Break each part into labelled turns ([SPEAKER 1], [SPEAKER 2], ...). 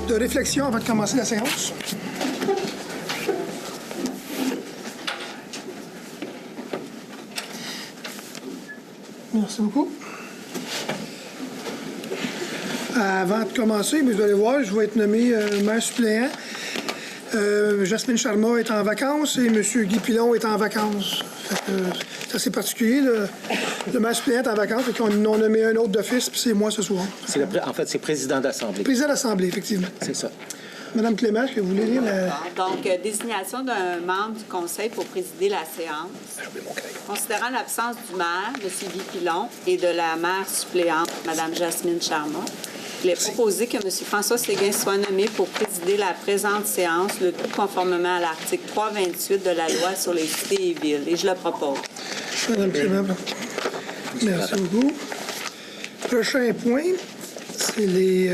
[SPEAKER 1] De réflexion avant de commencer la séance. Merci beaucoup. Avant de commencer, vous allez voir, je vais être nommé maire suppléant. Jasmine Charma est en vacances et M. Guy Pilon est en vacances. C'est assez particulier. Le maire suppléant est en vacances et qu'on en a nommé un autre d'office, puis c'est moi ce soir.
[SPEAKER 2] En fait, c'est président d'Assemblée.
[SPEAKER 1] Président d'Assemblée, effectivement.
[SPEAKER 2] C'est ça.
[SPEAKER 1] Madame Clément, est-ce que vous voulez lire la...
[SPEAKER 3] Donc, désignation d'un membre du conseil pour présider la séance. Considérant l'absence du maire, M. Guy Pilon, et de la maire suppléante, Mme Jasmine Charma, il est proposé que M. François Séguin soit nommé pour présider la présente séance, le tout conformément à l'article 328 de la loi sur les cités et villes. Et je le propose.
[SPEAKER 1] Madame Clément. Merci beaucoup. Prochain point, c'est les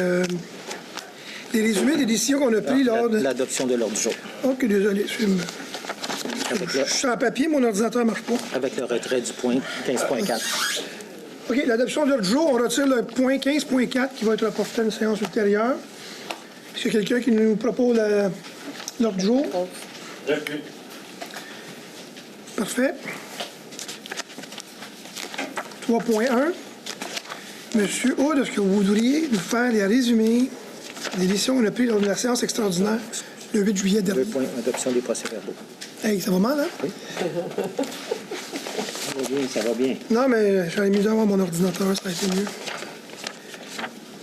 [SPEAKER 1] résumés des décisions qu'on a prises lors de...
[SPEAKER 2] L'adoption de l'ordre du jour.
[SPEAKER 1] OK, désolé. Je suis en papier, mon ordinateur ne marche pas.
[SPEAKER 2] Avec le retrait du point 15.4.
[SPEAKER 1] OK, l'adoption de l'ordre du jour, on retire le point 15.4 qui va être reporté à une séance ultérieure. Est-ce qu'il y a quelqu'un qui nous propose l'ordre du jour? Parfait. 3.1. Monsieur Hood, est-ce que vous voudriez nous faire les résumés des décisions qu'on a prises lors de la séance extraordinaire le 8 juillet dernier?
[SPEAKER 2] Le point adoption des procès-verbaux.
[SPEAKER 1] Hey, ça va mal, hein?
[SPEAKER 2] Oui. Ça va bien.
[SPEAKER 1] Non, mais j'aurais mis d'avoir mon ordinateur, ça aurait été mieux.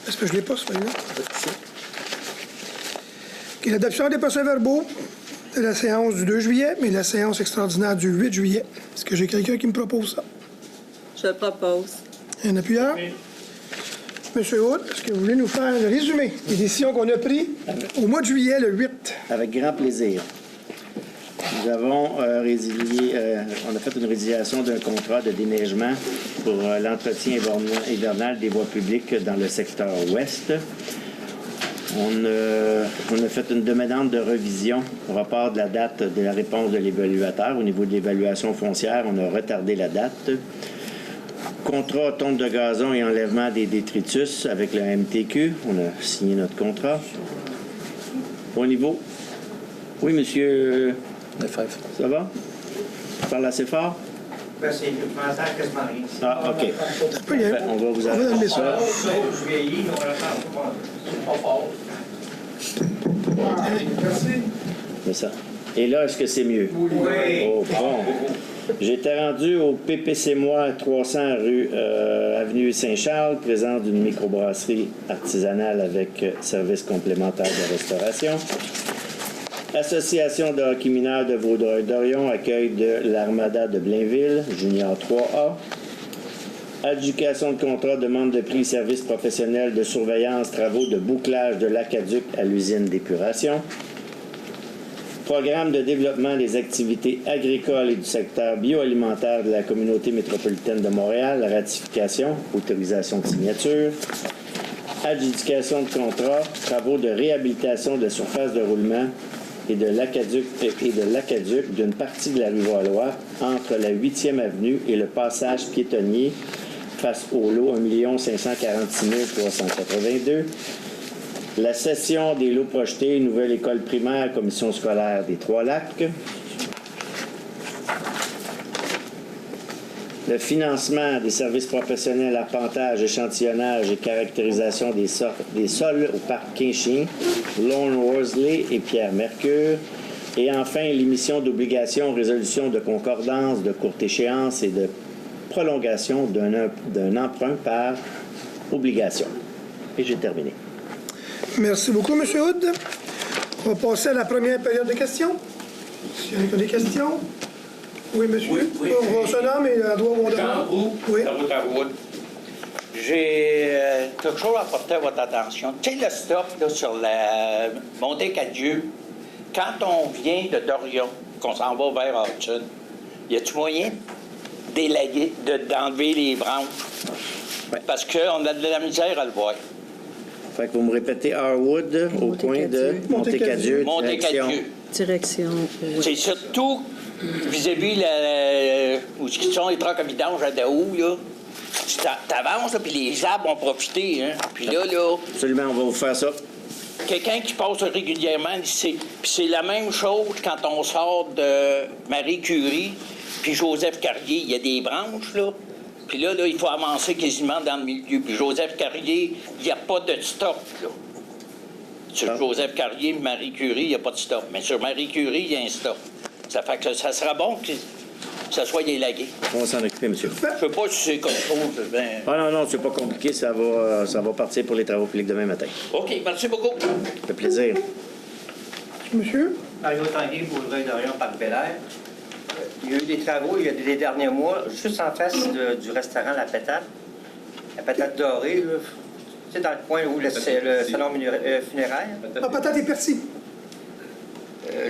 [SPEAKER 1] Est-ce que je ne l'ai pas, ce feuille-là? OK, l'adoption des procès-verbaux de la séance du 2 juillet, mais de la séance extraordinaire du 8 juillet. Est-ce que j'ai quelqu'un qui me propose ça?
[SPEAKER 3] Je le propose.
[SPEAKER 1] Un appuyeur? Oui. Monsieur Hood, est-ce que vous voulez nous faire le résumé des décisions qu'on a prises au mois de juillet, le 8?
[SPEAKER 4] Avec grand plaisir. Nous avons résilié, on a fait une résiliation d'un contrat de déneigement pour l'entretien hivernal des voies publiques dans le secteur ouest. On a fait une demande de revision au rapport de la date de la réponse de l'évaluateur. Au niveau de l'évaluation foncière, on a retardé la date. Contrat tonte de gazon et enlèvement des détritus avec le MTQ. On a signé notre contrat. Au niveau... Oui, monsieur...
[SPEAKER 2] Lefebvre.
[SPEAKER 4] Ça va? Tu parles assez fort?
[SPEAKER 5] Ben, c'est le commentaire quasiment rien.
[SPEAKER 4] Ah, OK.
[SPEAKER 1] On
[SPEAKER 4] va vous
[SPEAKER 1] donner ça.
[SPEAKER 5] Je vieillis, on attend. C'est pas fort. Merci.
[SPEAKER 4] C'est ça. Et là, est-ce que c'est mieux?
[SPEAKER 5] Oui.
[SPEAKER 4] Oh, bon. J'étais rendu au PPC Moi 300 rue Avenue Saint-Charles, présence d'une microbrasserie artisanale avec service complémentaire de restauration. Association de hockey mineur de Vaudreuil-Dorion, accueil de l'Armada de Blainville, Junior 3A. Adjudication de contrat, demande de prix, services professionnels de surveillance, travaux de bouclage de l'aqueduc à l'usine d'épuration. Programme de développement des activités agricoles et du secteur bioalimentaire de la communauté métropolitaine de Montréal, ratification, autorisation de signature. Adjudication de contrat, travaux de réhabilitation de surface de roulement et de l'aqueduc d'une partie de la rue Valois entre la 8e avenue et le passage piétonnier face au lot 1 546 382. La cession des lots projetés, nouvelle école primaire, commission scolaire des Trois-Lacs. Le financement des services professionnels, arpentage, échantillonnage et caractérisation des sols au parc Quinchien, Lorne Worsley et Pierre Mercure. Et enfin, l'émission d'obligations, résolution de concordance, de courte échéance et de prolongation d'un emprunt par obligation. Et j'ai terminé.
[SPEAKER 1] Merci beaucoup, M. Hood. On va passer à la première période de questions. S'il y a des questions. Oui, monsieur.
[SPEAKER 5] Oui.
[SPEAKER 1] On se nomme et à droit on
[SPEAKER 5] Jean Roux,
[SPEAKER 1] oui.
[SPEAKER 5] Taroud. J'ai quelque chose à porter à votre attention. Tu sais, le stop là, sur la montée Cadieux, quand on vient de Dorion, qu'on s'en va vers Hudson, y a-tu moyen d'enlever les branches?
[SPEAKER 4] Ouais.
[SPEAKER 5] Parce qu'on a de la misère à le voir.
[SPEAKER 4] Fait que vous me répétez Harwood au point de Montecadieux.
[SPEAKER 6] Direction. Oui.
[SPEAKER 5] C'est surtout vis-à-vis où sont les trocs à vidange à Daou, là. tu t'avances, là, puis les arbres ont profité. Hein. Puis là,
[SPEAKER 4] Absolument, on va vous faire ça.
[SPEAKER 5] quelqu'un qui passe régulièrement ici. Puis c'est la même chose quand on sort de Marie Curie, puis Joseph Carrier. Il y a des branches, là. Puis là, il faut avancer quasiment dans le milieu. Puis Joseph Carrier, il n'y a pas de stop, là. Sur Joseph Carrier, Marie Curie, il n'y a pas de stop. Mais sur Marie Curie, il y a un stop. Ça fait que ça sera bon que ça soit élagué.
[SPEAKER 4] On va s'en occuper, monsieur.
[SPEAKER 5] Je ne sais pas si c'est comme chose. Ben...
[SPEAKER 4] Ah non, c'est pas compliqué. Ça va partir pour les travaux publics demain matin.
[SPEAKER 5] OK, merci beaucoup.
[SPEAKER 4] Ça fait plaisir.
[SPEAKER 1] Monsieur?
[SPEAKER 7] Mario Tanguay, Boulevard d'Orion, Parc Bel-Air. Il y a eu des travaux il y a des derniers mois, juste en face du restaurant La Patate. La Patate dorée, là. Tu sais, dans le coin où c'est le salon funéraire.
[SPEAKER 1] La patate est percée.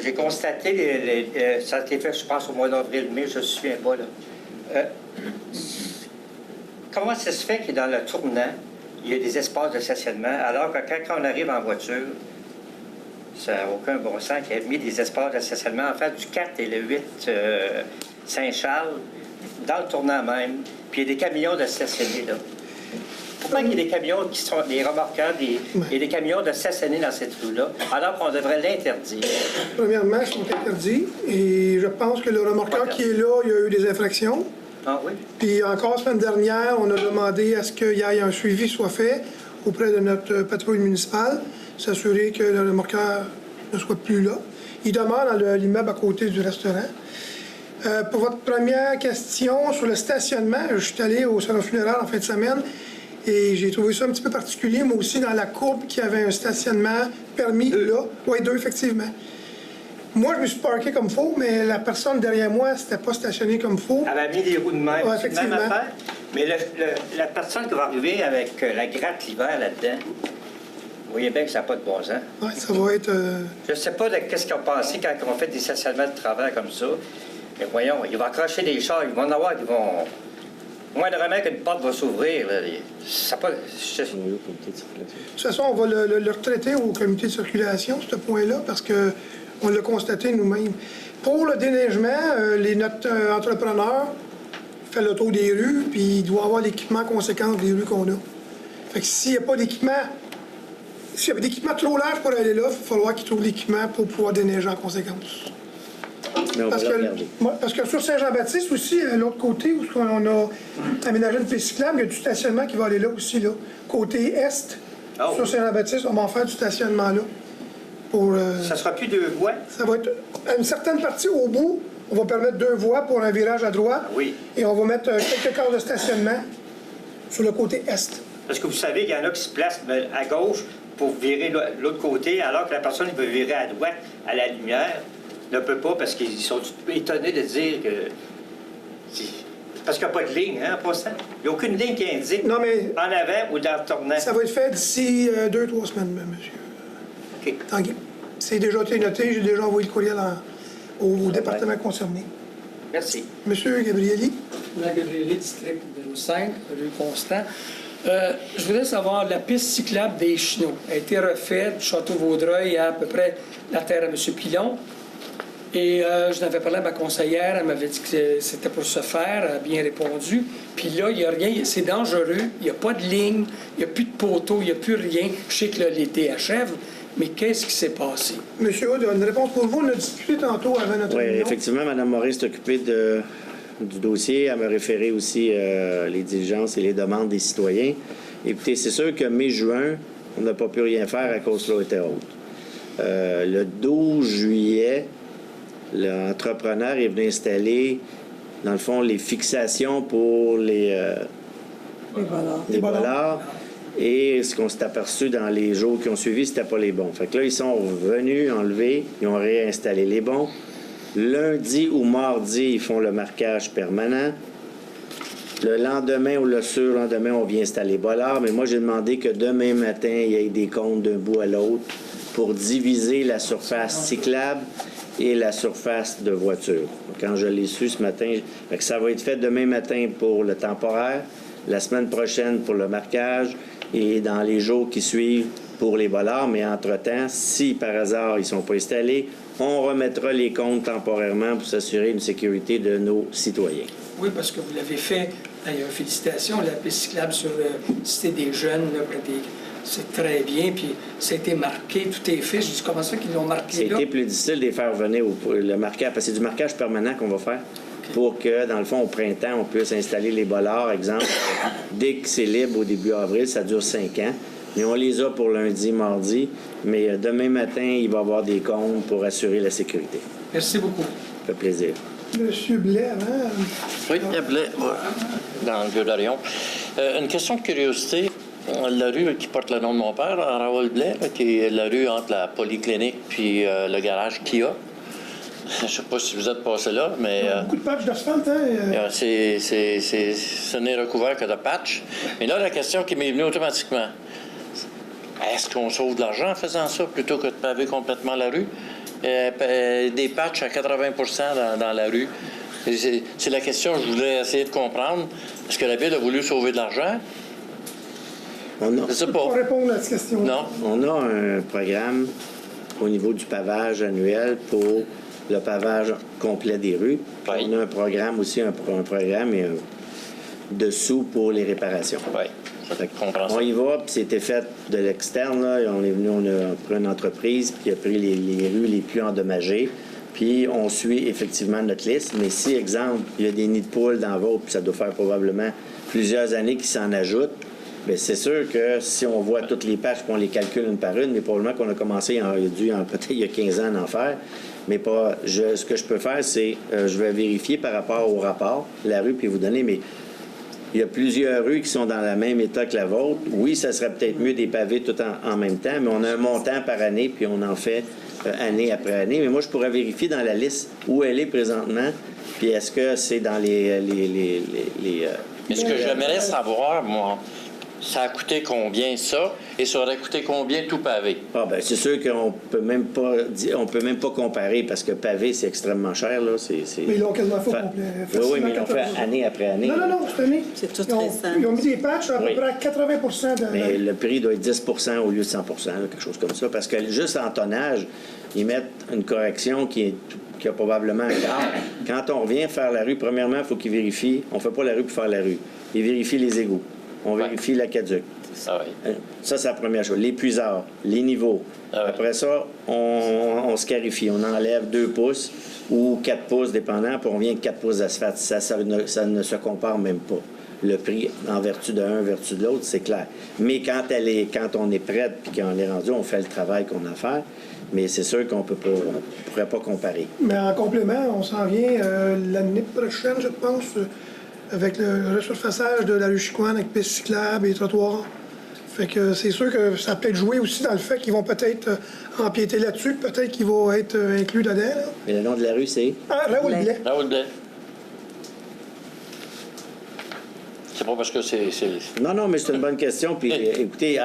[SPEAKER 7] J'ai constaté, ça a été fait, je pense, au mois d'avril-mai, je ne me souviens pas. Là. Comment ça se fait que dans le tournant, il y a des espaces de stationnement, alors que quand on arrive en voiture, ça n'a aucun bon sens qu'il y ait mis des espaces de stationnement en fait du 4 et le 8 Saint-Charles, dans le tournant même, puis il y a des camions de stationner là. Pourquoi il y a des camions qui sont des remorqueurs, il y a des camions de stationner dans cette rue-là, alors qu'on devrait l'interdire?
[SPEAKER 1] Premièrement, ils sont interdits. Et je pense que le remorqueur qui est là, il y a eu des infractions.
[SPEAKER 7] Ah oui?
[SPEAKER 1] Puis encore la semaine dernière, on a demandé à ce qu'il y ait un suivi soit fait auprès de notre patrouille municipale, s'assurer que le remorqueur ne soit plus là. Il demeure dans l'immeuble à côté du restaurant. Pour votre première question sur le stationnement, je suis allé au salon funéraire en fin de semaine et j'ai trouvé ça un petit peu particulier. Moi aussi, dans la courbe, qu'il y avait un stationnement permis là. Oui, 2, effectivement. Moi, je me suis parqué comme faux, mais la personne derrière moi, c'était pas stationné comme faux.
[SPEAKER 7] Elle avait mis des roues de même.
[SPEAKER 1] Ouais,
[SPEAKER 7] C'est la même
[SPEAKER 1] effectivement.
[SPEAKER 7] affaire. Mais la personne qui va arriver avec la gratte l'hiver là-dedans, vous voyez bien que ça n'a pas de bon sens.
[SPEAKER 1] Oui, ça va être...
[SPEAKER 7] Je ne sais pas de qu'est-ce qu'ils ont pensé quand ils ont fait des stationnements de travers comme ça. Mais voyons, ils vont accrocher des chars, ils vont en avoir qui vont... Moindrement qu'une porte va s'ouvrir, là, ça pas...
[SPEAKER 1] De toute façon, on va le retraiter au comité de circulation, ce point-là, parce qu'on l'a constaté nous-mêmes. Pour le déneigement, notre entrepreneur fait le tour des rues, puis il doit avoir l'équipement conséquent des rues qu'on a. Fait que s'il n'y a pas d'équipement, s'il y avait d'équipement trop large pour aller là, il va falloir qu'il trouve l'équipement pour pouvoir déneiger en conséquence.
[SPEAKER 4] Mais on va le regarder.
[SPEAKER 1] Parce que sur Saint-Jean-Baptiste aussi, à l'autre côté, où on a aménagé une piste cyclable, il y a du stationnement qui va aller là aussi, là. Côté est, sur Saint-Jean-Baptiste, on va en faire du stationnement là.
[SPEAKER 7] Ça sera plus 2 voies?
[SPEAKER 1] Ça va être une certaine partie au bout, on va permettre 2 voies pour un virage à droite.
[SPEAKER 7] Oui.
[SPEAKER 1] Et on va mettre quelques quarts de stationnement sur le côté est.
[SPEAKER 7] Parce que vous savez, il y en a qui se placent à gauche pour virer l'autre côté, alors que la personne qui veut virer à droite, à la lumière, ne peut pas parce qu'ils sont étonnés de dire que... Parce qu'il n'y a pas de ligne, hein, en passant. Il n'y a aucune ligne qui indique
[SPEAKER 1] Non, mais
[SPEAKER 7] en avant ou dans le tournant.
[SPEAKER 1] ça va être fait d'ici 2-3 semaines, monsieur.
[SPEAKER 7] OK.
[SPEAKER 1] Tanguy. C'est déjà été noté, j'ai déjà envoyé le courriel au département concerné.
[SPEAKER 7] Merci.
[SPEAKER 1] Monsieur Gabrielli.
[SPEAKER 8] La Gabrielli, district numéro 5, rue Constant. Je voudrais savoir, la piste cyclable des Chenaux a été refaite du Château-Vaudreuil à peu près la terre à M. Pilon. Et je n'avais parlé à ma conseillère, elle m'avait dit que c'était pour se faire, elle a bien répondu. Puis là, il n'y a rien, c'est dangereux, il n'y a pas de ligne, il n'y a plus de poteau, il n'y a plus rien. Je sais que l'été achève, mais qu'est-ce qui s'est passé?
[SPEAKER 1] Monsieur Hood, une réponse pour vous. On a discuté tantôt avant notre
[SPEAKER 4] Oui,
[SPEAKER 1] réunion.
[SPEAKER 4] effectivement, Mme Maurice s'est occupée du dossier. Elle m'a référé aussi les diligences et les demandes des citoyens. Écoutez, c'est sûr que mai-juin, on n'a pas pu rien faire à cause que l'eau était haute. Le 12 juillet, l'entrepreneur est venu installer, dans le fond, les fixations pour les bollards. Et ce qu'on s'est aperçu dans les jours qui ont suivi, c'était pas les bons. Fait que là, ils sont revenus enlever, ils ont réinstallé les bons. Lundi ou mardi, ils font le marquage permanent. Le lendemain ou le surlendemain, on vient installer les bollards. Mais moi, j'ai demandé que demain matin, il y ait des comptes d'un bout à l'autre pour diviser la surface cyclable et la surface de voiture. Quand je l'ai su ce matin, fait que ça va être fait demain matin pour le temporaire, la semaine prochaine pour le marquage et dans les jours qui suivent pour les bollards. Mais entre-temps, si par hasard ils ne sont pas installés, on remettra les comptes temporairement pour s'assurer une sécurité de nos citoyens.
[SPEAKER 8] Oui, parce que vous l'avez fait D'ailleurs, félicitations, la piste cyclable sur Cité des Jeunes, là, c'est très bien, puis ça a été marqué, tout est fait. Je dis, comment ça qu'ils l'ont marqué
[SPEAKER 4] Ça
[SPEAKER 8] là?
[SPEAKER 4] a été plus difficile de les faire venir le marquage, parce que c'est du marquage permanent qu'on va faire. Pour que, dans le fond, au printemps, on puisse installer les bollards, exemple. Dès que c'est libre au début avril, ça dure 5 ans. Mais on les a pour lundi, mardi. Mais demain matin, il va y avoir des comptes pour assurer la sécurité.
[SPEAKER 8] Merci beaucoup.
[SPEAKER 4] Ça fait plaisir.
[SPEAKER 1] Monsieur Blais, avant.
[SPEAKER 9] Oui, il y a Blais, dans le Vieux-Dorion. Une question de curiosité. La rue qui porte le nom de mon père, Raoul Blais, là, qui est la rue entre la polyclinique puis le garage Kia. Je ne sais pas si vous êtes passé là, mais...
[SPEAKER 1] Beaucoup de patchs d'asphalte, hein?
[SPEAKER 9] ce n'est recouvert que de patch. Mais là, la question qui m'est venue automatiquement, est-ce qu'on sauve de l'argent en faisant ça plutôt que de paver complètement la rue? Des patchs à 80 dans la rue. C'est la question que je voulais essayer de comprendre. Est-ce que la Ville a voulu sauver de l'argent? Je ne sais pas.
[SPEAKER 1] Pour répondre à cette question.
[SPEAKER 9] Non.
[SPEAKER 4] On a un programme au niveau du pavage annuel pour le pavage complet des rues.
[SPEAKER 9] Oui.
[SPEAKER 4] On a un programme aussi, un programme et un dessous pour les réparations.
[SPEAKER 9] Oui, je comprends ça.
[SPEAKER 4] On y va, puis c'était fait de l'externe. Là. On est venu, on a pris une entreprise qui a pris les rues les plus endommagées. Puis on suit effectivement notre liste. Mais si, exemple, il y a des nids de poules dans Vaud, puis ça doit faire probablement plusieurs années qui s'en ajoutent, bien, c'est sûr que si on voit toutes les patchs, qu'on les calcule une par une, mais probablement qu'on a commencé peut-être il y a 15 ans à en faire. Mais ce que je peux faire, c'est je vais vérifier par rapport au rapport, la rue, puis vous donner, mais il y a plusieurs rues qui sont dans le même état que la vôtre. Oui, ça serait peut-être mieux des pavés tout en même temps, mais on a un montant par année, puis on en fait année après année. Mais moi, je pourrais vérifier dans la liste où elle est présentement, puis est-ce que c'est dans les
[SPEAKER 9] Mais ce que j'aimerais savoir, moi, ça a coûté combien ça, et ça aurait coûté combien tout pavé?
[SPEAKER 4] Ah ben c'est sûr qu'on peut même pas comparer parce que pavé, c'est extrêmement cher, là.
[SPEAKER 1] Mais ils l'ont quasiment fait au complet.
[SPEAKER 4] Oui, mais ils l'ont fait année après année.
[SPEAKER 1] Non, cette année.
[SPEAKER 6] C'est tout
[SPEAKER 1] Ils ont-
[SPEAKER 6] récent.
[SPEAKER 1] Ils ont mis des patchs à peu près à 80 de...
[SPEAKER 4] Mais le prix doit être 10 au lieu de 100 là, quelque chose comme ça. Parce que juste en tonnage, ils mettent une correction qui a probablement un quart. Quand on revient faire la rue, premièrement, il faut qu'ils vérifient. On ne fait pas la rue pour faire la rue. Ils vérifient les égouts. On vérifie l'aqueduc.
[SPEAKER 9] Ah oui.
[SPEAKER 4] Ça, c'est la première chose. Les puisards, les niveaux.
[SPEAKER 9] Ah ouais.
[SPEAKER 4] Après ça, on scarifie. On enlève 2 pouces ou 4 pouces, dépendant, puis on vient avec 4 pouces d'asphalte. Ça ne se compare même pas. Le prix en vertu de l'un, en vertu de l'autre, c'est clair. Mais quand on est prête puis qu'on est rendu, on fait le travail qu'on a à faire. Mais c'est sûr qu'on ne pourrait pas comparer.
[SPEAKER 1] Mais en complément, on s'en vient l'année prochaine, je pense, avec le resurfaçage de la rue Chicoine avec piste cyclable et trottoirs. Fait que c'est sûr que ça peut être joué aussi dans le fait qu'ils vont peut-être empiéter là-dessus, peut-être qu'ils vont être inclus dedans. Là.
[SPEAKER 4] Mais le nom de la rue, c'est?
[SPEAKER 1] Ah, Raoul Blais.
[SPEAKER 9] Raoul Blais. C'est pas parce que c'est...
[SPEAKER 4] Non, mais c'est une bonne question. Puis écoutez,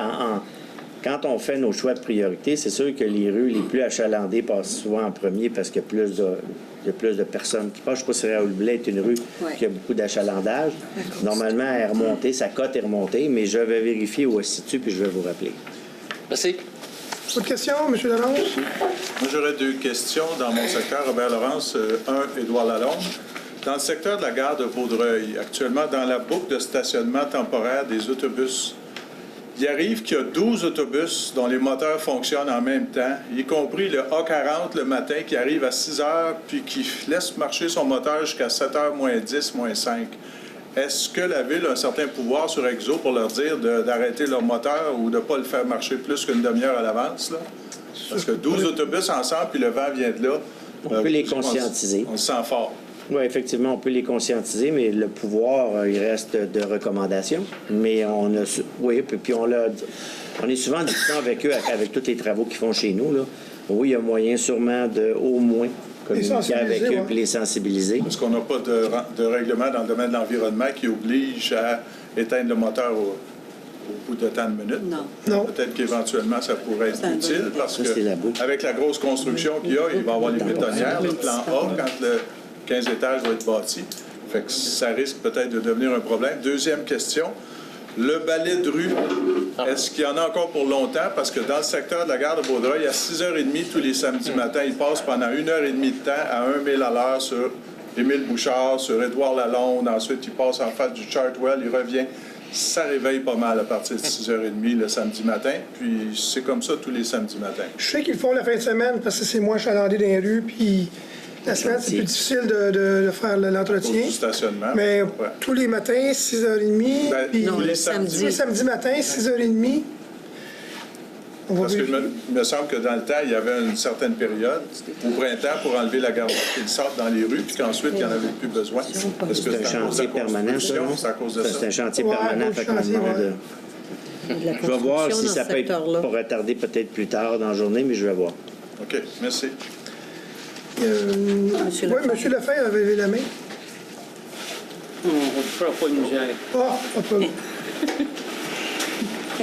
[SPEAKER 4] quand on fait nos choix de priorité, c'est sûr que les rues les plus achalandées passent souvent en premier parce qu'il y a plus de personnes qui passent. Je ne sais pas si Raoul Blais est une rue qui a beaucoup d'achalandage. Normalement, elle est remontée, sa cote est remontée, mais je vais vérifier où elle se situe puis je vais vous rappeler.
[SPEAKER 9] Merci.
[SPEAKER 1] Autre question, M. Laurence?
[SPEAKER 10] Moi, j'aurais 2 questions dans mon secteur. Robert Laurence, Édouard Lalonde. Dans le secteur de la gare de Vaudreuil, actuellement, dans la boucle de stationnement temporaire des autobus, il arrive qu'il y a 12 autobus dont les moteurs fonctionnent en même temps, y compris le A40 le matin qui arrive à 6 heures puis qui laisse marcher son moteur jusqu'à 7 heures moins 10, moins 5. Est-ce que la Ville a un certain pouvoir sur Exo pour leur dire d'arrêter leur moteur ou de ne pas le faire marcher plus qu'une demi-heure à l'avance, là? Parce que 12 autobus ensemble, puis le vent vient de là.
[SPEAKER 4] On peut les conscientiser.
[SPEAKER 10] On se sent fort.
[SPEAKER 4] Oui, effectivement, on peut les conscientiser, mais le pouvoir, il reste de recommandation. Mais on a... Oui, puis on est souvent en discussion avec eux, avec tous les travaux qu'ils font chez nous, là. Oui, il y a moyen sûrement de, au moins, communiquer avec eux et les sensibiliser.
[SPEAKER 10] Parce qu'on n'a pas de règlement dans le domaine de l'environnement qui oblige à éteindre le moteur au bout de tant de minutes.
[SPEAKER 1] Non.
[SPEAKER 10] Peut-être qu'éventuellement, ça pourrait être utile parce qu'avec la grosse construction qu'il y a, il va y avoir les bétonnières, le plan A, quand le 15 étages va être bâti. Fait que ça risque peut-être de devenir un problème. Deuxième question. Le balai de rue, est-ce qu'il y en a encore pour longtemps? Parce que dans le secteur de la gare de Vaudreuil, à 6h30 tous les samedis matins, il passe pendant 1h30 de temps à 1 000 à l'heure sur Émile Bouchard, sur Édouard Lalonde, ensuite il passe en face du Chartwell, il revient. Ça réveille pas mal à partir de 6h30 le samedi matin, puis c'est comme ça tous les samedis matins.
[SPEAKER 1] Je sais qu'ils le font la fin de semaine parce que c'est moins chalandé dans les rues, puis la semaine, c'est plus difficile de faire l'entretien.
[SPEAKER 10] Au stationnement.
[SPEAKER 1] Mais
[SPEAKER 10] Ouais.
[SPEAKER 1] tous les matins, 6h30,
[SPEAKER 10] Ben,
[SPEAKER 1] puis
[SPEAKER 10] tous les
[SPEAKER 1] tous
[SPEAKER 10] samedis.
[SPEAKER 1] les samedis matins, 6h30. On va
[SPEAKER 10] Parce qu'il
[SPEAKER 1] vérifier.
[SPEAKER 10] me semble que dans le temps, il y avait une certaine période, au printemps, pour enlever la garde qu'ils sortent dans les rues, puis qu'ensuite, il n'y en avait plus besoin. Est-ce que
[SPEAKER 4] C'est un
[SPEAKER 10] à cause de
[SPEAKER 4] chantier
[SPEAKER 10] la
[SPEAKER 4] permanent, ça,
[SPEAKER 10] construction,
[SPEAKER 4] non?
[SPEAKER 10] c'est à cause de
[SPEAKER 4] C'est
[SPEAKER 10] ça?
[SPEAKER 4] un chantier
[SPEAKER 1] Ouais,
[SPEAKER 4] permanent,
[SPEAKER 1] gros
[SPEAKER 4] fait qu'on
[SPEAKER 1] chantier,
[SPEAKER 4] demande...
[SPEAKER 1] ouais.
[SPEAKER 6] De la
[SPEAKER 4] Je vais voir
[SPEAKER 6] construction
[SPEAKER 4] si
[SPEAKER 6] dans
[SPEAKER 4] ça
[SPEAKER 6] ce
[SPEAKER 4] peut être
[SPEAKER 6] secteur-là.
[SPEAKER 4] pour retarder peut-être plus tard dans la journée, mais je vais voir.
[SPEAKER 10] OK, merci.
[SPEAKER 6] Monsieur
[SPEAKER 1] Oui,
[SPEAKER 6] Lefebvre.
[SPEAKER 1] M. Lefebvre avait levé la main.
[SPEAKER 11] On ne fera pas de misère.
[SPEAKER 1] Ah, pas de problème.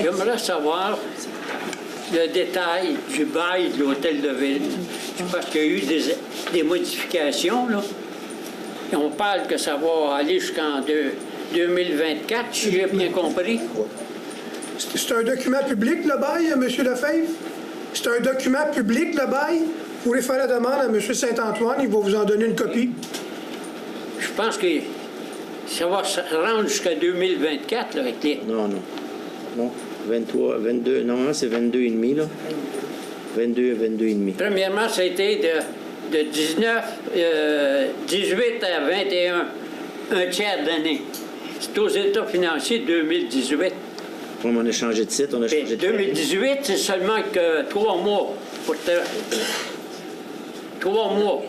[SPEAKER 11] J'aimerais savoir le détail du bail de l'hôtel de ville. Parce qu'il y a eu des modifications, là. Et on parle que ça va aller jusqu'en 2024, si j'ai bien compris.
[SPEAKER 1] C'est un document public, le bail, M. Lefebvre? C'est un document public, le bail? Vous pouvez faire la demande à M. Saint-Antoine, il va vous en donner une copie.
[SPEAKER 11] Je pense que ça va se rendre jusqu'à 2024, là, avec les...
[SPEAKER 4] Non. 23, 22, normalement c'est 22,5, là. 22 à 22,5.
[SPEAKER 11] Premièrement, ça a été de 18 à 21, un tiers d'année. C'est aux états financiers 2018.
[SPEAKER 4] Comme on a changé de site, on a
[SPEAKER 11] Puis
[SPEAKER 4] changé de tarif.
[SPEAKER 11] 2018, c'est seulement que 3 mois. 3 mois.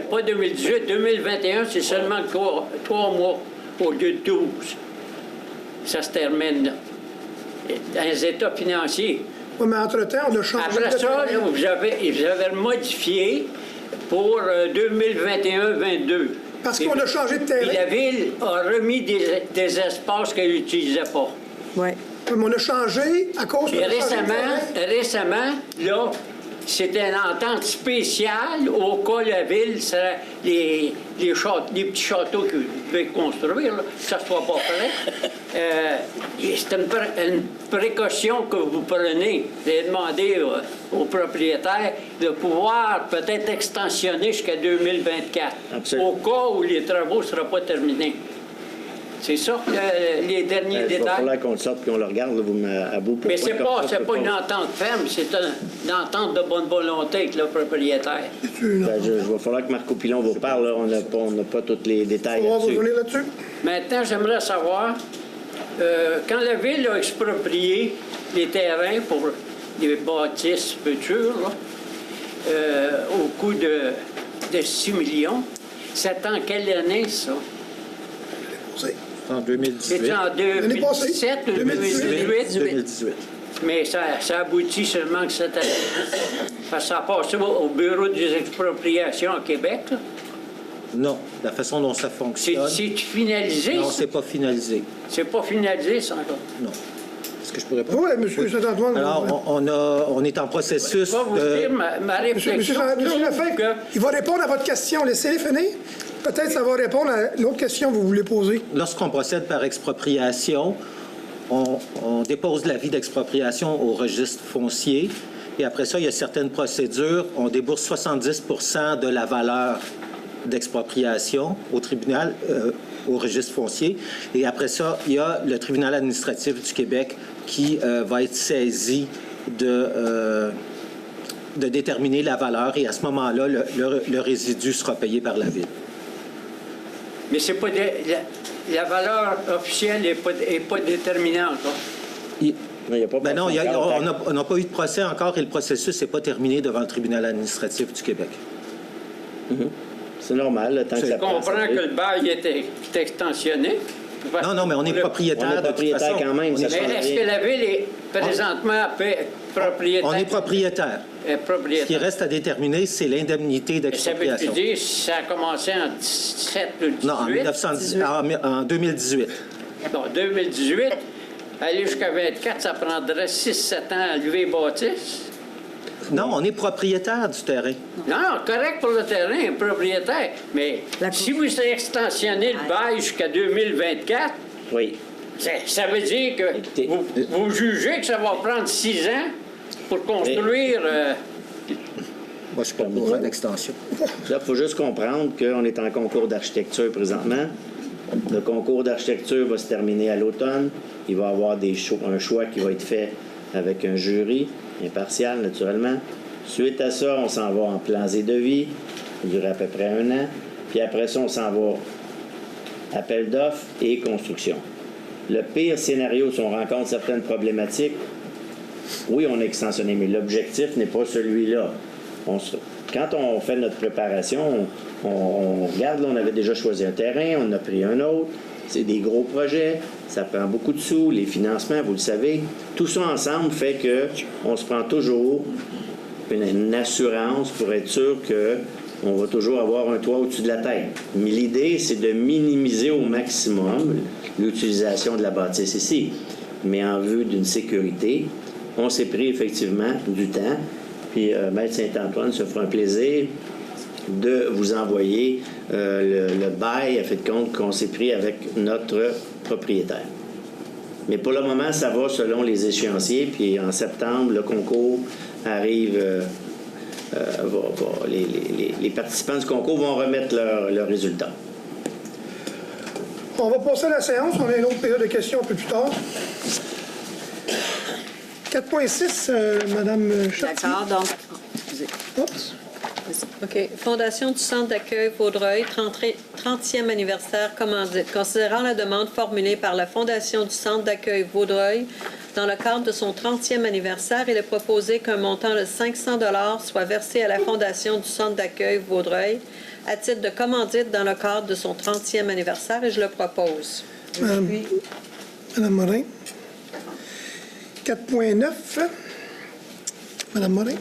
[SPEAKER 11] Pas 2018, 2021, c'est seulement 3 mois au lieu de 12. Ça se termine là. Dans les états financiers.
[SPEAKER 1] Oui, mais entre-temps, on a changé
[SPEAKER 11] Après
[SPEAKER 1] de
[SPEAKER 11] ça, là,
[SPEAKER 1] terrain.
[SPEAKER 11] vous avez modifié pour 2021-22.
[SPEAKER 1] Parce qu'on a changé de terrain.
[SPEAKER 11] Et la ville a remis des espaces qu'elle n'utilisait pas.
[SPEAKER 6] Oui.
[SPEAKER 1] Oui, mais on a changé à cause de
[SPEAKER 11] Et récemment, là, c'était une entente spéciale au cas la ville serait les petits châteaux qu'ils devaient construire, là, que ça ne soit pas prêt. C'est une précaution que vous prenez. Vous avez demandé aux propriétaires de pouvoir peut-être extensionner jusqu'à 2024,
[SPEAKER 4] Absolument.
[SPEAKER 11] au cas où les travaux ne seront pas terminés. C'est ça, les derniers
[SPEAKER 4] Il va
[SPEAKER 11] détails.
[SPEAKER 4] falloir qu'on le sorte et qu'on le regarde, là, vous à bout.
[SPEAKER 11] Mais c'est pas une entente ferme, c'est une entente de bonne volonté avec le propriétaire.
[SPEAKER 4] Il va falloir que Marco Pilon vous parle, là. On n'a pas tous les détails
[SPEAKER 1] On va vous
[SPEAKER 4] là-dessus.
[SPEAKER 1] donner là-dessus.
[SPEAKER 11] Maintenant, j'aimerais savoir, quand la ville a exproprié les terrains pour les bâtisses futures, là, au coût de 6 millions, c'est en quelle année, ça?
[SPEAKER 2] En 2018.
[SPEAKER 11] C'est en
[SPEAKER 1] L'année passée.
[SPEAKER 11] 2017 ou 2018?
[SPEAKER 2] 2018.
[SPEAKER 11] Mais ça aboutit seulement que cette année. Parce que ça a passé au Bureau des expropriations à Québec, là.
[SPEAKER 2] Non, la façon dont ça fonctionne.
[SPEAKER 11] C'est finalisé?
[SPEAKER 2] Non,
[SPEAKER 11] ça?
[SPEAKER 2] c'est pas finalisé.
[SPEAKER 11] C'est pas finalisé, ça, encore?
[SPEAKER 2] Non. Est-ce que je pourrais pas?
[SPEAKER 1] Oui, M. Saint-Antoine.
[SPEAKER 2] Alors, on est en processus
[SPEAKER 11] Je vais vous dire ma réflexion.
[SPEAKER 1] Monsieur Lefebvre, il va répondre à votre question. Laissez-les finir. Peut-être ça va répondre à l'autre question que vous voulez poser.
[SPEAKER 2] Lorsqu'on procède par expropriation, on dépose l'avis d'expropriation au registre foncier. Et après ça, il y a certaines procédures. On débourse 70 de la valeur d'expropriation au tribunal, au registre foncier. Et après ça, il y a le tribunal administratif du Québec qui va être saisi de déterminer la valeur. Et à ce moment-là, le résidu sera payé par la ville.
[SPEAKER 11] Mais c'est pas la valeur officielle n'est pas déterminée encore.
[SPEAKER 2] Ben non, on n'a pas eu de procès encore et le processus n'est pas terminé devant le tribunal administratif du Québec.
[SPEAKER 4] C'est normal, le temps que
[SPEAKER 11] Je
[SPEAKER 4] ça passe.
[SPEAKER 11] comprends que le bail est extensionné.
[SPEAKER 2] Non, mais on est propriétaire.
[SPEAKER 4] On est
[SPEAKER 2] de toute
[SPEAKER 4] propriétaire
[SPEAKER 2] façon.
[SPEAKER 4] quand même, ça
[SPEAKER 11] Mais
[SPEAKER 4] change
[SPEAKER 11] est-ce
[SPEAKER 4] rien.
[SPEAKER 11] que la ville est présentement propriétaire?
[SPEAKER 2] On est propriétaire. Ce qui
[SPEAKER 11] Propriétaire.
[SPEAKER 2] reste à déterminer, c'est l'indemnité
[SPEAKER 11] Ça
[SPEAKER 2] d'expropriation.
[SPEAKER 11] veut dire si ça a commencé en 17 ou 18?
[SPEAKER 2] Non, en 2018.
[SPEAKER 11] Bon, 2018, aller jusqu'à 24, ça prendrait 6-7 ans à lever bâtisse.
[SPEAKER 2] Non, on est propriétaire du terrain.
[SPEAKER 11] Non, correct pour le terrain, propriétaire. Mais si vous extensionnez le bail jusqu'à 2024,
[SPEAKER 4] Oui.
[SPEAKER 11] ça veut dire que
[SPEAKER 4] Écoutez,
[SPEAKER 11] vous jugez que ça va prendre 6 ans pour construire
[SPEAKER 2] Moi, je propose une extension.
[SPEAKER 4] Là, il faut juste comprendre qu'on est en concours d'architecture présentement. Le concours d'architecture va se terminer à l'automne. Il va y avoir un choix qui va être fait avec un jury impartial, naturellement. Suite à ça, on s'en va en plans et devis. Ça dure à peu près 1 an. Puis après ça, on s'en va appel d'offres et construction. Le pire scénario, si on rencontre certaines problématiques, oui, on a extensionné, mais l'objectif n'est pas celui-là. Quand on fait notre préparation, on regarde, là, on avait déjà choisi un terrain, on en a pris un autre. C'est des gros projets, ça prend beaucoup de sous, les financements, vous le savez. Tout ça ensemble fait qu'on se prend toujours une assurance pour être sûr qu'on va toujours avoir un toit au-dessus de la tête. Mais l'idée, c'est de minimiser au maximum l'utilisation de la bâtisse ici. Mais en vue d'une sécurité, on s'est pris effectivement du temps. Puis Maître Saint-Antoine se fera un plaisir de vous envoyer le bail à fait de compte qu'on s'est pris avec notre propriétaire. Mais pour le moment, ça va selon les échéanciers. Puis en septembre, le concours arrive. Les participants du concours vont remettre leurs résultats.
[SPEAKER 1] On va passer à la séance. On a une autre période de questions un peu plus tard. 4.6, Mme Chartier.
[SPEAKER 3] D'accord, donc.
[SPEAKER 1] Oups.
[SPEAKER 6] OK. Fondation du Centre d'accueil Vaudreuil, 30e anniversaire commandite. Considérant la demande formulée par la Fondation du Centre d'accueil Vaudreuil dans le cadre de son 30e anniversaire, il est proposé qu'un montant de 500 $ soit versé à la Fondation du Centre d'accueil Vaudreuil à titre de commandite dans le cadre de son 30e anniversaire et je le propose.
[SPEAKER 1] Madame Morin. 4.9. Madame Morin.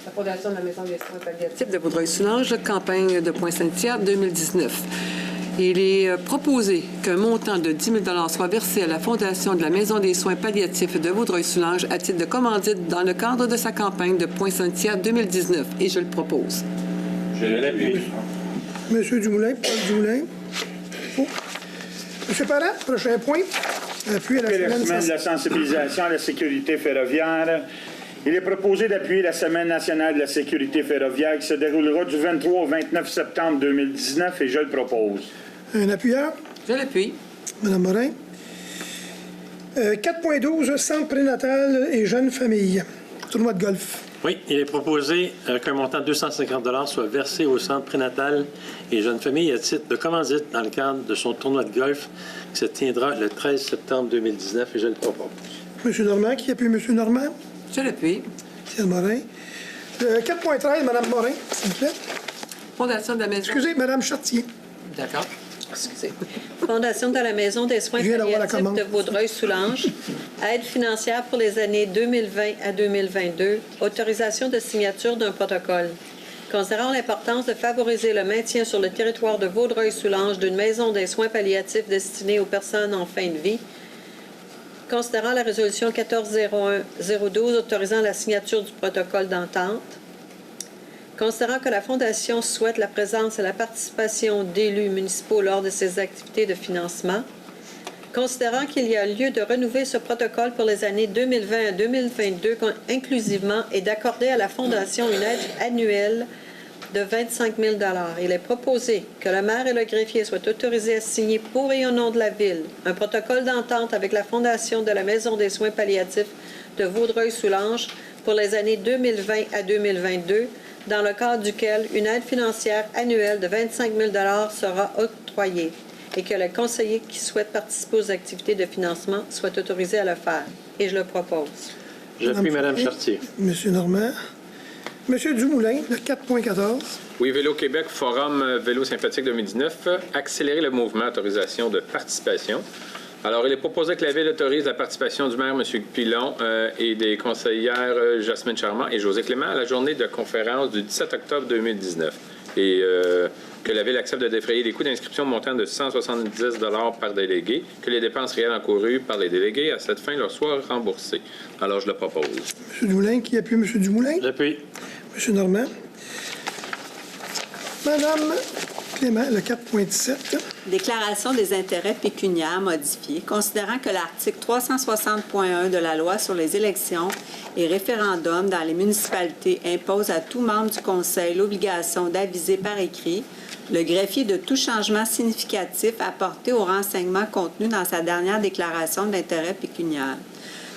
[SPEAKER 12] La Fondation de la Maison des soins palliatifs de Vaudreuil-Soulanges, campagne de Pointe-Saint-Hyacinthe 2019. Il est proposé qu'un montant de 10 000 soit versé à la Fondation de la Maison des soins palliatifs de Vaudreuil-Soulanges à titre de commandite dans le cadre de sa campagne de Pointe-Saint-Hyacinthe 2019. Et je le propose.
[SPEAKER 9] Je l'appuie.
[SPEAKER 1] Monsieur Dumoulin, Paul Dumoulin. Oh. Monsieur Parent, prochain point. Appui à la
[SPEAKER 13] semaine de la sensibilisation à la sécurité ferroviaire. Il est proposé d'appuyer la Semaine nationale de la sécurité ferroviaire qui se déroulera du 23 au 29 septembre 2019 et je le propose.
[SPEAKER 1] Un appuyeur?
[SPEAKER 12] Je l'appuie.
[SPEAKER 1] Madame Morin. 4.12, Centre prénatal et jeunes familles. Tournoi de golf.
[SPEAKER 14] Oui, il est proposé qu'un montant de 250 $ soit versé au Centre prénatal et jeunes familles à titre de commandite dans le cadre de son tournoi de golf qui se tiendra le 13 septembre 2019 et je le propose.
[SPEAKER 1] Monsieur Normand, qui appuie Monsieur Normand?
[SPEAKER 12] Je l'appuie.
[SPEAKER 1] Monsieur Morin. 4.13, Madame Morin, s'il vous plaît.
[SPEAKER 12] Fondation de la Maison...
[SPEAKER 1] Excusez, Madame Chartier.
[SPEAKER 12] D'accord.
[SPEAKER 6] Excusez. Fondation de la Maison des soins palliatifs de Vaudreuil-Soulanges, aide financière pour les années 2020 à 2022, autorisation de signature d'un protocole. Considérant l'importance de favoriser le maintien sur le territoire de Vaudreuil-Soulanges d'une maison des soins palliatifs destinée aux personnes en fin de vie, considérant la résolution 14-01-012 autorisant la signature du protocole d'entente, considérant que la Fondation souhaite la présence et la participation d'élus municipaux lors de ses activités de financement, considérant qu'il y a lieu de renouveler ce protocole pour les années 2020 à 2022 inclusivement et d'accorder à la Fondation une aide annuelle de 25 000 $. Il est proposé que le maire et le greffier soient autorisés à signer pour et au nom de la Ville un protocole d'entente avec la Fondation de la Maison des soins palliatifs de Vaudreuil-Soulanges pour les années 2020 à 2022, dans le cadre duquel une aide financière annuelle de 25 000 $ sera octroyée et que les conseillers qui souhaitent participer aux activités de financement soient autorisés à le faire. Et je le propose.
[SPEAKER 14] J'appuie Mme Chartier.
[SPEAKER 1] Monsieur Normand. Monsieur Dumoulin, le 4.14.
[SPEAKER 15] Oui, Vélo Québec, Forum Vélo sympathique 2019, accélérer le mouvement, autorisation de participation. Alors, il est proposé que la Ville autorise la participation du maire, M. Pilon, et des conseillères Jasmine Charmant et José Clément à la journée de conférence du 17 octobre 2019. Et que la Ville accepte de défrayer les coûts d'inscription montant de 170 $ par délégué, que les dépenses réelles encourues par les délégués à cette fin leur soient remboursées. Alors, je le propose.
[SPEAKER 1] M. Dumoulin, qui appuie M. Dumoulin?
[SPEAKER 14] J'appuie.
[SPEAKER 1] M. Normand. Madame Clément, le 4.17.
[SPEAKER 3] Déclaration des intérêts pécuniaires modifiés, considérant que l'article 360.1 de la loi sur les élections et référendums dans les municipalités impose à tout membre du Conseil l'obligation d'aviser par écrit le greffier de tout changement significatif apporté aux renseignements contenus dans sa dernière déclaration d'intérêt pécuniaire.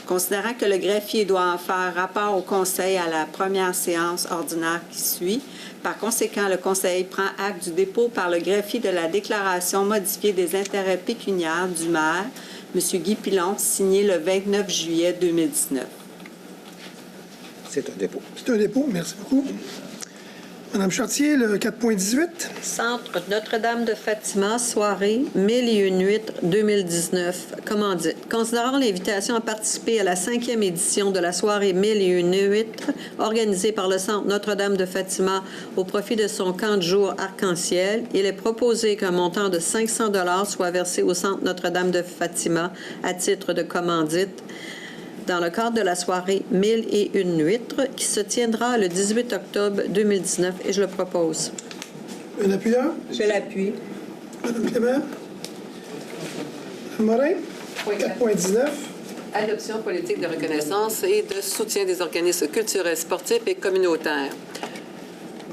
[SPEAKER 3] Considérant que le greffier doit en faire rapport au Conseil à la première séance ordinaire qui suit, par conséquent, le Conseil prend acte du dépôt par le greffier de la déclaration modifiée des intérêts pécuniaires du maire, M. Guy Pilon, signé le 29 juillet 2019.
[SPEAKER 2] C'est un dépôt.
[SPEAKER 1] C'est un dépôt, merci beaucoup. Madame Chartier, le 4.18.
[SPEAKER 6] Centre Notre-Dame de Fatima, soirée 1001 nuits 2019, commandite. Considérant l'invitation à participer à la 5e édition de la soirée 1001 nuits organisée par le Centre Notre-Dame de Fatima au profit de son camp de jour Arc-en-Ciel, il est proposé qu'un montant de 500 $ soit versé au Centre Notre-Dame de Fatima à titre de commandite dans le cadre de la soirée 1001 nuits qui se tiendra le 18 octobre 2019 et je le propose.
[SPEAKER 1] Un appuyeur?
[SPEAKER 6] Je l'appuie.
[SPEAKER 1] Madame Clément? Madame Morin? 4.19.
[SPEAKER 12] Adoption politique de reconnaissance et de soutien des organismes culturels, sportifs et communautaires.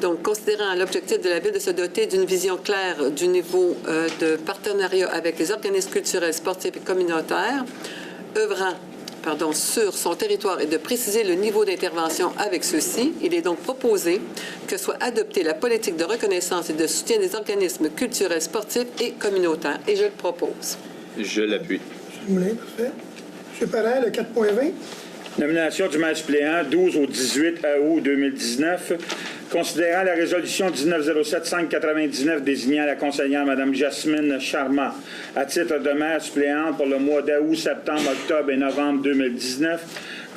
[SPEAKER 12] Donc, considérant l'objectif de la Ville de se doter d'une vision claire du niveau de partenariat avec les organismes culturels, sportifs et communautaires, œuvrant sur son territoire et de préciser le niveau d'intervention avec ceux-ci, il est donc proposé que soit adoptée la politique de reconnaissance et de soutien des organismes culturels, sportifs et communautaires. Et je le propose.
[SPEAKER 15] Je l'appuie.
[SPEAKER 1] M. Moulin, parfait. M. Parent, le 4.20.
[SPEAKER 13] Nomination du maire suppléant 12 au 18 août 2019. Considérant la résolution 1907-599 désignant la conseillère Mme Jasmine Charma à titre de maire suppléante pour le mois d'août, septembre, octobre et novembre 2019,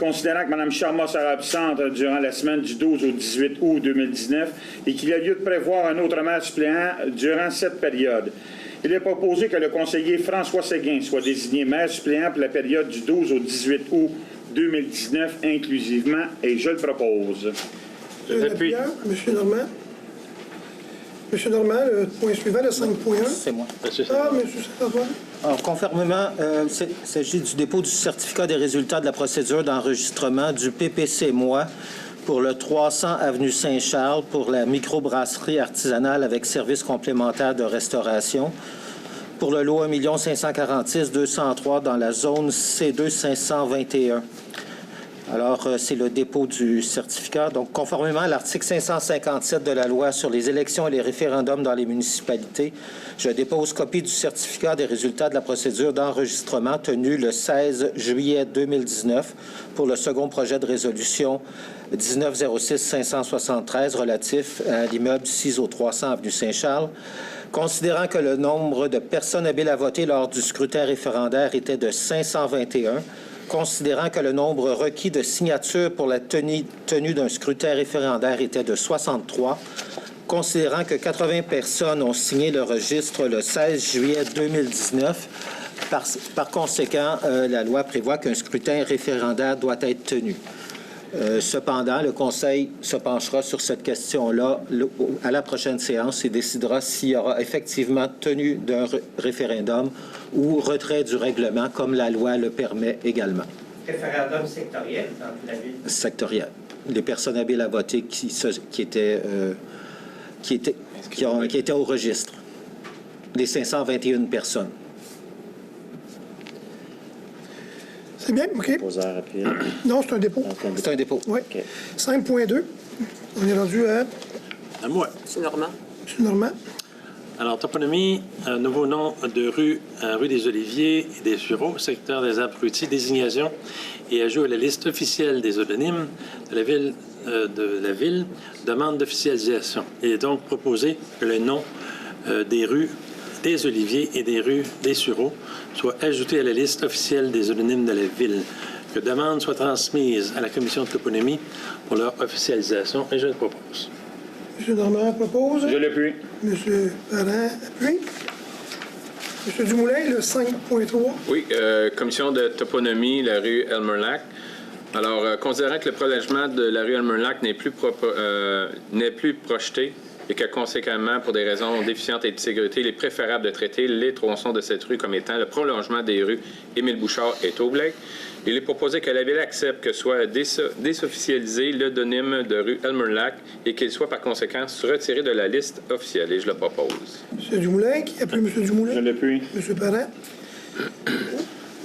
[SPEAKER 13] considérant que Mme Charma sera absente durant la semaine du 12 au 18 août 2019 et qu'il y a lieu de prévoir un autre maire suppléant durant cette période. Il est proposé que le conseiller François Séguin soit désigné maire suppléant pour la période du 12 au 18 août 2019 inclusivement et je le propose.
[SPEAKER 1] J'appuie. M. Normand. M. Normand, le point suivant, le 5.1.
[SPEAKER 2] C'est moi.
[SPEAKER 1] Ah, M. Saint-Antoine.
[SPEAKER 2] Alors, conformément, il s'agit du dépôt du certificat des résultats de la procédure d'enregistrement du PPC-MOI pour le 300 avenue Saint-Charles pour la microbrasserie artisanale avec service complémentaire de restauration pour le lot 1 546 203 dans la zone C2 521. Alors, c'est le dépôt du certificat. Donc, conformément à l'article 557 de la loi sur les élections et les référendums dans les municipalités, je dépose copie du certificat des résultats de la procédure d'enregistrement tenue le 16 juillet 2019 pour le second projet de résolution 1906-573 relatif à l'immeuble 6 au 300 avenue Saint-Charles. Considérant que le nombre de personnes habiles à voter lors du scrutin référendaire était de 521, considérant que le nombre requis de signatures pour la tenue d'un scrutin référendaire était de 63, considérant que 80 personnes ont signé le registre le 16 juillet 2019, par conséquent, la loi prévoit qu'un scrutin référendaire doit être tenu. Cependant, le Conseil se penchera sur cette question-là à la prochaine séance et décidera s'il y aura effectivement tenue d'un référendum ou retrait du règlement, comme la loi le permet également.
[SPEAKER 7] Référendum sectoriel dans la ville.
[SPEAKER 2] Sectoriel. Les personnes habiles à voter qui étaient au registre. Les 521 personnes.
[SPEAKER 1] C'est bien, OK. Non, c'est un dépôt.
[SPEAKER 2] C'est un dépôt.
[SPEAKER 1] Oui. Okay. 5.2. On est rendu à...
[SPEAKER 14] À moi.
[SPEAKER 6] C'est Normand.
[SPEAKER 1] C'est Normand.
[SPEAKER 14] Alors, toponymie, nouveau nom de rue des Oliviers et des Sureaux, secteur des arbres fruitiers, désignation et ajout à la liste officielle des odonymes de la ville, demande d'officialisation. Il est donc proposé que le nom des rues des Oliviers et des rues des Sureaux soit ajouté à la liste officielle des odonymes de la ville. Que demande soit transmise à la commission de toponymie pour leur officialisation et je le propose.
[SPEAKER 1] M. Normand propose.
[SPEAKER 13] Je l'appuie.
[SPEAKER 1] M. Parent appuie. M. Dumoulin, le 5.3.
[SPEAKER 15] Oui, commission de toponymie, la rue Elmer-Lac. Alors, considérant que le prolongement de la rue Elmer-Lac n'est plus projeté et que, conséquemment, pour des raisons d'efficience et de sécurité, il est préférable de traiter les tronçons de cette rue comme étant le prolongement des rues Émile Bouchard et Taublec. Il est proposé que la Ville accepte que soit désofficialisé l'odonyme de rue Elmer-Lac et qu'il soit par conséquent retiré de la liste officielle. Et je le propose.
[SPEAKER 1] M. Dumoulin, qui appuie M. Dumoulin?
[SPEAKER 13] Je l'appuie.
[SPEAKER 1] M. Parent?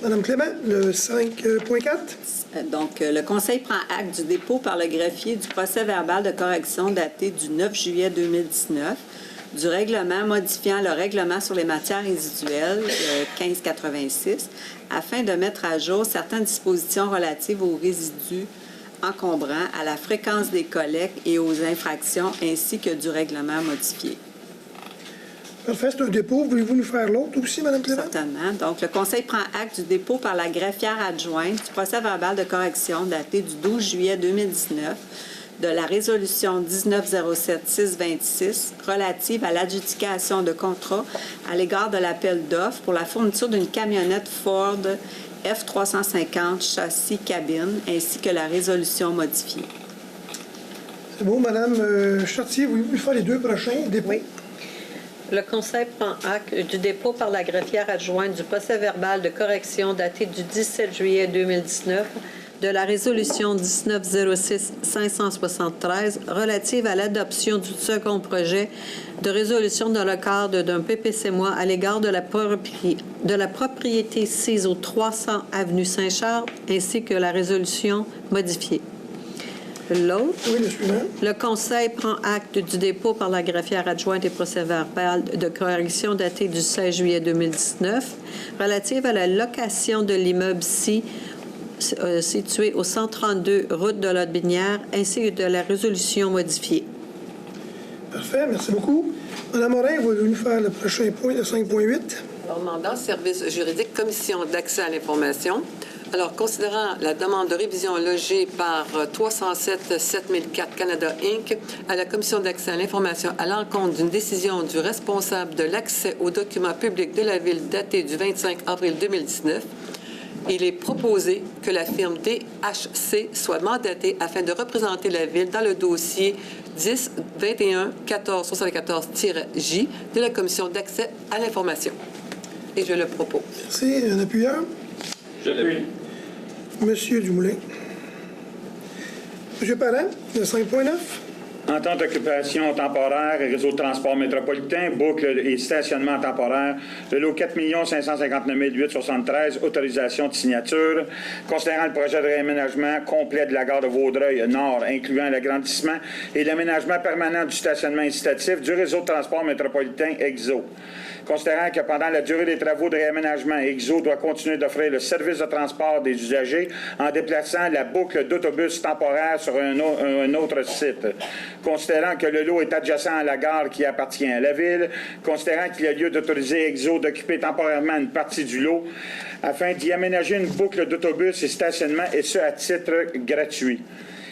[SPEAKER 1] Mme Clément, le 5.4.
[SPEAKER 3] Donc, le Conseil prend acte du dépôt par le greffier du procès-verbal de correction daté du 9 juillet 2019, du règlement modifiant le règlement sur les matières résiduelles 1586, afin de mettre à jour certaines dispositions relatives aux résidus encombrants, à la fréquence des collectes et aux infractions, ainsi que du règlement modifié.
[SPEAKER 1] Parfait, c'est un dépôt. Voulez-vous nous faire l'autre aussi, Mme Clément?
[SPEAKER 3] Certainement. Donc, le Conseil prend acte du dépôt par la greffière adjointe du procès-verbal de correction daté du 12 juillet 2019 de la résolution 1907-626 relative à l'adjudication de contrat à l'égard de l'appel d'offres pour la fourniture d'une camionnette Ford F350 châssis cabine, ainsi que la résolution modifiée.
[SPEAKER 1] C'est bon, Mme Chartier, voulez-vous faire les deux prochains dépôts?
[SPEAKER 6] Oui. Le Conseil prend acte du dépôt par la greffière adjointe du procès-verbal de correction daté du 17 juillet 2019 de la résolution 1906-573 relative à l'adoption du second projet de résolution dans le cadre d'un PPC-moi à l'égard de la propriété sise au 300 avenue Saint-Charles, ainsi que la résolution modifiée. L'autre,
[SPEAKER 1] oui, le suivant.
[SPEAKER 6] Le Conseil prend acte du dépôt par la greffière adjointe et procès-verbal de correction daté du 16 juillet 2019 relative à la location de l'immeuble situé au 132 route de Lotbinière, ainsi que de la résolution modifiée.
[SPEAKER 1] Parfait, merci beaucoup. Mme Morin, voulez-vous nous faire le prochain point, le 5.8?
[SPEAKER 12] Alors, mandat, service juridique, commission d'accès à l'information. Alors, considérant la demande de révision logée par 307 7004 Canada Inc. à la commission d'accès à l'information à l'encontre d'une décision du responsable de l'accès aux documents publics de la Ville datée du 25 avril 2019, il est proposé que la firme DHC soit mandatée afin de représenter la Ville dans le dossier 10-21-14-74-J de la commission d'accès à l'information. Et je le propose.
[SPEAKER 1] Merci. Un appuyeur?
[SPEAKER 15] Je l'appuie.
[SPEAKER 1] Monsieur Dumoulin. Monsieur Parent, le 5.9.
[SPEAKER 13] Entente d'occupation temporaire, réseau de transport métropolitain, boucle et stationnement temporaire, le lot 4 559 873, autorisation de signature. Considérant le projet de réaménagement complet de la gare de Vaudreuil-Nord, incluant l'agrandissement et l'aménagement permanent du stationnement incitatif du réseau de transport métropolitain EXO. Considérant que pendant la durée des travaux de réaménagement, EXO doit continuer d'offrir le service de transport des usagers en déplaçant la boucle d'autobus temporaire sur un autre site. Considérant que le lot est adjacent à la gare qui appartient à la Ville, considérant qu'il y a lieu d'autoriser EXO d'occuper temporairement une partie du lot afin d'y aménager une boucle d'autobus et stationnement, et ce, à titre gratuit.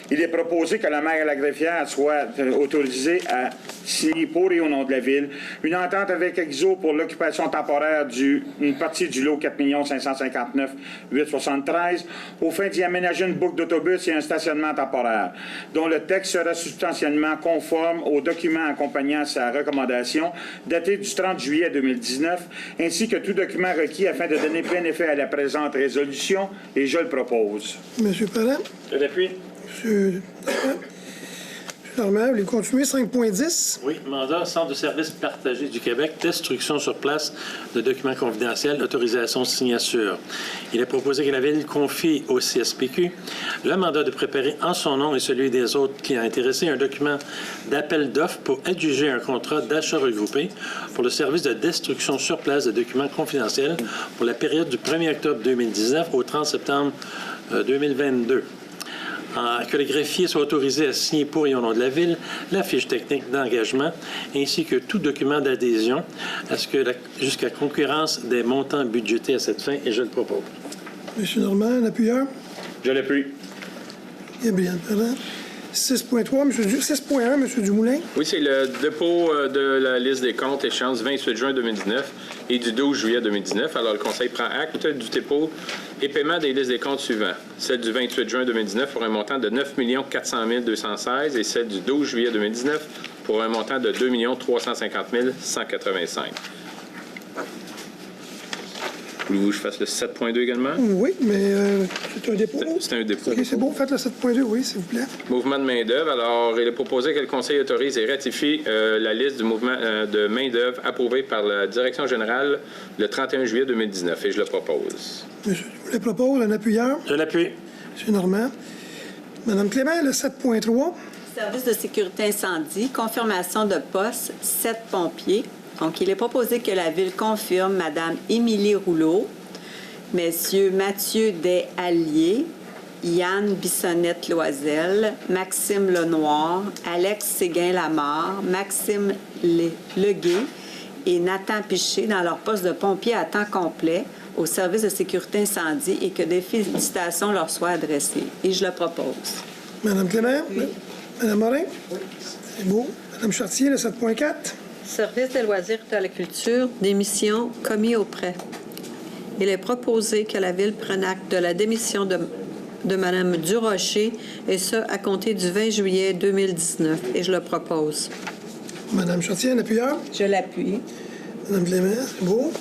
[SPEAKER 13] Il est proposé que la maire et la greffière soient autorisés à signer pour et au nom de la Ville une entente avec EXO pour l'occupation temporaire d'une partie du lot 4 559 873 aux fins d'y aménager une boucle d'autobus et un stationnement temporaire, dont le texte sera substantiellement conforme aux documents accompagnant sa recommandation daté du 30 juillet 2019, ainsi que tout document requis afin de donner plein effet à la présente résolution, et je le propose.
[SPEAKER 1] Monsieur Parent.
[SPEAKER 13] Je l'appuie.
[SPEAKER 1] Monsieur Normand, vous voulez continuer? 5.10.
[SPEAKER 14] Oui, mandat, Centre de services partagés du Québec, destruction sur place de documents confidentiels, autorisation de signature. Il est proposé que la Ville confie au CSPQ le mandat de préparer en son nom et celui des autres clients intéressés un document d'appel d'offres pour adjuger un contrat d'achat regroupé pour le service de destruction sur place de documents confidentiels pour la période du 1er octobre 2019 au 30 septembre 2022. Que le greffier soit autorisé à signer pour et au nom de la Ville la fiche technique d'engagement ainsi que tout document d'adhésion jusqu'à concurrence des montants budgétés à cette fin, et je le propose.
[SPEAKER 1] Monsieur Normand, un appuyeur?
[SPEAKER 13] Je l'appuie.
[SPEAKER 1] Eh bien, 6.3, 6.1, M. Dumoulin.
[SPEAKER 15] Oui, c'est le dépôt de la liste des comptes échéance 28 juin 2019 et du 12 juillet 2019. Alors, le Conseil prend acte du dépôt et paiement des listes des comptes suivants. Celle du 28 juin 2019 pour un montant de 9 400 216 et celle du 12 juillet 2019 pour un montant de 2 350 185. Voulez-vous que je fasse le 7.2 également?
[SPEAKER 1] Oui, mais c'est un dépôt.
[SPEAKER 15] C'est un dépôt.
[SPEAKER 1] OK, c'est bon. Faites le 7.2, oui, s'il vous plaît.
[SPEAKER 15] Mouvement de main-d'œuvre. Alors, il est proposé que le Conseil autorise et ratifie la liste du mouvement de main-d'œuvre approuvée par la Direction générale le 31 juillet 2019 et je le propose.
[SPEAKER 1] Monsieur, vous le propose, un appuyeur?
[SPEAKER 14] Je l'appuie.
[SPEAKER 1] Monsieur Normand. Madame Clément, le 7.3.
[SPEAKER 3] Service de sécurité incendie, confirmation de poste, 7 pompiers. Donc, il est proposé que la Ville confirme Mme Émilie Rouleau, Messieurs Mathieu Desalliés, Yann Bissonnette-Loisel, Maxime Lenoir, Alex Séguin-Lamarre, Maxime Leguet et Nathan Piché dans leur poste de pompier à temps complet au service de sécurité incendie et que des félicitations leur soient adressées. Et je le propose.
[SPEAKER 1] Madame Clément?
[SPEAKER 6] Oui.
[SPEAKER 1] Madame Morin? Oui. C'est beau. Madame Chartier, le 7.4.
[SPEAKER 6] Service des loisirs et de la culture, démission commis auprès. Il est proposé que la Ville prenne acte de la démission de Mme Durocher, et ce, à compter du 20 juillet 2019. Et je le propose.
[SPEAKER 1] Madame Chartier, un appuyeur?
[SPEAKER 3] Je l'appuie.
[SPEAKER 1] Madame Clément, c'est beau.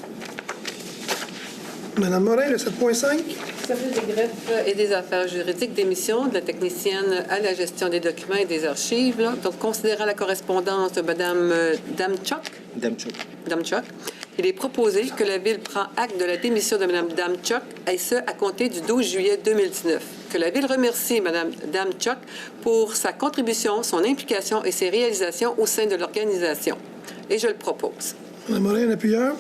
[SPEAKER 1] Madame Morin, le 7.5.
[SPEAKER 12] Service des greffes et des affaires juridiques, démission de la technicienne à la gestion des documents et des archives. Là. Donc, considérant la correspondance de Mme Damchuk, il est proposé que la Ville prend acte de la démission de Mme Damchuk, et ce, à compter du 12 juillet 2019. Que la Ville remercie Mme Damchuk pour sa contribution, son implication et ses réalisations au sein de l'organisation. Et je le propose.
[SPEAKER 1] Madame Morin, un appuyeur?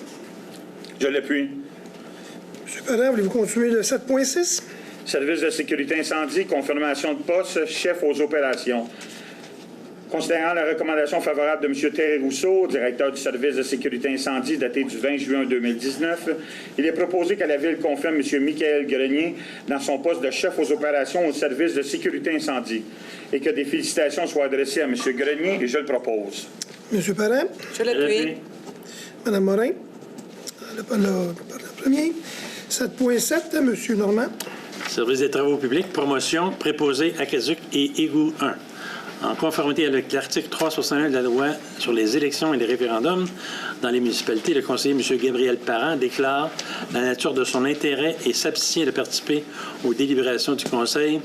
[SPEAKER 13] Je l'appuie.
[SPEAKER 1] M. Parent, voulez-vous continuer le 7.6?
[SPEAKER 13] Service de sécurité incendie, confirmation de poste, chef aux opérations. Considérant la recommandation favorable de M. Thierry Rousseau, directeur du service de sécurité incendie daté du 20 juin 2019, il est proposé que la Ville confirme M. Michael Grenier dans son poste de chef aux opérations au service de sécurité incendie et que des félicitations soient adressées à M. Grenier et je le propose.
[SPEAKER 1] M. Parent?
[SPEAKER 6] Je l'appuie.
[SPEAKER 1] Madame Morin? Le premier. 7.7, M. Normand.
[SPEAKER 14] Service des travaux publics, promotion, préposé, aqueduc et égout 1. En conformité avec l'article 361 de la loi sur les élections et les référendums dans les municipalités, le conseiller M. Gabriel Parent déclare la nature de son intérêt et s'abstient de participer aux délibérations du conseil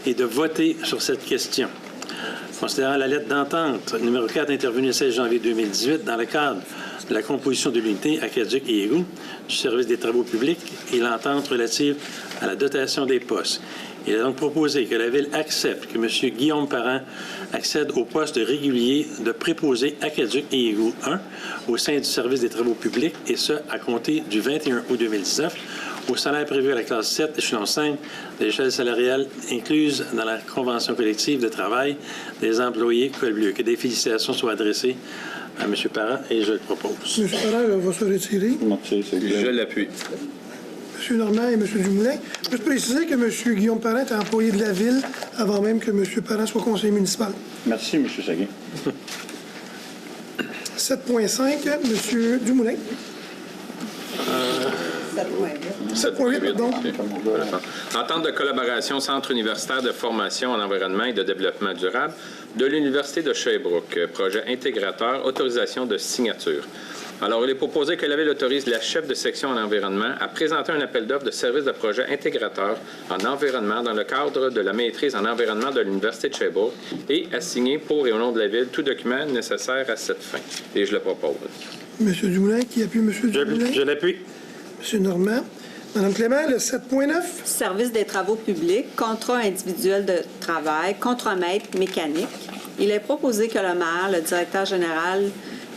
[SPEAKER 14] et de voter sur cette question. Considérant la lettre d'entente numéro 4 intervenue le 16 janvier 2018 dans le cadre de la composition de l'unité aqueduc et égout du service des travaux publics et l'entente relative à la dotation des postes. Il est donc proposé que la Ville accepte que M. Guillaume Parent accède au poste de régulier de préposé aqueduc et égout 1 au sein du service des travaux publics, et ce, à compter du 21 août 2019, au salaire prévu à la classe 7, échelon 5 de l'échelle salariale incluse dans la convention collective de travail des employés Col Bleu. Que des félicitations soient adressées à M. Parent et je le propose.
[SPEAKER 1] M. Parent va se retirer.
[SPEAKER 15] Je l'appuie.
[SPEAKER 1] M. Normand et M. Dumoulin. Je peux préciser que M. Guillaume Parent est employé de la Ville avant même que M. Parent soit conseiller municipal.
[SPEAKER 13] Merci, M. Seguin.
[SPEAKER 1] 7.5, M. Dumoulin. 7.8, pardon.
[SPEAKER 15] Entente de collaboration Centre universitaire de formation en environnement et de développement durable de l'Université de Sherbrooke. Projet intégrateur, autorisation de signature. Alors, il est proposé que la Ville autorise la chef de section en environnement à présenter un appel d'offres de service de projet intégrateur en environnement dans le cadre de la maîtrise en environnement de l'Université de Sherbrooke et à signer pour et au nom de la Ville tout document nécessaire à cette fin. Et je le propose.
[SPEAKER 1] M. Dumoulin, qui appuie M. Dumoulin?
[SPEAKER 14] Je l'appuie.
[SPEAKER 1] M. Normand. Mme Clément, le 7.9.
[SPEAKER 3] Service des travaux publics, contrat individuel de travail, contremaître mécanique. Il est proposé que le maire, le directeur général,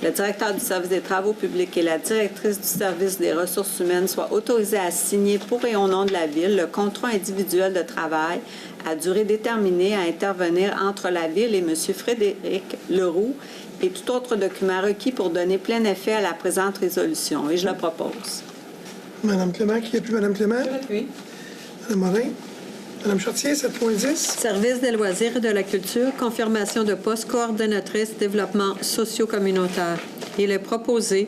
[SPEAKER 3] le directeur du service des travaux publics et la directrice du service des ressources humaines soient autorisés à signer pour et au nom de la Ville le contrat individuel de travail à durée déterminée à intervenir entre la Ville et M. Frédéric Leroux et tout autre document requis pour donner plein effet à la présente résolution. Et je le propose.
[SPEAKER 1] Mme Clément, qui appuie Mme Clément?
[SPEAKER 6] Je l'appuie.
[SPEAKER 1] Mme Morin. Mme Chartier, 7.10.
[SPEAKER 6] Service des loisirs et de la culture, confirmation de poste coordonnatrice développement socio-communautaire. Il est proposé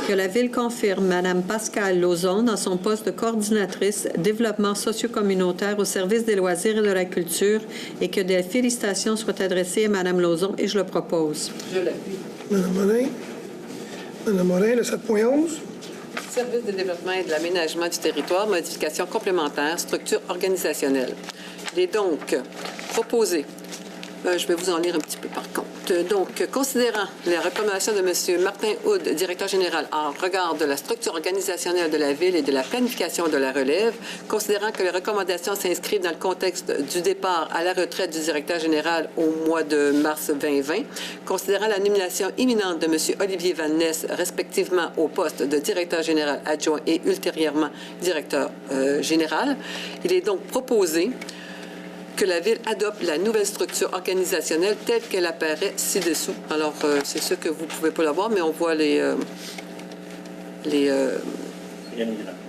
[SPEAKER 6] que la Ville confirme Mme Pascale Lauzon dans son poste de coordinatrice développement socio-communautaire au service des loisirs et de la culture et que des félicitations soient adressées à Mme Lauzon et je le propose.
[SPEAKER 12] Je l'appuie.
[SPEAKER 1] Mme Morin. Mme Morin, le 7.11.
[SPEAKER 12] Service de développement et de l'aménagement du territoire, modification complémentaire, structure organisationnelle. Il est donc proposé, je vais vous en lire un petit peu par contre. Donc, considérant les recommandations de M. Martin Houd, directeur général, en regard de la structure organisationnelle de la Ville et de la planification de la relève, considérant que les recommandations s'inscrivent dans le contexte du départ à la retraite du directeur général au mois de mars 2020, considérant la nomination imminente de M. Olivier Van Ness, respectivement au poste de directeur général adjoint et ultérieurement directeur général, il est donc proposé que la Ville adopte la nouvelle structure organisationnelle telle qu'elle apparaît ci-dessous. Alors, c'est sûr que vous ne pouvez pas la voir, mais on voit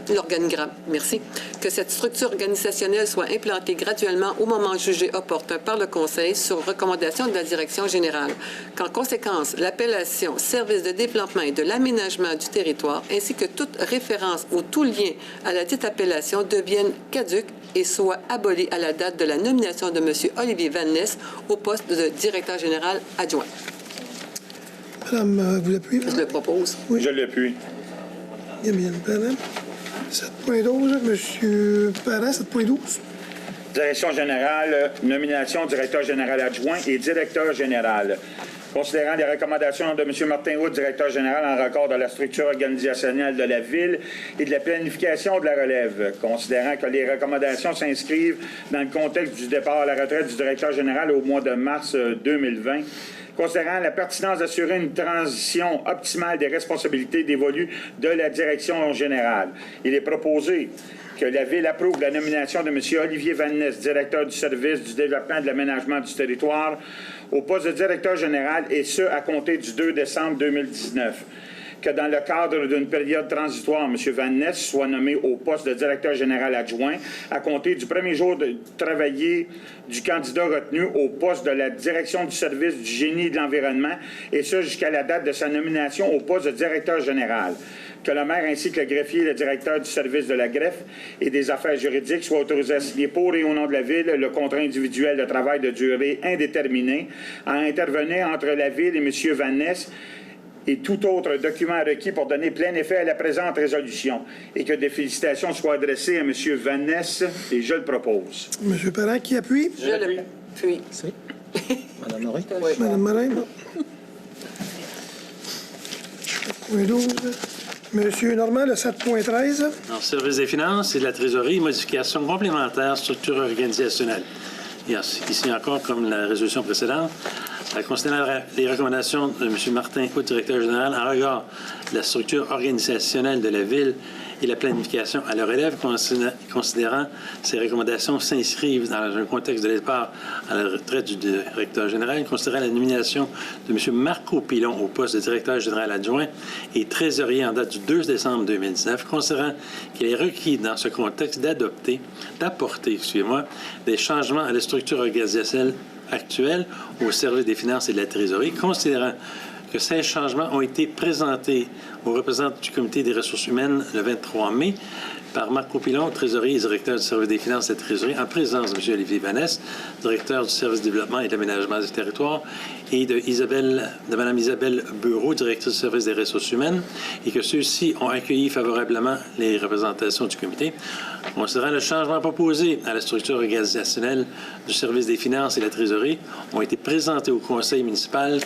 [SPEAKER 12] l'organigramme. Merci. Que cette structure organisationnelle soit implantée graduellement au moment jugé opportun par le Conseil sur recommandation de la Direction générale. Qu'en conséquence, l'appellation Service de développement et de l'aménagement du territoire ainsi que toute référence ou tout lien à la dite appellation devienne caduque et soit aboli à la date de la nomination de M. Olivier Van Ness au poste de directeur général adjoint.
[SPEAKER 1] Madame, vous l'appuyez?
[SPEAKER 12] Je le propose.
[SPEAKER 1] Oui.
[SPEAKER 13] Je l'appuie.
[SPEAKER 1] Bien, madame. 7.12, M. Parent, 7.12.
[SPEAKER 13] Direction générale, nomination directeur général adjoint et directeur général. Considérant les recommandations de M. Martin Houd, directeur général, en raccord de la structure organisationnelle de la Ville et de la planification de la relève, considérant que les recommandations s'inscrivent dans le contexte du départ à la retraite du directeur général au mois de mars 2020, considérant la pertinence d'assurer une transition optimale des responsabilités dévolues de la direction générale. Il est proposé que la Ville approuve la nomination de M. Olivier Van Ness, directeur du service du développement et de l'aménagement du territoire, au poste de directeur général, et ce, à compter du 2 décembre 2019. Que dans le cadre d'une période transitoire, M. Van Ness soit nommé au poste de directeur général adjoint à compter du premier jour de travailler du candidat retenu au poste de la direction du service du génie et de l'environnement, et ce, jusqu'à la date de sa nomination au poste de directeur général. Que le maire ainsi que le greffier et le directeur du service de la greffe et des affaires juridiques soient autorisés à signer pour et au nom de la Ville le contrat individuel de travail de durée indéterminée à intervenir entre la Ville et M. Van Ness et tout autre document requis pour donner plein effet à la présente résolution, et que des félicitations soient adressées à M. Van Ness, et je le propose.
[SPEAKER 1] M. Parent, qui appuie?
[SPEAKER 12] Je l'appuie.
[SPEAKER 2] Madame Morin?
[SPEAKER 12] Oui.
[SPEAKER 1] Madame Morin, bon. 7.12. Monsieur Normand, le 7.13.
[SPEAKER 14] En service des finances et de la trésorerie, modification complémentaire, structure organisationnelle. Et ici encore, comme la résolution précédente, considérant les recommandations de M. Martin Houd, directeur général, en regard de la structure organisationnelle de la Ville et la planification à leur élève, considérant ces recommandations s'inscrivent dans un contexte de départ à la retraite du directeur général, considérant la nomination de M. Marco Pilon au poste de directeur général adjoint et trésorier en date du 2 décembre 2019, considérant qu'il est requis dans ce contexte d'apporter, des changements à la structure organisationnelle actuelle au service des finances et de la trésorerie, considérant que ces changements ont été présentés aux représentants du Comité des ressources humaines le 23 mai par Marco Pilon, trésorier et directeur du service des finances et de la trésorerie, en présence de M. Olivier Van Ness, directeur du service de développement et de l'aménagement du territoire, et de Mme Isabelle Bureau, directrice du service des ressources humaines, et que ceux-ci ont accueilli favorablement les représentations du comité. Considérant le changement proposé à la structure organisationnelle du service des finances et de la trésorerie, ont été présentés au conseil municipal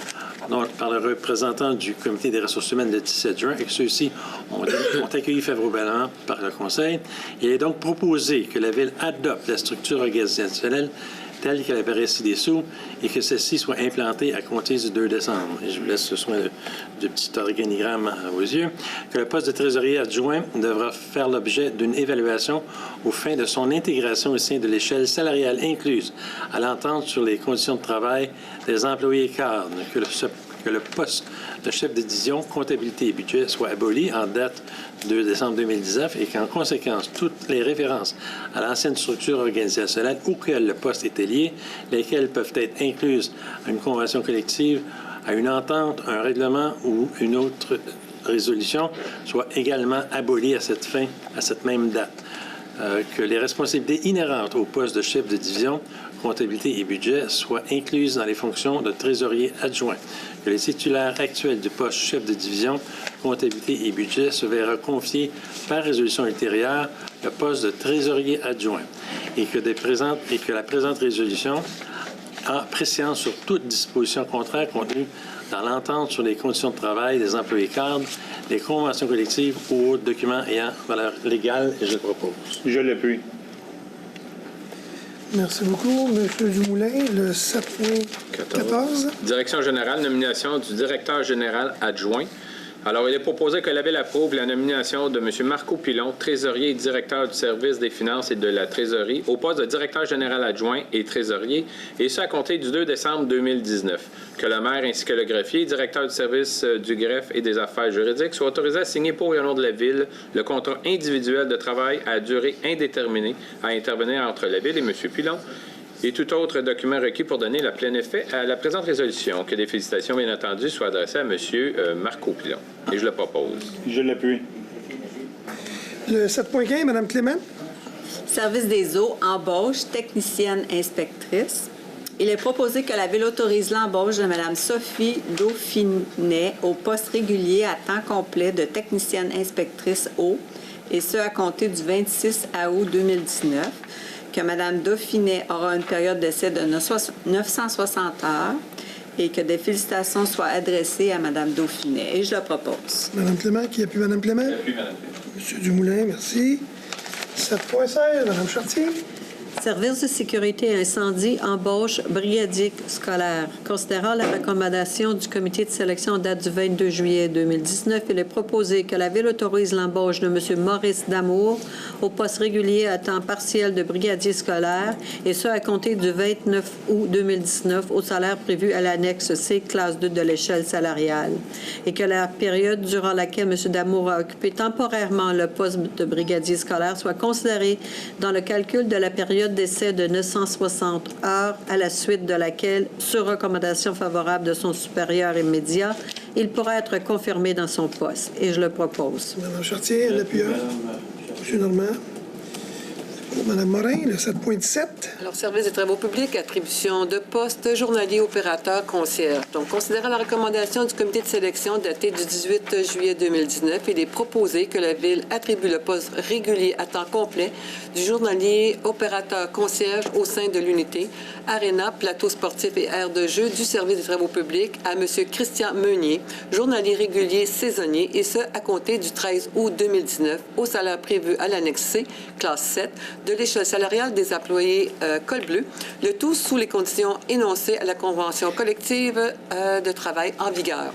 [SPEAKER 14] par le représentant du comité des ressources humaines le 17 juin, et que ceux-ci ont accueilli favorablement par le conseil. Il est donc proposé que la Ville adopte la structure organisationnelle telle qu'elle apparaît ci-dessous et que celle-ci soit implantée à compter du 2 décembre. Et je vous laisse ce soin de petit organigramme à vos yeux. Que le poste de trésorier adjoint devra faire l'objet d'une évaluation aux fins de son intégration au sein de l'échelle salariale incluse à l'entente sur les conditions de travail des employés cadres. que le poste de chef de division comptabilité et budget soit aboli en date 2 décembre 2019 et qu'en conséquence, toutes les références à l'ancienne structure organisationnelle auxquelles le poste était lié, lesquelles peuvent être incluses à une convention collective, à une entente, un règlement ou une autre résolution, soient également abolies à cette fin, à cette même date. Que les responsabilités inhérentes au poste de chef de division, comptabilité et budget soient incluses dans les fonctions de trésorier adjoint. Que les titulaires actuels du poste chef de division, comptabilité et budget se verra confier par résolution ultérieure le poste de trésorier adjoint. Et que la présente résolution a préséance sur toute disposition contraire contenue dans l'entente sur les conditions de travail des employés cadres, les conventions collectives ou autres documents ayant valeur légale, et je le propose.
[SPEAKER 13] Je l'appuie.
[SPEAKER 1] Merci beaucoup. Monsieur Dumoulin, le 7.14.
[SPEAKER 15] Direction générale, nomination du directeur général adjoint. Alors, il est proposé que la Ville approuve la nomination de M. Marco Pilon, trésorier et directeur du service des finances et de la trésorerie, au poste de directeur général adjoint et trésorier, et ce à compter du 2 décembre 2019. Que le maire ainsi que le greffier, directeur du service du greffe et des affaires juridiques, soient autorisés à signer pour et au nom de la Ville le contrat individuel de travail à durée indéterminée à intervenir entre la Ville et M. Pilon, et tout autre document requis pour donner le plein effet à la présente résolution. Que des félicitations, bien entendu, soient adressées à M. Marco Pilon. Et je le propose.
[SPEAKER 13] Je l'appuie.
[SPEAKER 1] Le 7.15, Mme Clément.
[SPEAKER 3] Service des eaux, embauche, technicienne inspectrice. Il est proposé que la Ville autorise l'embauche de Mme Sophie Dauphinet au poste régulier à temps complet de technicienne inspectrice eau, et ce à compter du 26 août 2019. Que Mme Dauphinet aura une période d'essai de 960 heures et que des félicitations soient adressées à Mme Dauphinet. Et je le propose.
[SPEAKER 1] Mme Clément, qui appuie Mme Clément?
[SPEAKER 15] J'appuie, Mme
[SPEAKER 1] M. Dumoulin, merci. 7.16, Mme Chartier.
[SPEAKER 6] Service de sécurité incendie, embauche, brigadier scolaire. Considérant la recommandation du comité de sélection en date du 22 juillet 2019, il est proposé que la Ville autorise l'embauche de M. Maurice Damour au poste régulier à temps partiel de brigadier scolaire, et ce à compter du 29 août 2019 au salaire prévu à l'annexe C, classe 2 de l'échelle salariale, et que la période durant laquelle M. Damour a occupé temporairement le poste de brigadier scolaire soit considérée dans le calcul de la période d'essai de 960 heures, à la suite de laquelle, sur recommandation favorable de son supérieur immédiat, il pourra être confirmé dans son poste. Et je le propose.
[SPEAKER 1] Mme Chartier, l'appui. M. Normand. Mme Morin, le 7.17.
[SPEAKER 12] Alors, service des travaux publics, attribution de poste, journalier, opérateur, concierge. Donc, considérant la recommandation du comité de sélection datée du 18 juillet 2019, il est proposé que la Ville attribue le poste régulier à temps complet du journalier, opérateur, concierge au sein de l'unité Aréna, plateau sportif et aire de jeu du service des travaux publics à M. Christian Meunier, journalier régulier saisonnier, et ce, à compter du 13 août 2019, au salaire prévu à l'annexe C, classe 7, de l'échelle salariale des employés col bleu, le tout sous les conditions énoncées à la convention collective de travail en vigueur.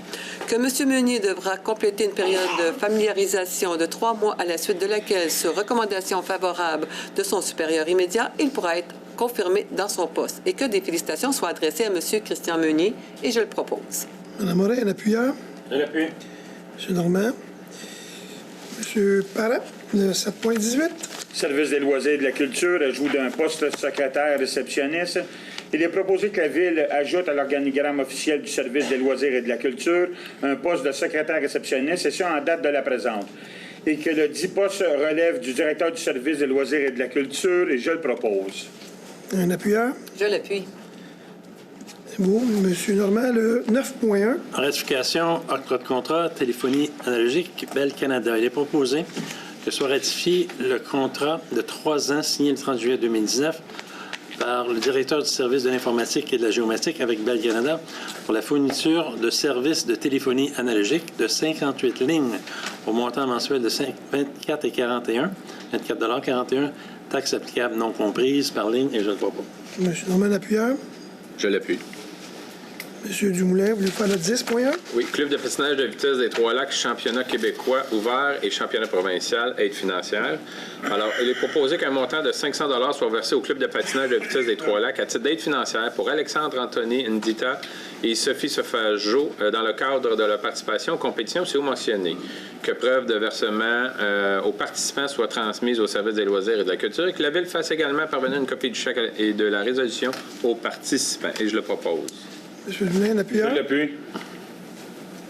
[SPEAKER 12] Que M. Meunier devra compléter une période de familiarisation de 3 mois, à la suite de laquelle, sur recommandation favorable de son supérieur immédiat, il pourra être confirmé dans son poste, et que des félicitations soient adressées à M. Christian Meunier, et je le propose.
[SPEAKER 1] Mme Morin, un appuyeur.
[SPEAKER 14] Je l'appuie.
[SPEAKER 1] M. Normand. M. Parent, le 7.18.
[SPEAKER 13] Service des loisirs et de la culture, ajout d'un poste secrétaire réceptionniste. Il est proposé que la Ville ajoute à l'organigramme officiel du service des loisirs et de la culture un poste de secrétaire réceptionniste, et ce en date de la présente. Et que le dit poste relève du directeur du service des loisirs et de la culture, et je le propose.
[SPEAKER 1] Un appuyeur.
[SPEAKER 6] Je l'appuie.
[SPEAKER 1] C'est beau. M. Normand, le 9.1.
[SPEAKER 14] Ratification, octroi de contrat, téléphonie analogique, Bell Canada. Il est proposé que soit ratifié le contrat de 3 ans signé le 30 juillet 2019 par le directeur du service de l'informatique et de la géomatique avec Bell Canada pour la fourniture de services de téléphonie analogique de 58 lignes au montant mensuel de 24,41 taxes applicables non comprises par ligne, et je le propose.
[SPEAKER 1] M. Normand, appuyeur.
[SPEAKER 15] Je l'appuie.
[SPEAKER 1] M. Dumoulin, vous voulez faire le 10.1?
[SPEAKER 15] Oui, club de patinage de vitesse des Trois-Lacs, championnat québécois ouvert et championnat provincial, aide financière. Alors, il est proposé qu'un montant de 500 $ soit versé au club de patinage de vitesse des Trois-Lacs à titre d'aide financière pour Alexandre Anthony Ndita et Sophie Sofajo dans le cadre de leur participation aux compétitions aussi mentionnées. Que preuve de versement aux participants soit transmise au service des loisirs et de la culture et que la Ville fasse également parvenir une copie du chèque et de la résolution aux participants. Et je le propose.
[SPEAKER 1] M. Dumoulin, un appuyeur.
[SPEAKER 13] Je l'appuie.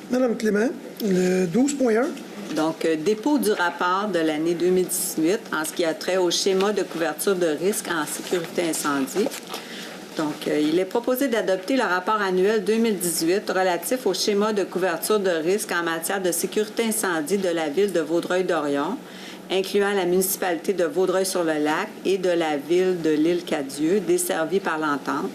[SPEAKER 1] Mme Clément, le 12.1.
[SPEAKER 3] Donc, dépôt du rapport de l'année 2018 en ce qui a trait au schéma de couverture de risque en sécurité incendie. Donc, il est proposé d'adopter le rapport annuel 2018 relatif au schéma de couverture de risque en matière de sécurité incendie de la Ville de Vaudreuil-Dorion, incluant la municipalité de Vaudreuil-sur-le-Lac et de la Ville de l'Île-Cadieux, desservie par l'entente,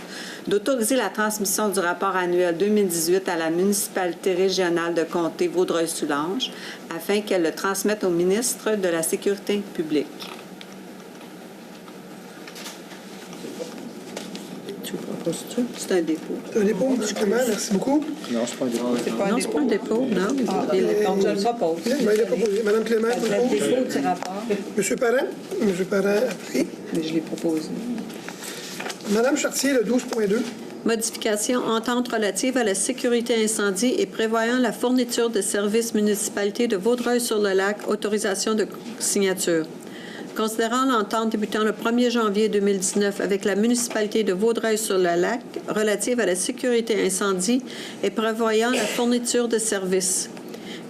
[SPEAKER 3] d'autoriser la transmission du rapport annuel 2018 à la municipalité régionale de comté Vaudreuil-Soulanges afin qu'elle le transmette au ministre de la Sécurité publique.
[SPEAKER 6] C'est un dépôt.
[SPEAKER 1] C'est un dépôt, M. Clément, merci beaucoup.
[SPEAKER 4] Non, c'est pas un dépôt.
[SPEAKER 6] Non, c'est pas un dépôt, non. Je le propose.
[SPEAKER 1] Il est proposé. Mme Clément,
[SPEAKER 6] Le dépôt du rapport.
[SPEAKER 1] M. Parent. M. Parent a pris.
[SPEAKER 6] Mais je l'ai proposé.
[SPEAKER 1] Mme Chartier, le 12.2.
[SPEAKER 6] Modification entente relative à la sécurité incendie et prévoyant la fourniture de services municipalité de Vaudreuil-sur-le-Lac, autorisation de signature. Considérant l'entente débutant le 1er janvier 2019 avec la municipalité de Vaudreuil-sur-le-Lac relative à la sécurité incendie et prévoyant la fourniture de services.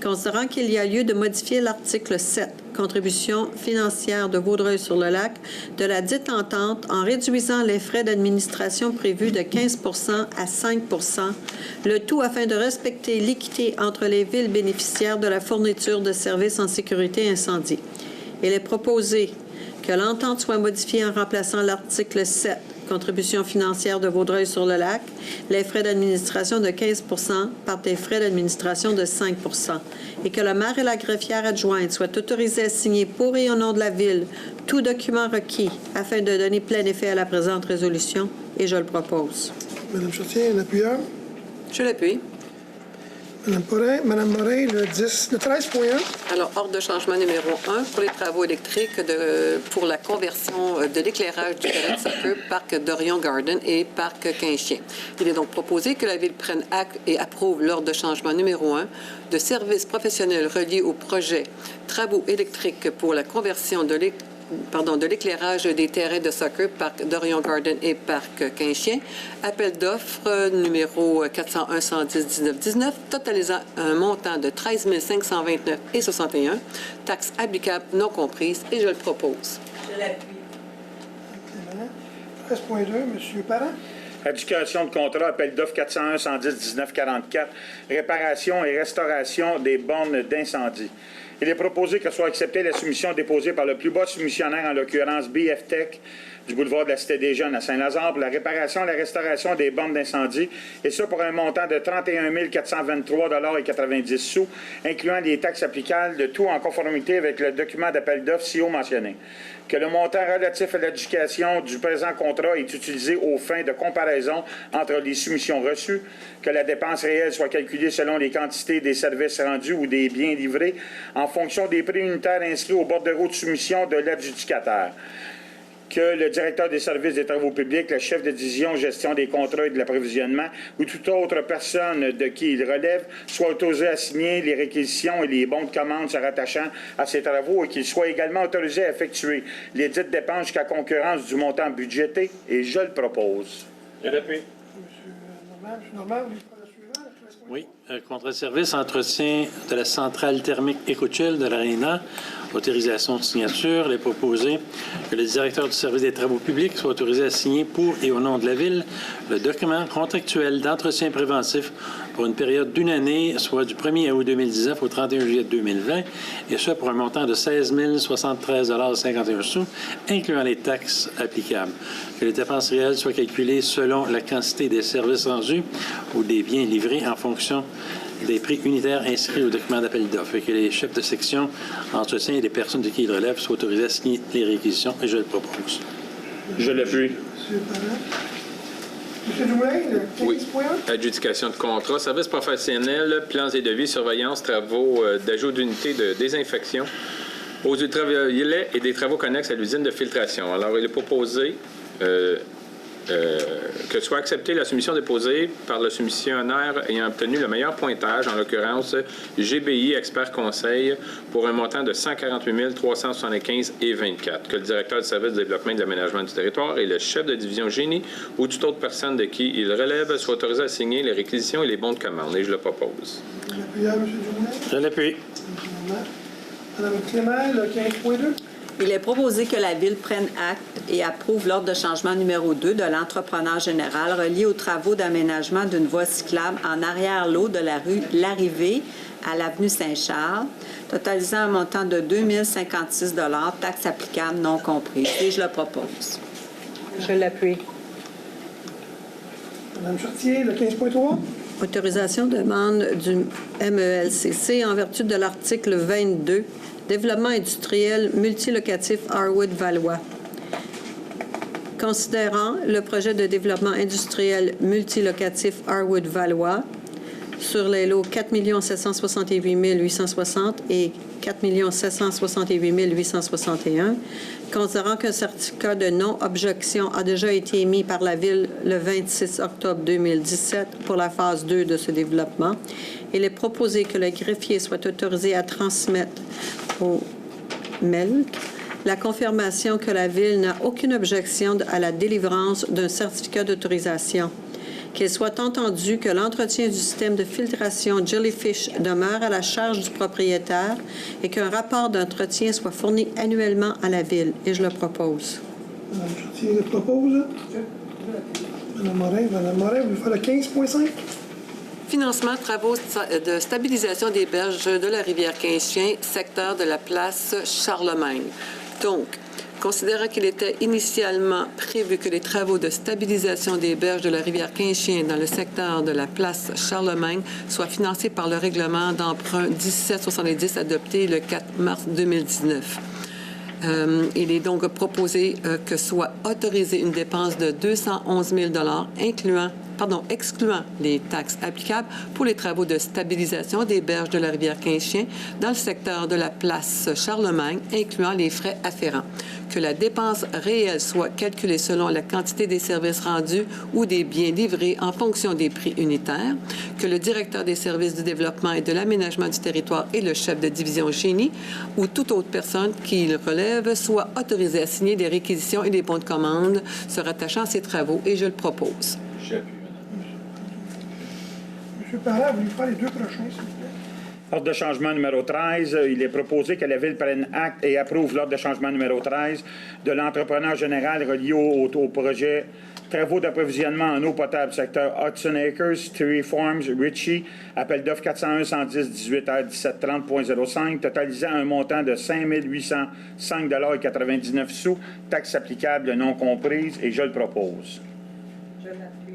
[SPEAKER 6] Considérant qu'il y a lieu de modifier l'article 7, contribution financière de Vaudreuil-sur-le-Lac, de la dite entente en réduisant les frais d'administration prévus de 15 à 5 le tout afin de respecter l'équité entre les villes bénéficiaires de la fourniture de services en sécurité incendie. Il est proposé que l'entente soit modifiée en remplaçant l'article 7, contribution financière de Vaudreuil-sur-le-Lac, les frais d'administration de 15 par des frais d'administration de 5 et que le maire et la greffière adjointe soient autorisés à signer pour et au nom de la Ville tout document requis afin de donner plein effet à la présente résolution, et je le propose.
[SPEAKER 1] Mme Chartier, un appuyeur.
[SPEAKER 12] Je l'appuie.
[SPEAKER 1] Mme Morin, le 13.1.
[SPEAKER 12] Alors, ordre de changement numéro 1 pour les travaux électriques pour la conversion de l'éclairage du terrain de soccer, parc Dorion Garden et parc Quinchien. Il est donc proposé que la Ville prenne acte et approuve l'ordre de changement numéro 1 de services professionnels reliés au projet travaux électriques pour la conversion de l'éclairage des terrains de soccer, parc Dorion Garden et parc Quinchien. Appel d'offres numéro 401-110-19-19, totalisant un montant de 13 529,61 taxes applicables non comprises, et je le propose.
[SPEAKER 3] Je l'appuie.
[SPEAKER 1] 13.2, M. Parent.
[SPEAKER 13] Adjudication de contrat, appel d'offres 401-110-19-44, réparation et restauration des bornes d'incendie. Il est proposé que soit acceptée la soumission déposée par le plus bas soumissionnaire, en l'occurrence BF Tech, du boulevard de la Cité des Jeunes à Saint-Lazare, pour la réparation et la restauration des bornes d'incendie, et ça pour un montant de 31 423,90 $, incluant les taxes applicables, de tout en conformité avec le document d'appel d'offres ci-haut mentionné. Que le montant relatif à l'adjudication du présent contrat est utilisé aux fins de comparaison entre les soumissions reçues, que la dépense réelle soit calculée selon les quantités des services rendus ou des biens livrés en fonction des prix unitaires inscrits au bordereau de soumission de l'adjudicateur. Que le directeur des services des travaux publics, le chef de division gestion des contrats et de l'approvisionnement ou toute autre personne de qui il relève soit autorisé à signer les réquisitions et les bons de commande se rattachant à ces travaux et qu'il soit également autorisé à effectuer les dites dépenses jusqu'à concurrence du montant budgété, et je le propose.
[SPEAKER 15] Je l'appuie.
[SPEAKER 1] M. Normand, vous voulez faire le suivant?
[SPEAKER 14] Oui, contrat de service, entretien de la centrale thermique Écochill de l'Arena, autorisation de signature. Il est proposé que le directeur du service des travaux publics soit autorisé à signer pour et au nom de la Ville le document contractuel d'entretien préventif pour une période d'une année, soit du 1er août 2019 au 31 juillet 2020, et ce pour un montant de 16 073,51 $, incluant les taxes applicables. Que les dépenses réelles soient calculées selon la quantité des services rendus ou des biens livrés en fonction des prix unitaires inscrits au document d'appel d'offres, et que les chefs de section, entretien et les personnes de qui ils relèvent soient autorisés à signer les réquisitions, et je le propose.
[SPEAKER 13] Je l'appuie.
[SPEAKER 1] M. Parent. M. Dumoulin, le 15.1.
[SPEAKER 15] Oui. Adjudication de contrat, services professionnels, plans et devis, surveillance, travaux d'ajout d'unités de désinfection aux ultraviolets et des travaux connexes à l'usine de filtration. Alors, il est proposé que soit acceptée la soumission déposée par le soumissionnaire ayant obtenu le meilleur pointage, en l'occurrence GBI Expert Conseil, pour un montant de 148 375,24. Que le directeur du service de développement et de l'aménagement du territoire et le chef de division génie ou toute autre personne de qui il relève soit autorisé à signer les réquisitions et les bons de commande. Et je le propose.
[SPEAKER 14] Je l'appuie.
[SPEAKER 1] Mme Clément, le 15.2.
[SPEAKER 3] Il est proposé que la Ville prenne acte et approuve l'ordre de changement numéro 2 de l'entrepreneur général relié aux travaux d'aménagement d'une voie cyclable en arrière-lot de la rue Larrivée à l'avenue Saint-Charles, totalisant un montant de 2 056 $, taxes applicables non comprises. Et je le propose.
[SPEAKER 6] Je l'appuie.
[SPEAKER 1] Mme Chartier, le 15.3.
[SPEAKER 6] Autorisation de demande du MELCC en vertu de l'article 22, développement industriel multilocatif Harwood-Valois. Considérant le projet de développement industriel multilocatif Harwood-Valois sur les lots 4 768 860 et 4 768 861, considérant qu'un certificat de non-objection a déjà été émis par la Ville le 26 octobre 2017 pour la phase 2 de ce développement, il est proposé que le greffier soit autorisé à transmettre au MELC la confirmation que la Ville n'a aucune objection à la délivrance d'un certificat d'autorisation, qu'il soit entendu que l'entretien du système de filtration Jellyfish demeure à la charge du propriétaire et qu'un rapport d'entretien soit fourni annuellement à la Ville. Et je le propose.
[SPEAKER 1] Mme Chartier le propose. Mme Morin, vous faire le 15.5.
[SPEAKER 12] Financement de travaux de stabilisation des berges de la rivière Quinchien, secteur de la place Charlemagne. Donc, considérant qu'il était initialement prévu que les travaux de stabilisation des berges de la rivière Quinchien dans le secteur de la place Charlemagne soient financés par le règlement d'emprunt 1770 adopté le 4 mars 2019. Il est donc proposé que soit autorisée une dépense de 211 000 $, excluant les taxes applicables pour les travaux de stabilisation des berges de la rivière Quinchien dans le secteur de la place Charlemagne, incluant les frais afférents. Que la dépense réelle soit calculée selon la quantité des services rendus ou des biens livrés en fonction des prix unitaires. Que le directeur des services du développement et de l'aménagement du territoire et le chef de division génie ou toute autre personne qui le relève soit autorisé à signer des réquisitions et des bons de commande se rattachant à ces travaux. Et je le propose.
[SPEAKER 1] M. Parent, vous lui faire les deux prochains, s'il vous plaît.
[SPEAKER 13] Ordre de changement numéro 13, il est proposé que la Ville prenne acte et approuve l'ordre de changement numéro 13 de l'entrepreneur général relié au projet Travaux d'approvisionnement en eau potable, secteur Hudson Acres, Terry Farms, Ritchie, appel d'offres 401-110-18R-1730.05, totalisant un montant de 5 805,99 $, taxes applicables non comprises, et je le propose.
[SPEAKER 6] Je l'appuie.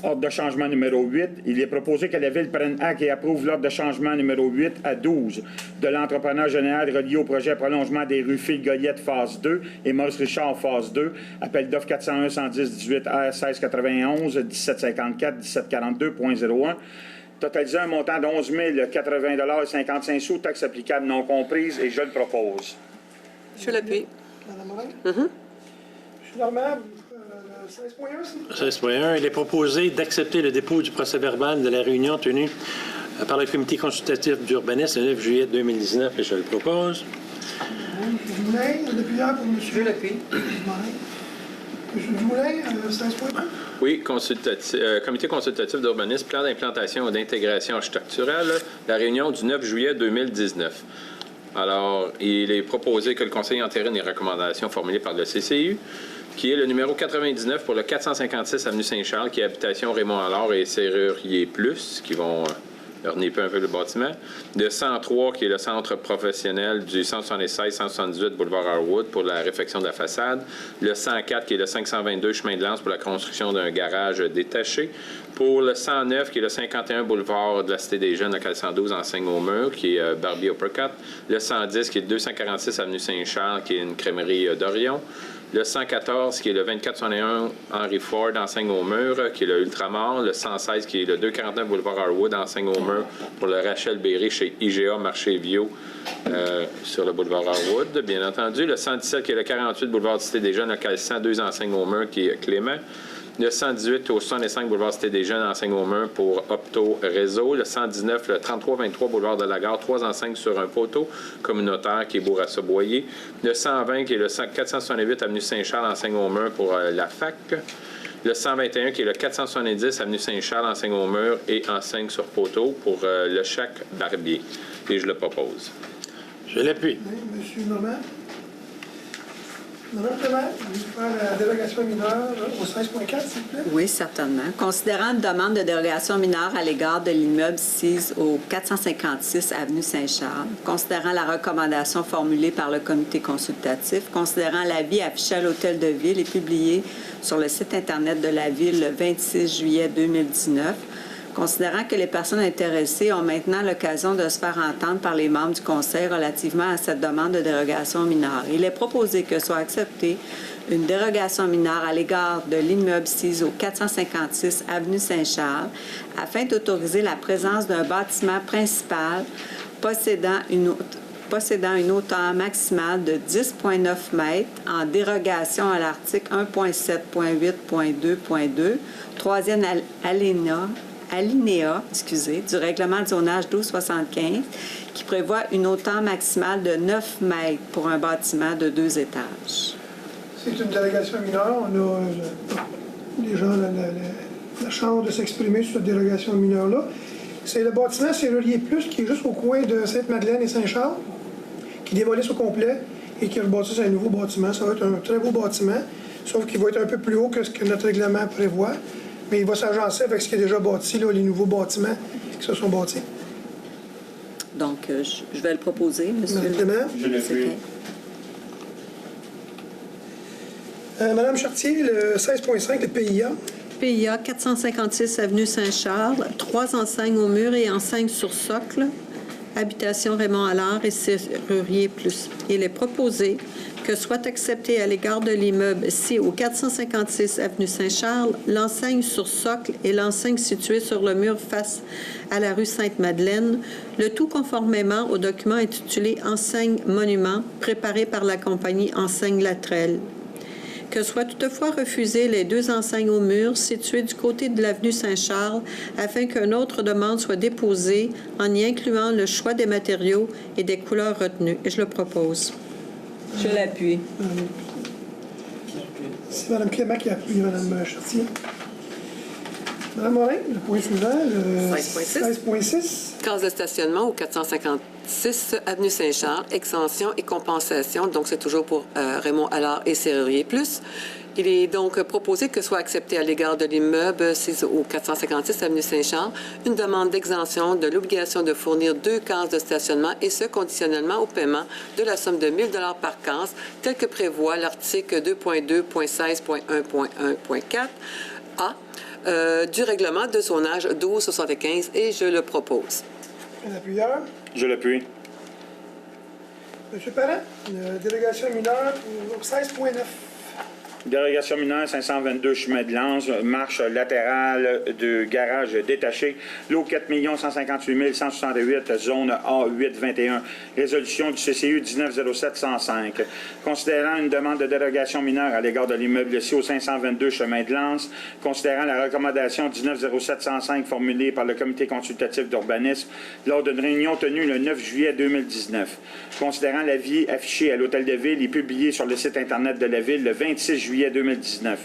[SPEAKER 13] Ordre de changement numéro 8. Il est proposé que la Ville prenne acte et approuve l'ordre de changement numéro 8 à 12 de l'entrepreneur général relié au projet prolongement des rues Phil-Goyette, phase 2 et Maurice-Richard, phase 2. Appel d'offres 401-110-18R-1684-1754-1742.01. Totalisant un montant de 11 080,55 $, taxes applicables non comprises, et je le propose.
[SPEAKER 12] Je l'appuie.
[SPEAKER 1] Mme Morin? M. Normand,
[SPEAKER 14] 16.1, il est proposé d'accepter le dépôt du procès-verbal de la réunion tenue par le comité consultatif d'urbanisme le 9 juillet 2019 et je le propose.
[SPEAKER 1] M. Dumoulin, depuis hier pour M.
[SPEAKER 6] Je l'appuie.
[SPEAKER 1] M. Dumoulin, 16.1.
[SPEAKER 15] Oui, comité consultatif d'urbanisme, plan d'implantation et d'intégration architecturale, la réunion du 9 juillet 2019. Alors, il est proposé que le Conseil entérine les recommandations formulées par le CCU, qui est le numéro 99 pour le 456 avenue Saint-Charles, qui est habitation Raymond-Allard et Serrurier Plus, qui vont orniper un peu le bâtiment. Le 103, qui est le centre professionnel du 176-178 boulevard Harwood pour la réfection de la façade. Le 104, qui est le 522 chemin de Lance pour la construction d'un garage détaché. Pour le 109, qui est le 51 boulevard de la Cité des Jeunes, local 112, enseigne au mur, qui est Barbie Uppercut. Le 110, qui est le 246 avenue Saint-Charles, qui est une crèmerie d'Orion. Le 114, qui est le 2461 Henry Ford, enseigne au mur, qui est le Ultramar. Le 116, qui est le 249 boulevard Harwood, enseigne au mur, pour le Rachel Berry chez IGA Marché Vieux, sur le boulevard Harwood, bien entendu. Le 117, qui est le 48 boulevard Cité des Jeunes, local 102, enseigne au mur, qui est Clément. Le 118 au 65 boulevard Cité des Jeunes, enseigne au mur pour Opto Réseau. Le 119, le 3323 boulevard de la Gare, 3 enseignes sur un poteau communautaire qui est Bourassa-Boyer. Le 120 qui est le 468 avenue Saint-Charles, enseigne au mur pour la FAC. Le 121 qui est le 470 avenue Saint-Charles, enseigne au mur et enseigne sur poteau pour le Chac Barbier. Et je le propose.
[SPEAKER 14] Je l'appuie.
[SPEAKER 1] Monsieur Normand. Madame Clément, vous voulez faire la dérogation mineure au 16.4, s'il vous plaît?
[SPEAKER 3] Oui, certainement. Considérant une demande de dérogation mineure à l'égard de l'immeuble 6 au 456 avenue Saint-Charles, considérant la recommandation formulée par le comité consultatif, considérant l'avis affiché à l'Hôtel de Ville et publié sur le site Internet de la Ville le 26 juillet 2019, considérant que les personnes intéressées ont maintenant l'occasion de se faire entendre par les membres du Conseil relativement à cette demande de dérogation mineure. Il est proposé que soit acceptée une dérogation mineure à l'égard de l'immeuble 6 au 456 avenue Saint-Charles afin d'autoriser la présence d'un bâtiment principal possédant une hauteur maximale de 10,9 mètres en dérogation à l'article 1.7.8.2.2, troisième alinéa du règlement de zonage 1275 qui prévoit une hauteur maximale de 9 mètres pour un bâtiment de 2 étages.
[SPEAKER 1] C'est une délégation mineure. On a déjà la chance de s'exprimer sur cette délégation mineure-là. C'est le bâtiment Serrurier Plus qui est juste au coin de Sainte-Madeleine et Saint-Charles, qui démolissent au complet et qui rebâtissent un nouveau bâtiment. Ça va être un très beau bâtiment, sauf qu'il va être un peu plus haut que ce que notre règlement prévoit. Mais il va s'agencer avec ce qui est déjà bâti, là, les nouveaux bâtiments qui se sont bâtis.
[SPEAKER 3] Donc, je vais le proposer, monsieur.
[SPEAKER 13] Je le fais.
[SPEAKER 1] Madame Chartier, le 16.5, le PIA.
[SPEAKER 6] PIA 456 avenue Saint-Charles, 3 enseignes au mur et enseignes sur socle, habitation Raymond Allard et Serrurier Plus. Il est proposé que soit accepté à l'égard de l'immeuble C au 456 avenue Saint-Charles, l'enseigne sur socle et l'enseigne située sur le mur face à la rue Sainte-Madeleine, le tout conformément au document intitulé « Enseigne monument » préparé par la compagnie Enseigne Latrelle. Que soient toutefois refusées les 2 enseignes au mur situées du côté de l'avenue Saint-Charles afin qu'une autre demande soit déposée en y incluant le choix des matériaux et des couleurs retenues. Et je le propose.
[SPEAKER 3] Je l'appuie.
[SPEAKER 1] C'est Mme Clément qui appuie Mme Chartier. Mme Morin, le point suivant, le 16.6.
[SPEAKER 12] Case de stationnement au 456 avenue Saint-Charles, extension et compensation. Donc, c'est toujours pour Raymond Allard et Serrurier Plus. Il est donc proposé que soit accepté à l'égard de l'immeuble 6 au 456 avenue Saint-Charles une demande d'exemption de l'obligation de fournir 2 cases de stationnement et ce conditionnellement au paiement de la somme de 1 000 $ par case, tel que prévoit l'article 2.2.16.1.1.4 A du règlement de zonage 1275 et je le propose.
[SPEAKER 1] Un appuyeur.
[SPEAKER 13] Je l'appuie.
[SPEAKER 1] Monsieur Parent, une délégation mineure pour 16.9.
[SPEAKER 13] Dérogation mineure 522 chemin de Lange, marche latérale de garage détaché, lot 4 158 168, zone A821, résolution du CCU 1907-105. Considérant une demande de dérogation mineure à l'égard de l'immeuble ici au 522 chemin de Lange, considérant la recommandation 1907-105 formulée par le comité consultatif d'urbanisme lors d'une réunion tenue le 9 juillet 2019, considérant l'avis affiché à l'Hôtel de Ville et publié sur le site Internet de la Ville le 26 juillet 2019.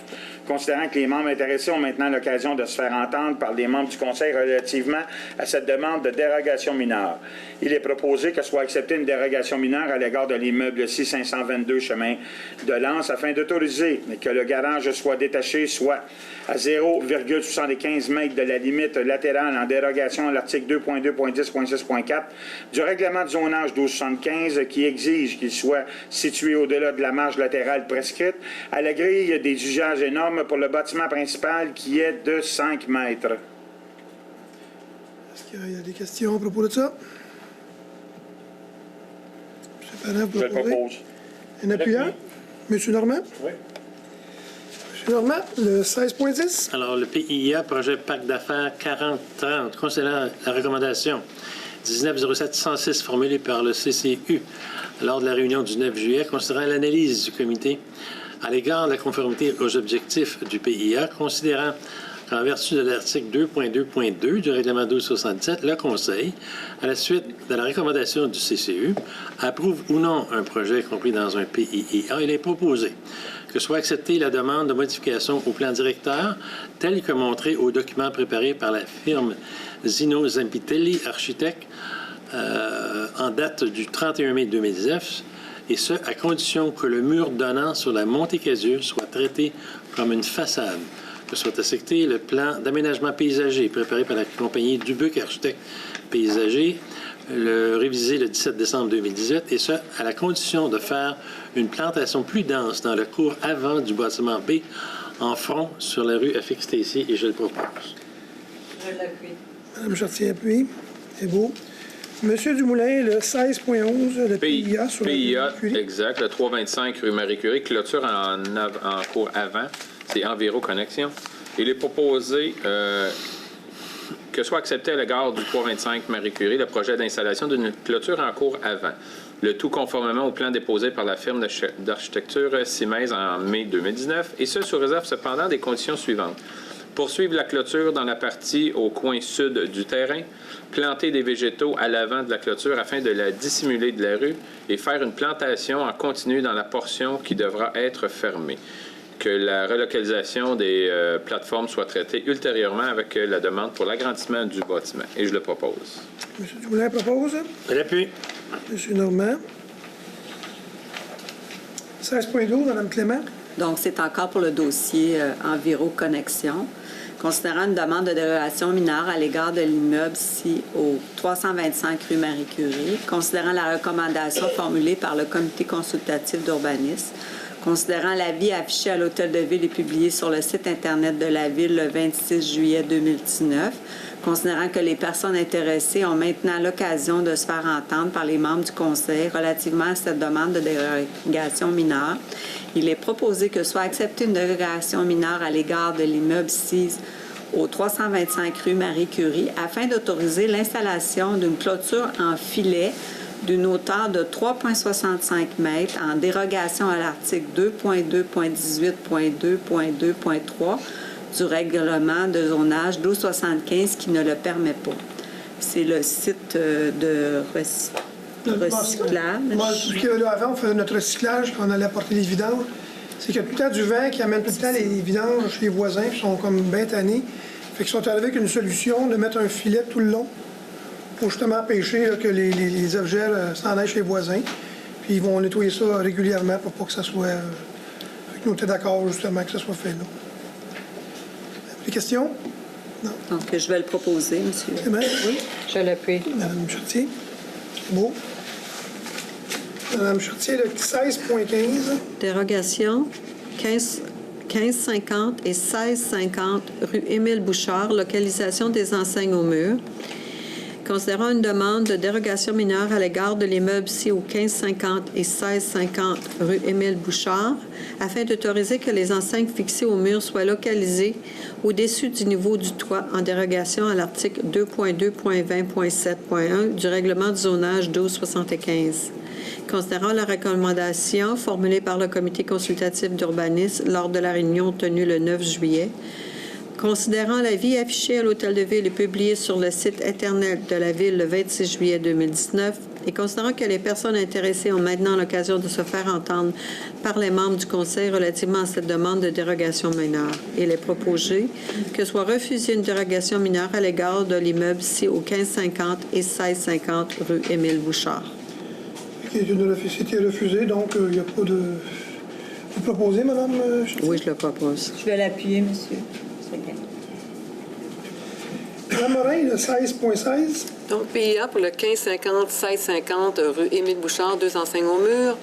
[SPEAKER 13] Considérant que les membres intéressés ont maintenant l'occasion de se faire entendre par les membres du Conseil relativement à cette demande de dérogation mineure, il est proposé que soit acceptée une dérogation mineure à l'égard de l'immeuble 6522 chemin de Lens afin d'autoriser que le garage soit détaché soit à 0,75 mètres de la limite latérale en dérogation à l'article 2.2.10.6.4 du règlement de zonage 1275 qui exige qu'il soit situé au-delà de la marge latérale prescrite à l'égard grille des usages et normes pour le bâtiment principal qui est de 5 mètres.
[SPEAKER 1] Est-ce qu'il y a des questions à propos de ça? M. Parent, vous
[SPEAKER 13] Je le propose.
[SPEAKER 1] Un appuyant? M. Normand?
[SPEAKER 13] Oui.
[SPEAKER 1] M. Normand, le 16.10.
[SPEAKER 14] Alors, le PIA, projet Parc d'affaires 4030, considérant la recommandation 1907-106 formulée par le CCU lors de la réunion du 9 juillet, considérant l'analyse du comité à l'égard de la conformité aux objectifs du PIA, considérant qu'en vertu de l'article 2.2.2 du règlement 1277, le Conseil, à la suite de la recommandation du CCU, approuve ou non un projet compris dans un PIA. Il est proposé que soit acceptée la demande de modification au plan directeur, tel que montré au document préparé par la firme Zino Zampitelli, architecte, en date du 31 mai 2019, et ce, à condition que le mur donnant sur la montée Cazure soit traité comme une façade, que soit accepté le plan d'aménagement paysager préparé par la compagnie Dubuc Architecte Paysager, révisé le 17 décembre 2018, et ce, à la condition de faire une plantation plus dense dans le cours avant du bâtiment B, en front sur la rue Afix-Stacy, et je le propose.
[SPEAKER 6] Je l'appuie.
[SPEAKER 1] Mme Chartier appuie. C'est beau. Monsieur Dumoulin, le 16.11, le PIA sur
[SPEAKER 15] PIA,
[SPEAKER 1] la rue Curie.
[SPEAKER 15] exact, le 325 rue Marie-Curie, clôture en cours avant, c'est Enviro Connexion. Il est proposé que soit accepté à l'égard du 325 Marie-Curie le projet d'installation d'une clôture en cours avant, le tout conformément au plan déposé par la firme d'architecture Simez en mai 2019, et ce, sous réserve cependant des conditions suivantes. Poursuivre la clôture dans la partie au coin sud du terrain, planter des végétaux à l'avant de la clôture afin de la dissimuler de la rue et faire une plantation en continu dans la portion qui devra être fermée. Que la relocalisation des plateformes soit traitée ultérieurement avec la demande pour l'agrandissement du bâtiment. Et je le propose.
[SPEAKER 1] M. Dumoulin propose.
[SPEAKER 14] L'appui.
[SPEAKER 1] M. Normand. 16.12, Mme Clément.
[SPEAKER 3] Donc, c'est encore pour le dossier Enviro Connexion. Considérant une demande de dérogation mineure à l'égard de l'immeuble ici au 325 rue Marie-Curie, considérant la recommandation formulée par le comité consultatif d'urbanisme, considérant l'avis affiché à l'Hôtel de Ville et publié sur le site Internet de la Ville le 26 juillet 2019, considérant que les personnes intéressées ont maintenant l'occasion de se faire entendre par les membres du Conseil relativement à cette demande de dérogation mineure, il est proposé que soit acceptée une dérogation mineure à l'égard de l'immeuble 6 au 325 rue Marie-Curie afin d'autoriser l'installation d'une clôture en filet d'une hauteur de 3,65 mètres en dérogation à l'article 2.2.18.2.2.3 du règlement de zonage 1275 qui ne le permet pas. C'est le site de recyclage.
[SPEAKER 1] Moi, ce qu'il y avait là avant, on faisait notre recyclage, qu'on allait apporter des vidanges. C'est qu'il y a tout le temps du vent qui amène tout le temps les vidanges chez les voisins, qui sont comme bien tannés. Fait qu'ils sont arrivés avec une solution de mettre un filet tout le long pour justement empêcher là, que les objets s'en aillent chez les voisins. Puis ils vont nettoyer ça régulièrement pour pas que ça soit... Fait que nous, on était d'accord justement que ça soit fait là. Des questions? Non.
[SPEAKER 3] Donc, je vais le proposer, monsieur.
[SPEAKER 1] C'est bien, oui.
[SPEAKER 6] Je l'appuie.
[SPEAKER 1] Mme Chartier. C'est beau. Mme Chartier, le 16.15.
[SPEAKER 6] Dérogation 1550 et 1650 rue Émile Bouchard, localisation des enseignes au mur. Considérant une demande de dérogation mineure à l'égard de l'immeuble ci au 1550 et 1650 rue Émile Bouchard, afin d'autoriser que les enseignes fixées au mur soient localisées au-dessus du niveau du toit en dérogation à l'article 2.2.20.7.1 du règlement du zonage 1275. Considérant la recommandation formulée par le comité consultatif d'urbanisme lors de la réunion tenue le 9 juillet, considérant l'avis affiché à l'Hôtel de Ville et publié sur le site Internet de la Ville le 26 juillet 2019, et considérant que les personnes intéressées ont maintenant l'occasion de se faire entendre par les membres du Conseil relativement à cette demande de dérogation mineure, il est proposé que soit refusée une dérogation mineure à l'égard de l'immeuble ci au 1550 et 1650 rue Émile Bouchard.
[SPEAKER 1] C'était refusé, donc il n'y a pas de... Vous proposez, Mme Chartier?
[SPEAKER 6] Oui, je le propose.
[SPEAKER 3] Je vais l'appuyer, monsieur.
[SPEAKER 1] Mme Morin, le 16.16.
[SPEAKER 12] Donc, PIA pour le 1550-1650 rue Émile Bouchard, 2 enseignes au mur.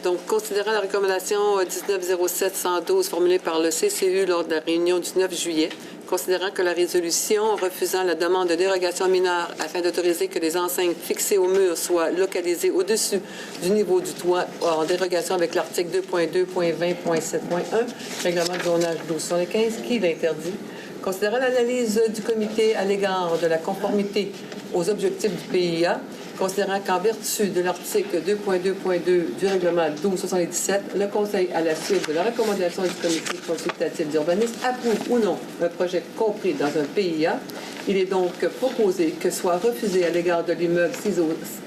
[SPEAKER 12] Donc, considérant la recommandation 1907-112 formulée par le CCU lors de la réunion du 9 juillet, considérant que la résolution refusant la demande de dérogation mineure afin d'autoriser que les enseignes fixées au mur soient localisées au-dessus du niveau du toit en dérogation avec l'article 2.2.20.7.1, règlement de zonage 12/15, qui l'interdit. Considérant l'analyse du comité à l'égard de la conformité aux objectifs du PIA, considérant qu'en vertu de l'article 2.2.2 du règlement 1277, le Conseil, à la suite de la recommandation du comité consultatif d'urbanisme, approuve ou non un projet compris dans un PIA. Il est donc proposé que soit refusé à l'égard de l'immeuble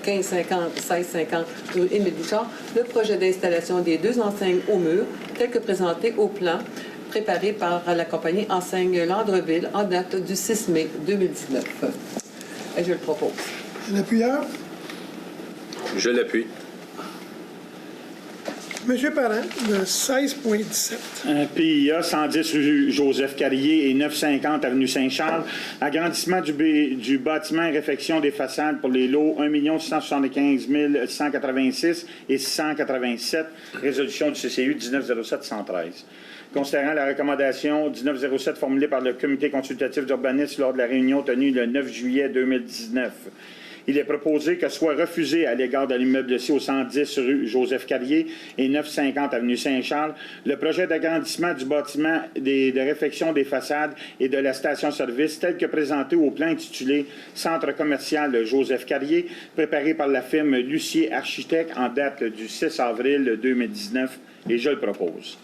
[SPEAKER 12] 1550-1650 rue Émile Bouchard le projet d'installation des 2 enseignes au mur, tel que présenté au plan préparé par la compagnie Enseigne Landreville en date du 6 mai 2019. Et je le propose.
[SPEAKER 1] Un appuyeur?
[SPEAKER 15] Je l'appuie.
[SPEAKER 1] Monsieur Parent, le 16.17.
[SPEAKER 13] PIA 110 rue Joseph Carrier et 950 avenue Saint-Charles. Agrandissement du bâtiment et réfection des façades pour les lots 1 675 186 et 687. Résolution du CCU 1907-113. Considérant la recommandation 1907 formulée par le comité consultatif d'urbanisme lors de la réunion tenue le 9 juillet 2019, il est proposé que soit refusé à l'égard de l'immeuble ci au 110 rue Joseph Carrier et 950 avenue Saint-Charles le projet d'agrandissement du bâtiment de réfection des façades et de la station-service tel que présenté au plan intitulé Centre commercial Joseph Carrier, préparé par la firme Lucier Architecte en date du 6 avril 2019, et je le propose.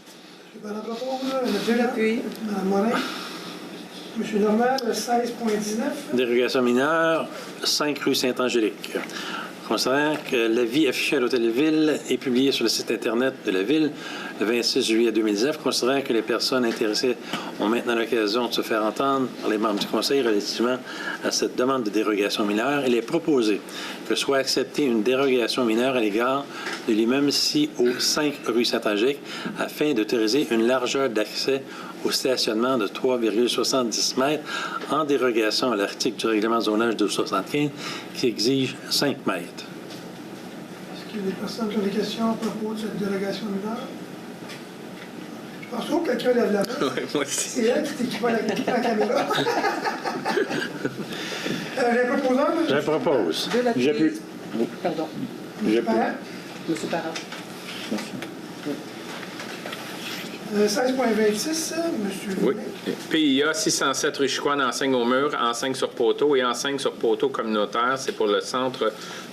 [SPEAKER 1] Je l'appuie. Mme Morin. M. Normand, le 16.19.
[SPEAKER 14] Dérogation mineure, 5 rue Saint-Angélique. Considérant que l'avis affiché à l'Hôtel de Ville est publié sur le site Internet de la Ville le 26 juillet 2019, considérant que les personnes intéressées ont maintenant l'occasion de se faire entendre par les membres du Conseil relativement à cette demande de dérogation mineure, il est proposé que soit acceptée une dérogation mineure à l'égard de l'immeuble ci au 5 rue Saint-Angélique afin d'autoriser une largeur d'accès au stationnement de 3,70 mètres en dérogation à l'article du règlement de zonage 1275 qui exige 5 mètres.
[SPEAKER 1] Est-ce qu'il y a des personnes qui ont des questions à propos de cette dérogation mineure? Je pense que quelqu'un lève la main.
[SPEAKER 15] Oui, moi aussi.
[SPEAKER 1] C'est elle qui t'équipe la caméra. J'ai proposé.
[SPEAKER 14] Je propose.
[SPEAKER 12] J'appuie. Pardon.
[SPEAKER 1] Monsieur Parent.
[SPEAKER 12] Monsieur Parent.
[SPEAKER 1] 16.26, monsieur.
[SPEAKER 15] Oui. PIA 607 rue Chicoine, enseigne au mur, enseigne sur poteau et enseigne sur poteau communautaire. C'est pour le centre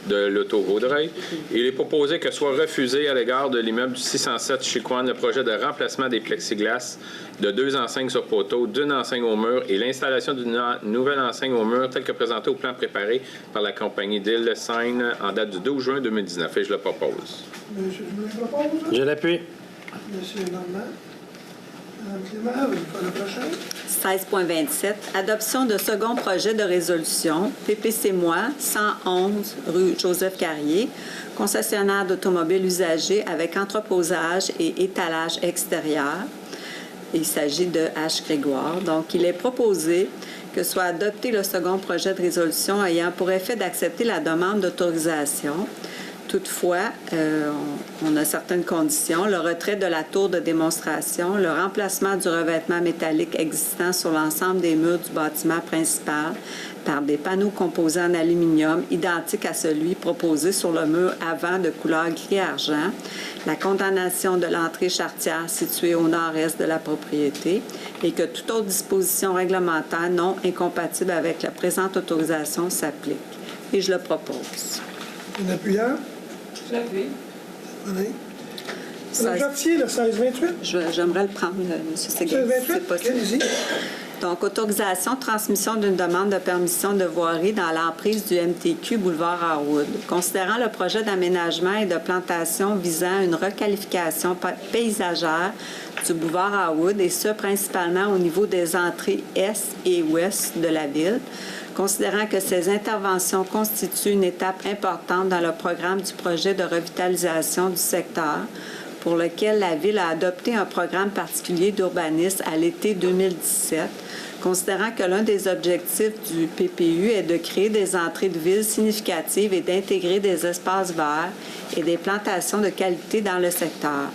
[SPEAKER 15] de l'Auto-Vaudreuil. Il est proposé que soit refusé à l'égard de l'immeuble du 607 Chicoine le projet de remplacement des plexiglas de 2 enseignes sur poteau, d'une enseigne au mur et l'installation d'une nouvelle enseigne au mur telle que présentée au plan préparé par la compagnie d'Île-Seine en date du 12 juin 2019. Et je le propose.
[SPEAKER 1] Monsieur Dumoulin propose.
[SPEAKER 14] Je l'appuie.
[SPEAKER 1] Monsieur Normand. Mme Clément, le prochain.
[SPEAKER 3] 16.27. Adoption de second projet de résolution, PPC Moi, 111 rue Joseph Carrier, concessionnaire d'automobiles usagés avec entreposage et étalage extérieur. Il s'agit de H. Grégoire. Donc, il est proposé que soit adopté le second projet de résolution ayant pour effet d'accepter la demande d'autorisation. Toutefois, on a certaines conditions. Le retrait de la tour de démonstration, le remplacement du revêtement métallique existant sur l'ensemble des murs du bâtiment principal par des panneaux composés en aluminium identiques à celui proposé sur le mur avant de couleur gris-argent, la condamnation de l'entrée charretière située au nord-est de la propriété et que toute autre disposition réglementaire non incompatible avec la présente autorisation s'applique. Et je le propose.
[SPEAKER 1] Un appuyeur.
[SPEAKER 6] J'appuie.
[SPEAKER 1] Madame Chartier, le 16-28.
[SPEAKER 3] J'aimerais le prendre, M. Séguin, si c'est possible. Donc, autorisation de transmission d'une demande de permission de voirie dans l'emprise du MTQ Boulevard Harwood. Considérant le projet d'aménagement et de plantation visant une requalification paysagère du boulevard Harwood, et ce, principalement au niveau des entrées est et ouest de la ville, considérant que ces interventions constituent une étape importante dans le programme du projet de revitalisation du secteur, pour lequel la Ville a adopté un programme particulier d'urbanisme à l'été 2017, Considérant que l'un des objectifs du PPU est de créer des entrées de ville significatives et d'intégrer des espaces verts et des plantations de qualité dans le secteur.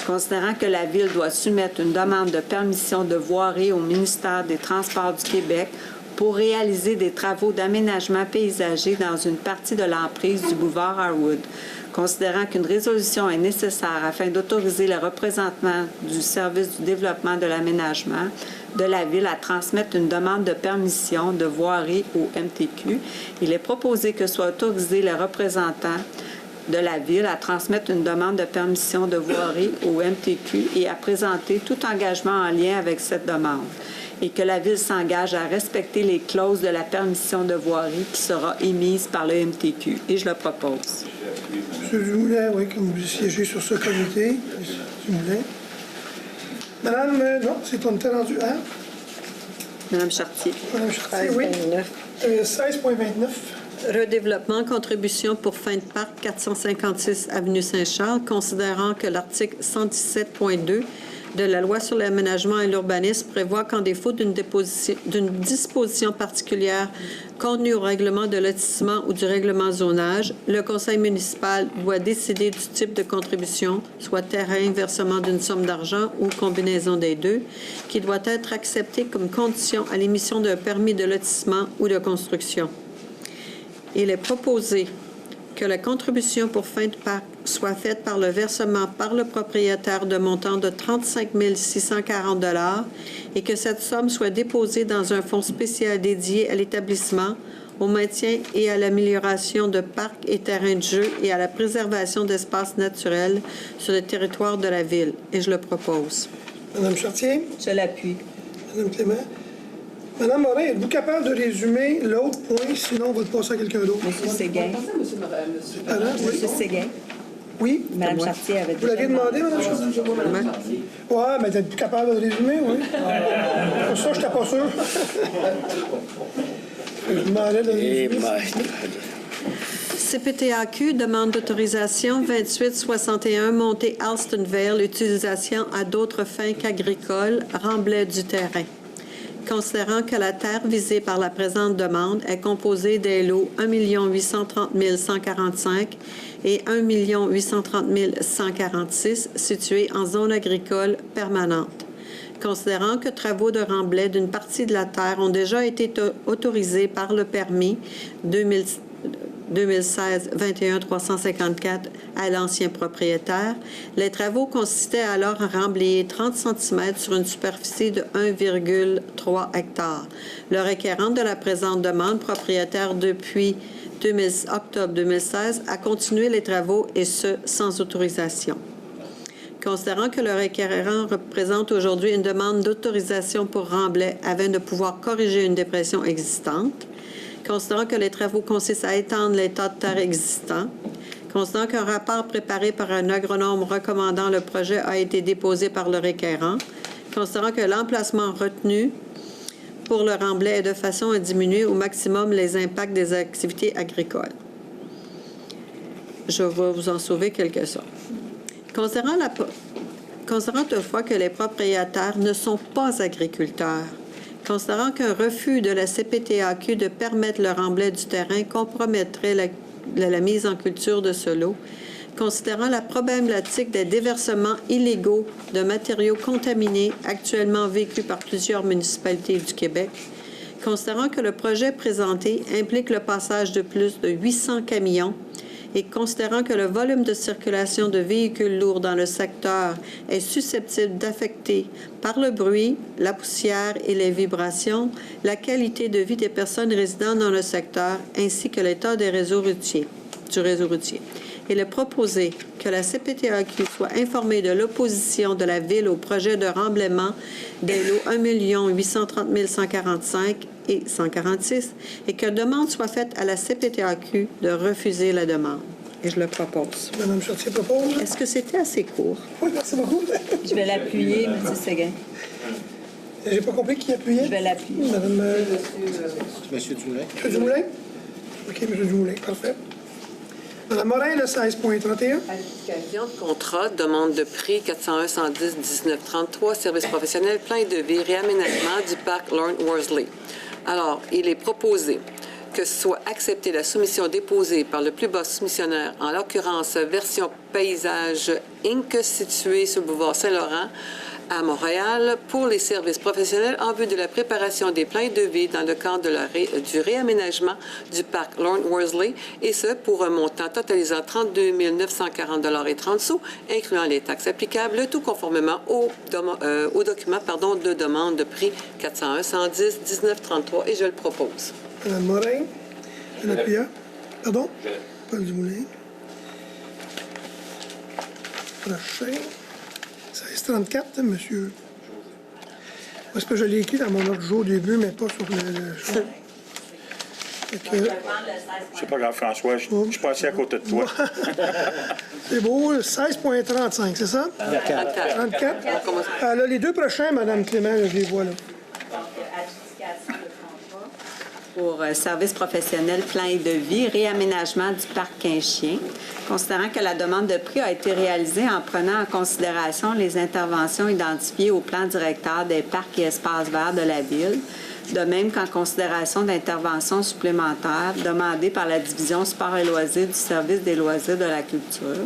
[SPEAKER 3] Considérant que la Ville doit soumettre une demande de permission de voirie au ministère des Transports du Québec pour réaliser des travaux d'aménagement paysager dans une partie de l'emprise du boulevard Harwood. Considérant qu'une résolution est nécessaire afin d'autoriser le représentant du service du développement de l'aménagement de la Ville à transmettre une demande de permission de voirie au MTQ, il est proposé que soit autorisé le représentant de la Ville à transmettre une demande de permission de voirie au MTQ et à présenter tout engagement en lien avec cette demande, et que la Ville s'engage à respecter les clauses de la permission de voirie qui sera émise par le MTQ. Et je le propose.
[SPEAKER 1] M. Dumoulet, oui, comme vous siégez sur ce comité. Dumoulet. Madame, non, c'est on était rendu à?
[SPEAKER 3] Madame Chartier.
[SPEAKER 1] Madame Chartier, oui. 16,29.
[SPEAKER 6] Redéveloppement, contribution pour fin de parc, 456 Avenue Saint-Charles, considérant que l'article 117.2 de la Loi sur l'aménagement et l'urbanisme prévoit qu'en défaut d'une disposition particulière contenue au règlement de lotissement ou du règlement zonage, le conseil municipal doit décider du type de contribution, soit terrain, versement d'une somme d'argent ou combinaison des deux, qui doit être acceptée comme condition à l'émission d'un permis de lotissement ou de construction. Il est proposé que la contribution pour fin de parc soit faite par le versement par le propriétaire de montant de 35 640 $ et que cette somme soit déposée dans un fonds spécial dédié à l'établissement, au maintien et à l'amélioration de parcs et terrains de jeu et à la préservation d'espaces naturels sur le territoire de la Ville. Et je le propose.
[SPEAKER 1] Madame Chartier?
[SPEAKER 6] Je l'appuie.
[SPEAKER 1] Madame Clément? Madame Morin, êtes-vous capable de résumer l'autre point, sinon on va le passer à quelqu'un d'autre?
[SPEAKER 3] Monsieur Séguin.
[SPEAKER 1] Monsieur
[SPEAKER 3] Séguin.
[SPEAKER 1] Oui?
[SPEAKER 3] Madame Chartier avait
[SPEAKER 1] Vous l'aviez demandé, Madame Chartier? Oui, mais êtes-vous capable de le résumer, oui? Pour ça, je n'étais pas sûr. Je demandais de le résumer.
[SPEAKER 6] CPTAQ demande d'autorisation 2861 montée Alstonville, utilisation à d'autres fins qu'agricoles, remblai du terrain. Considérant que la terre visée par la présente demande est composée des lots 1 830 145 et 1 830 146 situés en zone agricole permanente. Considérant que travaux de remblai d'une partie de la terre ont déjà été autorisés par le permis 2016-21-354 à l'ancien propriétaire, les travaux consistaient alors à remblayer 30 cm sur une superficie de 1,3 hectare. Le requérant de la présente demande, propriétaire depuis octobre 2016, a continué les travaux et ce, sans autorisation. Considérant que le requérant représente aujourd'hui une demande d'autorisation pour remblai afin de pouvoir corriger une dépression existante, considérant que les travaux consistent à étendre l'état de terre existant, considérant qu'un rapport préparé par un agronome recommandant le projet a été déposé par le requérant, considérant que l'emplacement retenu pour le remblai est de façon à diminuer au maximum les impacts des activités agricoles. Je vais vous en sauver quelques-uns. Considérant toutefois que les propriétaires ne sont pas agriculteurs, considérant qu'un refus de la CPTAQ de permettre le remblai du terrain compromettrait la mise en culture de ce lot, considérant la problématique des déversements illégaux de matériaux contaminés actuellement vécus par plusieurs municipalités du Québec, considérant que le projet présenté implique le passage de plus de 800 camions et considérant que le volume de circulation de véhicules lourds dans le secteur est susceptible d'affecter par le bruit, la poussière et les vibrations la qualité de vie des personnes résidant dans le secteur ainsi que l'état du réseau routier. Il est proposé que la CPTAQ soit informée de l'opposition de la Ville au projet de remblaiement des lots 1 830 145 et 146 et que demande soit faite à la CPTAQ de refuser la demande. Et je le propose.
[SPEAKER 1] Mme Chartier propose.
[SPEAKER 6] Est-ce que c'était assez court?
[SPEAKER 1] Oui, merci beaucoup.
[SPEAKER 3] Je vais l'appuyer, M. Séguin.
[SPEAKER 1] J'ai pas compris qui appuyait.
[SPEAKER 3] Je vais l'appuyer.
[SPEAKER 1] Madame...
[SPEAKER 4] Monsieur Dumoulet.
[SPEAKER 1] M. Dumoulet? OK, M. Dumoulet, parfait. Mme Morin, le 16.31.
[SPEAKER 12] Adjudication de contrat, demande de prix 401-110-19-33, services professionnels, plan et devis, réaménagement du parc Lorne Worsley. Alors, il est proposé que soit acceptée la soumission déposée par le plus bas soumissionnaire, en l'occurrence Version Paysage Inc., située sur le boulevard Saint-Laurent, à Montréal, pour les services professionnels en vue de la préparation des plans et devis dans le cadre du réaménagement du parc Lorne Worsley, et ce, pour un montant totalisant 32 940,30 $, incluant les taxes applicables, le tout conformément au document de demande de prix 401-110-19-33, et je le propose.
[SPEAKER 1] Mme Morin, Mme Pia. Pardon? Paul Dumoulin. Prochain. 1634, monsieur. Parce que je l'ai écrit dans mon ordre du jour au début, mais pas sur le
[SPEAKER 13] C'est pas grave, François, je suis pas assis à côté de toi.
[SPEAKER 1] C'est beau, 16.35, c'est ça? 34. Là, les deux prochains, Mme Clément, je les vois là.
[SPEAKER 3] Pour services professionnels, plan et devis, réaménagement du parc Quinchien, considérant que la demande de prix a été réalisée en prenant en considération les interventions identifiées au plan directeur des parcs et espaces verts de la Ville, de même qu'en considération d'interventions supplémentaires demandées par la division sport et loisirs du service des loisirs de la culture.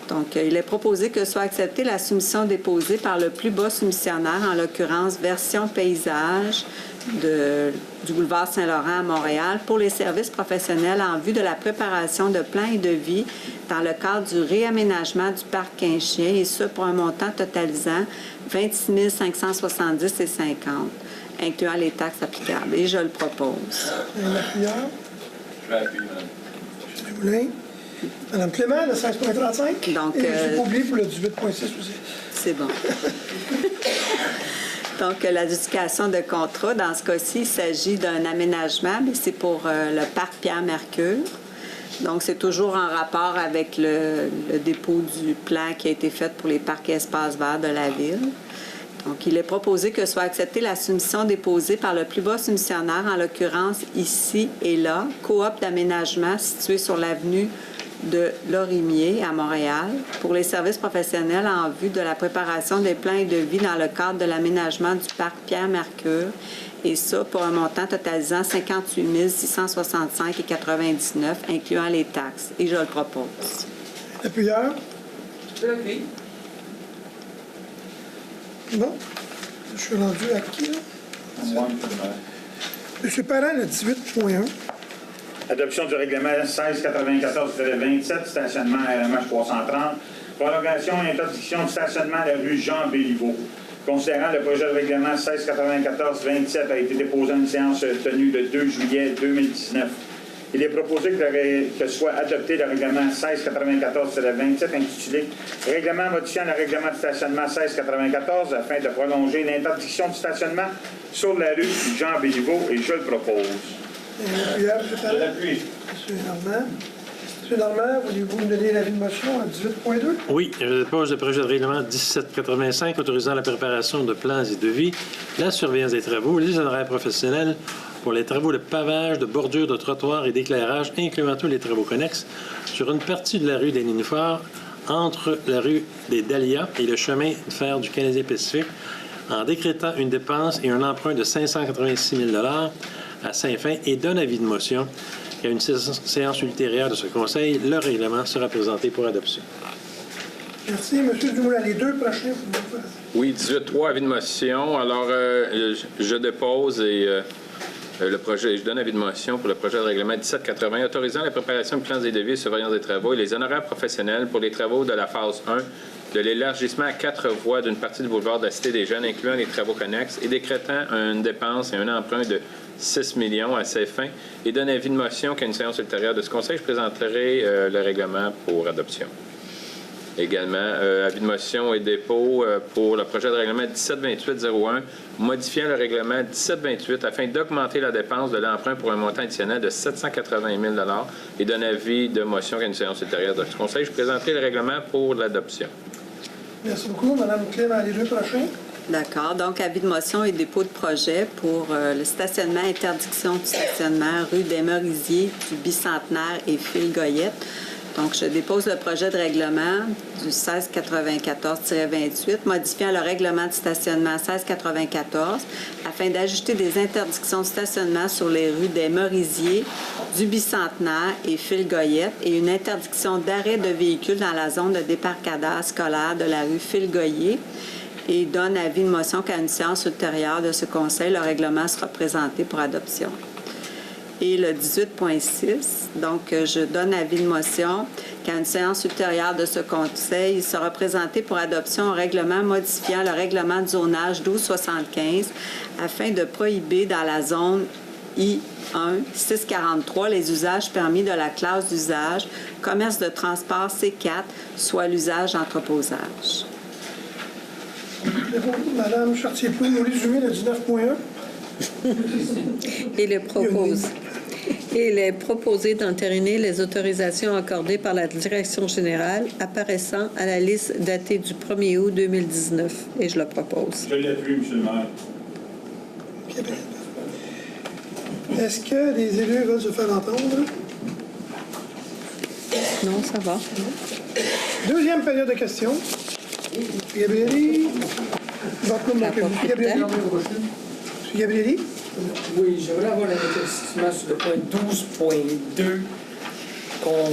[SPEAKER 3] Donc, il est proposé que soit acceptée la soumission déposée par le plus bas soumissionnaire, en l'occurrence Version Paysage du boulevard Saint-Laurent à Montréal, pour les services professionnels en vue de la préparation de plans et devis dans le cadre du réaménagement du parc Quinchien, et ce, pour un montant totalisant 26 570,50 $, incluant les taxes applicables. Et je le propose.
[SPEAKER 1] Mme Couillard.
[SPEAKER 15] Je vais appuyer, Mme.
[SPEAKER 1] M. Dumoulin. Mme Clément, le 16.35.
[SPEAKER 3] Donc,
[SPEAKER 1] et je n'ai pas oublié pour le 18.6 aussi.
[SPEAKER 3] C'est bon. Donc, l'adjudication de contrat, dans ce cas-ci, il s'agit d'un aménagement, mais c'est pour le parc Pierre-Mercure. Donc, c'est toujours en rapport avec le dépôt du plan qui a été fait pour les parcs et espaces verts de la Ville. Donc, il est proposé que soit acceptée la soumission déposée par le plus bas soumissionnaire, en l'occurrence ici et là, coop d'aménagement situé sur l'avenue de Lorimier à Montréal, pour les services professionnels en vue de la préparation des plans et devis dans le cadre de l'aménagement du parc Pierre-Mercure, et ça pour un montant totalisant 58 665,99 $, incluant les taxes. Et je le propose.
[SPEAKER 1] Appuyeur.
[SPEAKER 8] Oui.
[SPEAKER 1] Bon. Je suis rendu à qui, là? M. Parent, le 18.1.
[SPEAKER 13] Adoption du règlement 1694-27, stationnement RMH 330, prolongation et interdiction de stationnement à la rue Jean-Béliveau. Considérant le projet de règlement 1694-27 a été déposé à une séance tenue le 2 juillet 2019. Il est proposé que soit adopté le règlement 1694-27 intitulé « Règlement modifiant le règlement de stationnement 1694 afin de prolonger l'interdiction de stationnement sur la rue Jean-Béliveau » et je le propose.
[SPEAKER 1] Je l'appuie. M. Normand. M. Normand, voulez-vous me donner l'avis de motion à 18.2?
[SPEAKER 14] Oui, je dépose le projet de règlement 1785 autorisant la préparation de plans et devis, la surveillance des travaux, les honoraires professionnels pour les travaux de pavage, de bordure de trottoirs et d'éclairage, incluant tous les travaux connexes, sur une partie de la rue des Nénuphars, entre la rue des Dahlias et le chemin de fer du Canadien-Pacifique, en décrétant une dépense et un emprunt de 586 000 $ à Saint-Fin, et donne avis de motion qu'à une séance ultérieure de ce Conseil, le règlement sera présenté pour adoption.
[SPEAKER 1] Merci. M. Dumoulin, les deux prochains.
[SPEAKER 15] Oui, 18.3, avis de motion. Alors, je dépose et je donne avis de motion pour le projet de règlement 1780 autorisant la préparation de plans et devis, surveillance des travaux et les honoraires professionnels pour les travaux de la phase 1 de l'élargissement à 4 voies d'une partie du boulevard de la Cité des Jeunes, incluant les travaux connexes, et décrétant une dépense et un emprunt de 6 millions à ces fins, et donne avis de motion qu'à une séance ultérieure de ce Conseil, je présenterai le règlement pour adoption. Également, avis de motion et dépôt pour le projet de règlement 1728-01, modifiant le règlement 1728 afin d'augmenter la dépense de l'emprunt pour un montant additionnel de 780 000 $ et donne avis de motion qu'à une séance ultérieure de ce Conseil, je présenterai le règlement pour l'adoption.
[SPEAKER 1] Merci beaucoup. Mme Clément, les deux prochains.
[SPEAKER 3] D'accord. Donc, avis de motion et dépôt de projet pour le stationnement, interdiction du stationnement rue des Merisiers, du Bicentenaire et Phil Goyette. Donc, je dépose le projet de règlement du 1694-28 modifiant le règlement de stationnement 1694 afin d'ajouter des interdictions de stationnement sur les rues des Merisiers, du Bicentenaire et Phil-Goyette et une interdiction d'arrêt de véhicules dans la zone de débarcadère scolaire de la rue Phil-Goyet et donne avis de motion qu'à une séance ultérieure de ce Conseil, le règlement sera présenté pour adoption. Et le 18.6, donc je donne avis de motion qu'à une séance ultérieure de ce Conseil, il sera présenté pour adoption un règlement modifiant le règlement de zonage 1275 afin de prohiber dans la zone I1 643 les usages permis de la classe d'usage commerce de transport C4, soit l'usage entreposage.
[SPEAKER 1] Madame Chartier-Plou, nous résumez le 19.1.
[SPEAKER 6] Il est proposé d'entériner les autorisations accordées par la Direction générale apparaissant à la liste datée du 1er août 2019. Et je le propose.
[SPEAKER 13] Je l'appuie, M. le maire.
[SPEAKER 1] Est-ce que les élus veulent se faire entendre?
[SPEAKER 6] Non, ça va.
[SPEAKER 1] Deuxième période de questions. Gabrielli. Gabrielli. M. Gabrielli.
[SPEAKER 8] Oui, j'aimerais avoir un éclaircissement sur le point 12.2 qu'on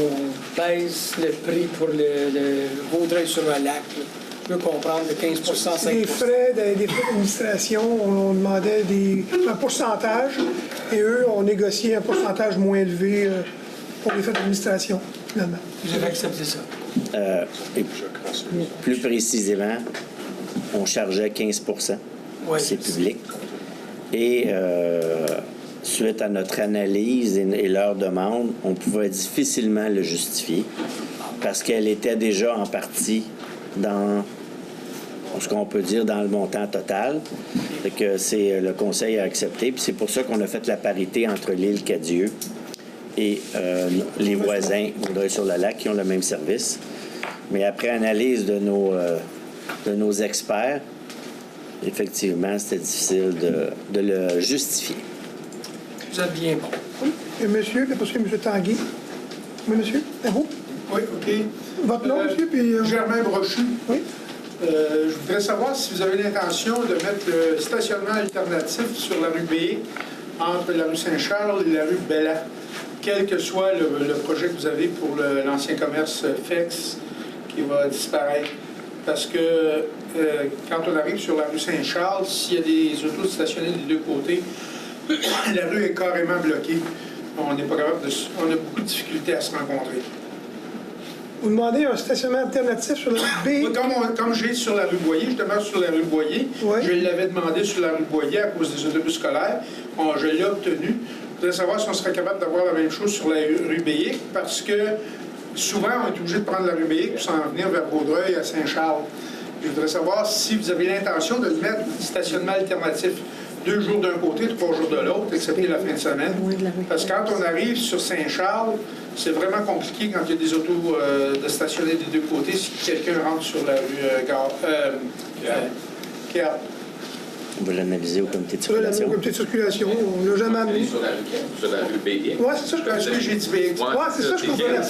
[SPEAKER 8] baisse le prix pour le Vaudreuil-sur-le-Lac. Je peux comprendre de 15 5
[SPEAKER 1] Des frais d'administration, on demandait un pourcentage et eux ont négocié un pourcentage moins élevé pour les frais d'administration, finalement.
[SPEAKER 8] Vous avez accepté ça?
[SPEAKER 4] Plus précisément, on chargeait 15 c'est public. Et suite à notre analyse et leur demande, on pouvait difficilement le justifier parce qu'elle était déjà en partie dans ce qu'on peut dire dans le montant total. Fait que le Conseil a accepté. Puis c'est pour ça qu'on a fait la parité entre l'île Cadieux et les voisins Vaudreuil-sur-le-Lac qui ont le même service. Mais après analyse de nos experts, effectivement, c'était difficile de le justifier.
[SPEAKER 8] Vous êtes bien bon.
[SPEAKER 1] Et monsieur, puis parce que M. Tanguy. Oui, monsieur, c'est vous?
[SPEAKER 16] Oui, OK.
[SPEAKER 1] Votre nom, monsieur, puis...
[SPEAKER 16] Germain Brochu.
[SPEAKER 1] Oui.
[SPEAKER 16] Je voudrais savoir si vous avez l'intention de mettre le stationnement alternatif sur la rue B, entre la rue Saint-Charles et la rue Bella, quel que soit le projet que vous avez pour l'ancien commerce FEX qui va disparaître. Parce que quand on arrive sur la rue Saint-Charles, s'il y a des autos stationnées des deux côtés, la rue est carrément bloquée. On n'est pas capable on a beaucoup de difficultés à se rencontrer.
[SPEAKER 1] Vous demandez un stationnement alternatif sur la rue B?
[SPEAKER 16] Comme j'ai sur la rue Boyer, je demeure sur la rue Boyer. Oui. Je l'avais demandé sur la rue Boyer à cause des autobus scolaires. Je l'ai obtenu. Je voudrais savoir si on serait capable d'avoir la même chose sur la rue Béic, parce que souvent, on est obligé de prendre la rue Béic pour s'en venir vers Vaudreuil à Saint-Charles. Je voudrais savoir si vous avez l'intention de mettre stationnement alternatif. 2 jours d'un côté, 3 jours de l'autre, excepté la fin de semaine. Parce que quand on arrive sur Saint-Charles, c'est vraiment compliqué quand il y a des autos de stationner des deux côtés si quelqu'un rentre sur la rue Gare.
[SPEAKER 4] On va l'analyser au comité de circulation.
[SPEAKER 1] Au comité de circulation, on ne l'a jamais amené.
[SPEAKER 15] Sur la rue Béguin.
[SPEAKER 1] Oui, c'est ça que j'ai dit. Oui, c'est ça que je ne comprenais pas.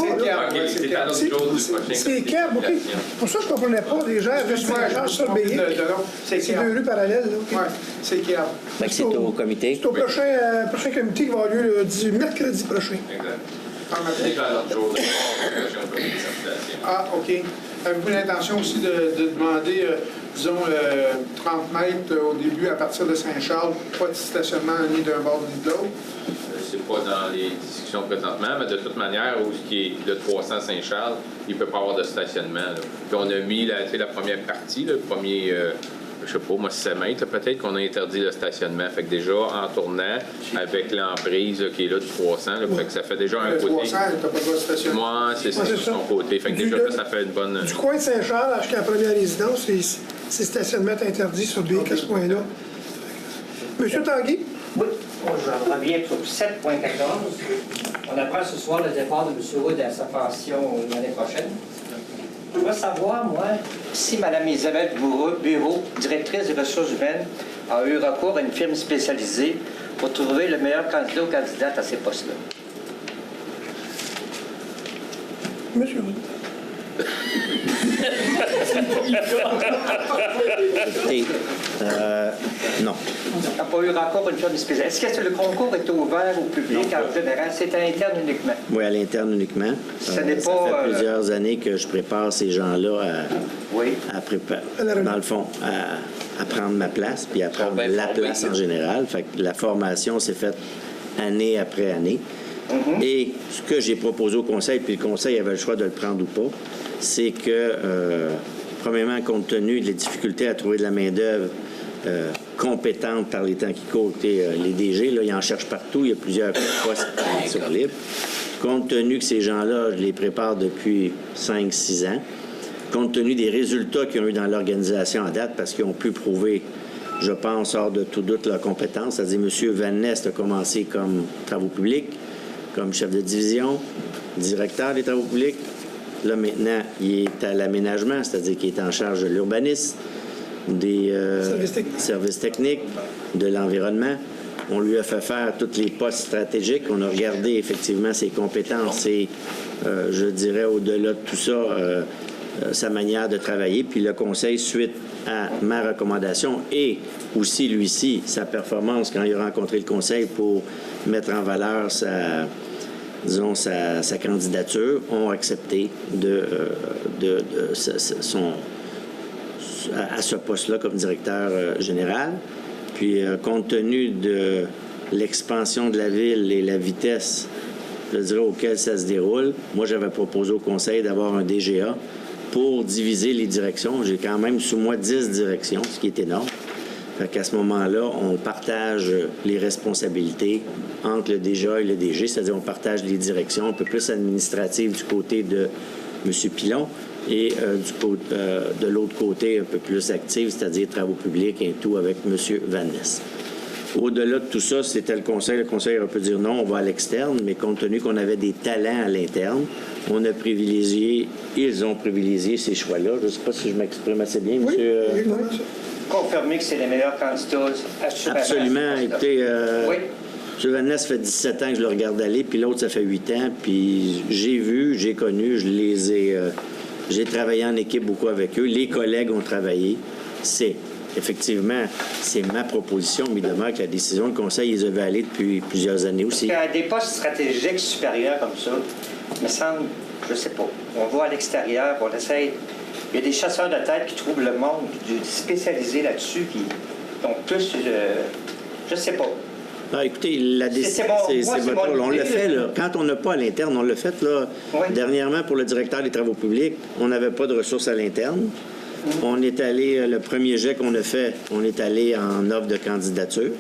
[SPEAKER 1] C'est Kerb, OK. Pour ça, je ne comprenais pas. Les gens avaient Saint-Charles sur le Béguin. C'est 2 rues parallèles.
[SPEAKER 16] Oui, c'est Kerb.
[SPEAKER 4] C'est au comité.
[SPEAKER 1] C'est au prochain comité qui va avoir lieu le mercredi prochain.
[SPEAKER 15] Exact.
[SPEAKER 16] Ah, OK. Avez-vous l'intention aussi de demander, disons, 30 mètres au début à partir de Saint-Charles, pas de stationnement ni d'un bord ni de l'autre?
[SPEAKER 15] C'est pas dans les discussions présentement, mais de toute manière, où ce qui est de 300 Saint-Charles, il ne peut pas avoir de stationnement. Là. Puis on a mis la première partie, le premier... je sais pas, moi, 7 mètres, peut-être qu'on a interdit le stationnement. Fait que déjà, en tournant, avec l'emprise qui est là du 300, là, fait que ça fait déjà un côté.
[SPEAKER 16] 300, t'as pas le droit de stationner.
[SPEAKER 15] Moi, c'est ça, sur son côté. Fait que déjà, là, ça fait une bonne...
[SPEAKER 1] Du coin de Saint-Charles jusqu'à la première résidence, c'est stationnement interdit sur B, à ce point-là. Monsieur Tanguy?
[SPEAKER 7] Oui, je reviens sur 7.14. On apprend ce soir le départ de M. Wood à sa pension l'année prochaine. Je voudrais savoir, moi, si Mme Isabelle Bureau, directrice des ressources humaines, a eu recours à une firme spécialisée pour trouver le meilleur candidat ou candidate à ces postes-là.
[SPEAKER 1] Monsieur.
[SPEAKER 4] Écoutez, non.
[SPEAKER 7] On n'a pas eu encore une firme spéciale. Est-ce que le concours est ouvert au public en général? C'est à l'interne uniquement?
[SPEAKER 4] Oui, à l'interne uniquement.
[SPEAKER 7] Ce n'est
[SPEAKER 4] Ça
[SPEAKER 7] pas,
[SPEAKER 4] fait plusieurs années que je prépare ces gens-là à préparer, dans le fond, à prendre ma place, puis à prendre la place en général. Fait que la formation s'est faite année après année. Et ce que j'ai proposé au Conseil, puis le Conseil avait le choix de le prendre ou pas, c'est que, premièrement, compte tenu des difficultés à trouver de la main-d'œuvre compétente par les temps qui courent, les DG, là, ils en cherchent partout, il y a plusieurs postes qui sont libres. Compte tenu que ces gens-là, je les prépare depuis 5-6 ans, compte tenu des résultats qu'ils ont eu dans l'organisation à date, parce qu'ils ont pu prouver, je pense, hors de tout doute leurs compétences, c'est-à-dire M. Van Nest a commencé comme travaux publics, comme chef de division, directeur des travaux publics. Là, maintenant, il est à l'aménagement, c'est-à-dire qu'il est en charge de l'urbanisme, des services techniques, de l'environnement. On lui a fait faire tous les postes stratégiques. On a regardé effectivement ses compétences et, je dirais, au-delà de tout ça, sa manière de travailler. Puis le Conseil, suite à ma recommandation et aussi, lui-ci, sa performance quand il a rencontré le Conseil pour mettre en valeur sa candidature, ont accepté à ce poste-là comme directeur général. Puis, compte tenu de l'expansion de la ville et la vitesse, je dirais, auquel ça se déroule, moi, j'avais proposé au Conseil d'avoir un DGA pour diviser les directions. J'ai quand même sous moi 10 directions, ce qui est énorme. Fait qu'à ce moment-là, on partage les responsabilités entre le DGA et le DG, c'est-à-dire on partage les directions un peu plus administratives du côté de M. Pilon et de l'autre côté un peu plus active, c'est-à-dire travaux publics et tout avec M. Van Nest. Au-delà de tout ça, c'était le Conseil. Le Conseil aurait pu dire non, on va à l'externe, mais compte tenu qu'on avait des talents à l'interne, on a privilégié, ils ont privilégié ces choix-là. Je ne sais pas si je m'exprime assez bien,
[SPEAKER 1] oui,
[SPEAKER 4] monsieur.
[SPEAKER 7] Confirmer que c'est les meilleurs candidats.
[SPEAKER 4] Absolument. Écoutez,
[SPEAKER 7] oui.
[SPEAKER 4] M. Van Nest, ça fait 17 ans que je le regarde aller, puis l'autre, ça fait 8 ans. Puis j'ai vu, j'ai connu, je les ai... j'ai travaillé en équipe beaucoup avec eux. Les collègues ont travaillé. Effectivement, c'est ma proposition, mais il demeure que la décision du Conseil, ils avaient allé depuis plusieurs années aussi.
[SPEAKER 7] À des postes stratégiques supérieurs comme ça, il me semble, je sais pas, on va à l'extérieur, on essaye. Il y a des chasseurs de tête qui trouvent le monde spécialisé là-dessus, qui ont plus, je sais pas.
[SPEAKER 4] Ah, écoutez, la décision, c'est votre rôle. On le fait, là. Quand on n'a pas à l'interne, on l'a fait, là. Oui. Dernièrement, pour le directeur des travaux publics, on n'avait pas de ressources à l'interne. On est allé, le premier jet qu'on a fait, on est allé en offre de candidature.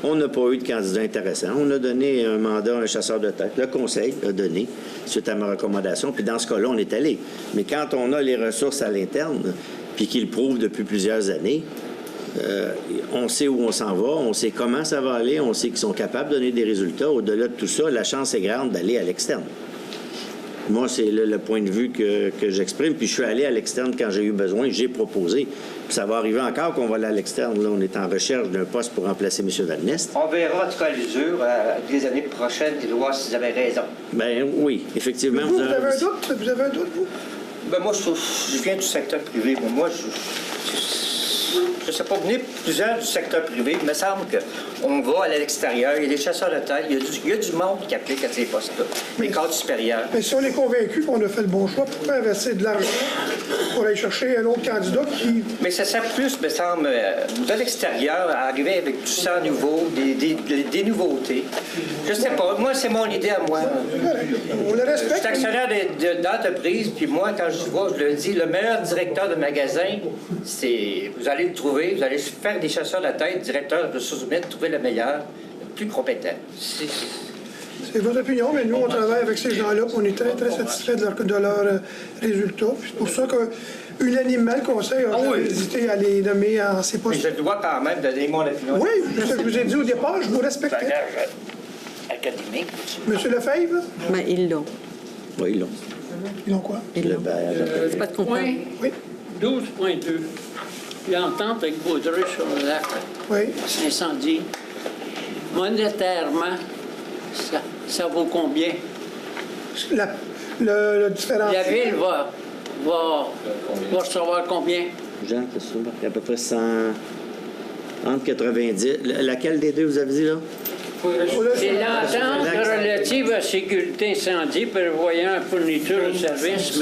[SPEAKER 4] On n'a pas eu de candidat intéressant. On a donné un mandat à un chasseur de tête. Le Conseil a donné, suite à ma recommandation. Puis dans ce cas-là, on est allé. Mais quand on a les ressources à l'interne, puis qu'ils le prouvent depuis plusieurs années, on sait où on s'en va, on sait comment ça va aller, on sait qu'ils sont capables de donner des résultats. Au-delà de tout ça, la chance est grande d'aller à l'externe. Moi, c'est le point de vue que j'exprime. Puis je suis allé à l'externe quand j'ai eu besoin. J'ai proposé. Puis ça va arriver encore qu'on va aller à l'externe. Là, on est en recherche d'un poste pour remplacer M. Van Nest.
[SPEAKER 7] On verra en tout cas l'usure les années prochaines et voir si vous avez raison.
[SPEAKER 4] Bien oui, effectivement.
[SPEAKER 1] Vous avez un doute? Vous avez un doute, vous?
[SPEAKER 7] Ben moi, je viens du secteur privé. Moi, je ne sais pas, venir plusieurs du secteur privé, il me semble qu'on va à l'extérieur, il y a des chasseurs de tête, il y a du monde qui applique à ces postes-là, les cadres supérieurs.
[SPEAKER 1] Mais si on est convaincu qu'on a fait le bon choix, pourquoi investir de l'argent pour aller chercher un autre candidat qui...
[SPEAKER 7] Mais ça sert plus, me semble, de l'extérieur, à arriver avec du sang nouveau, des nouveautés. Je sais pas, moi, c'est mon idée à moi.
[SPEAKER 1] On le respecte.
[SPEAKER 7] Je suis actionnaire d'entreprise, puis moi, quand je vois, je le dis, le meilleur directeur de magasin, c'est... Vous allez le trouver, vous allez faire des chasseurs de tête, directeur de ressources humaines, trouver le meilleur, le plus compétent.
[SPEAKER 1] C'est votre opinion, mais nous, on travaille avec ces gens-là, on est très, très satisfaits de leurs résultats. C'est pour ça qu'unanimement, le Conseil a hésité à les nommer en ces postes.
[SPEAKER 7] Mais je dois quand même donner mon opinion.
[SPEAKER 1] Oui, je vous ai dit au départ, je vous respectais.
[SPEAKER 7] Académique.
[SPEAKER 1] Monsieur Lefebvre?
[SPEAKER 6] Mais ils l'ont.
[SPEAKER 4] Oui, ils l'ont.
[SPEAKER 1] Ils l'ont quoi?
[SPEAKER 6] C'est pas de comprendre.
[SPEAKER 11] Oui. 12.2. L'entente avec Vaudreuil sur le lac.
[SPEAKER 1] Oui.
[SPEAKER 11] Incendie. Monétairement, ça vaut combien?
[SPEAKER 1] le différentiel.
[SPEAKER 11] La ville va recevoir combien?
[SPEAKER 4] Jean, c'est ça? Il y a à peu près 100... Entre 90... Laquelle des deux vous avez dit, là?
[SPEAKER 11] C'est l'entente relative à la sécurité incendie prévoyant la fourniture de services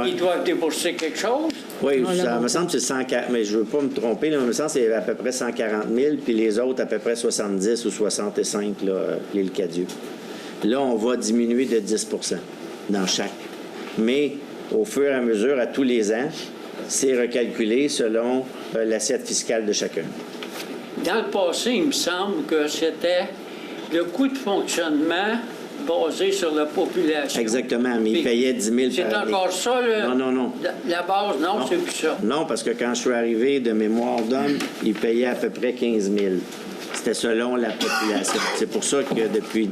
[SPEAKER 11] Ils doivent débourser quelque chose?
[SPEAKER 4] Oui, ça me semble que c'est 140... Mais je ne veux pas me tromper, là, mais me semble que c'est à peu près 140 000, puis les autres à peu près 70 ou 65, là, l'île Cadieux. Là, on va diminuer de 10 dans chaque. Mais au fur et à mesure, à tous les ans, c'est recalculé selon l'assiette fiscale de chacun.
[SPEAKER 11] Dans le passé, il me semble que c'était le coût de fonctionnement basé sur la population.
[SPEAKER 4] Exactement, mais ils payaient 10 000
[SPEAKER 11] C'est
[SPEAKER 4] par année.
[SPEAKER 11] encore ça, la base? Non, c'est plus ça.
[SPEAKER 4] Non, parce que quand je suis arrivé de mémoire d'homme, ils payaient à peu près 15 000. C'était selon la population. C'est pour ça que depuis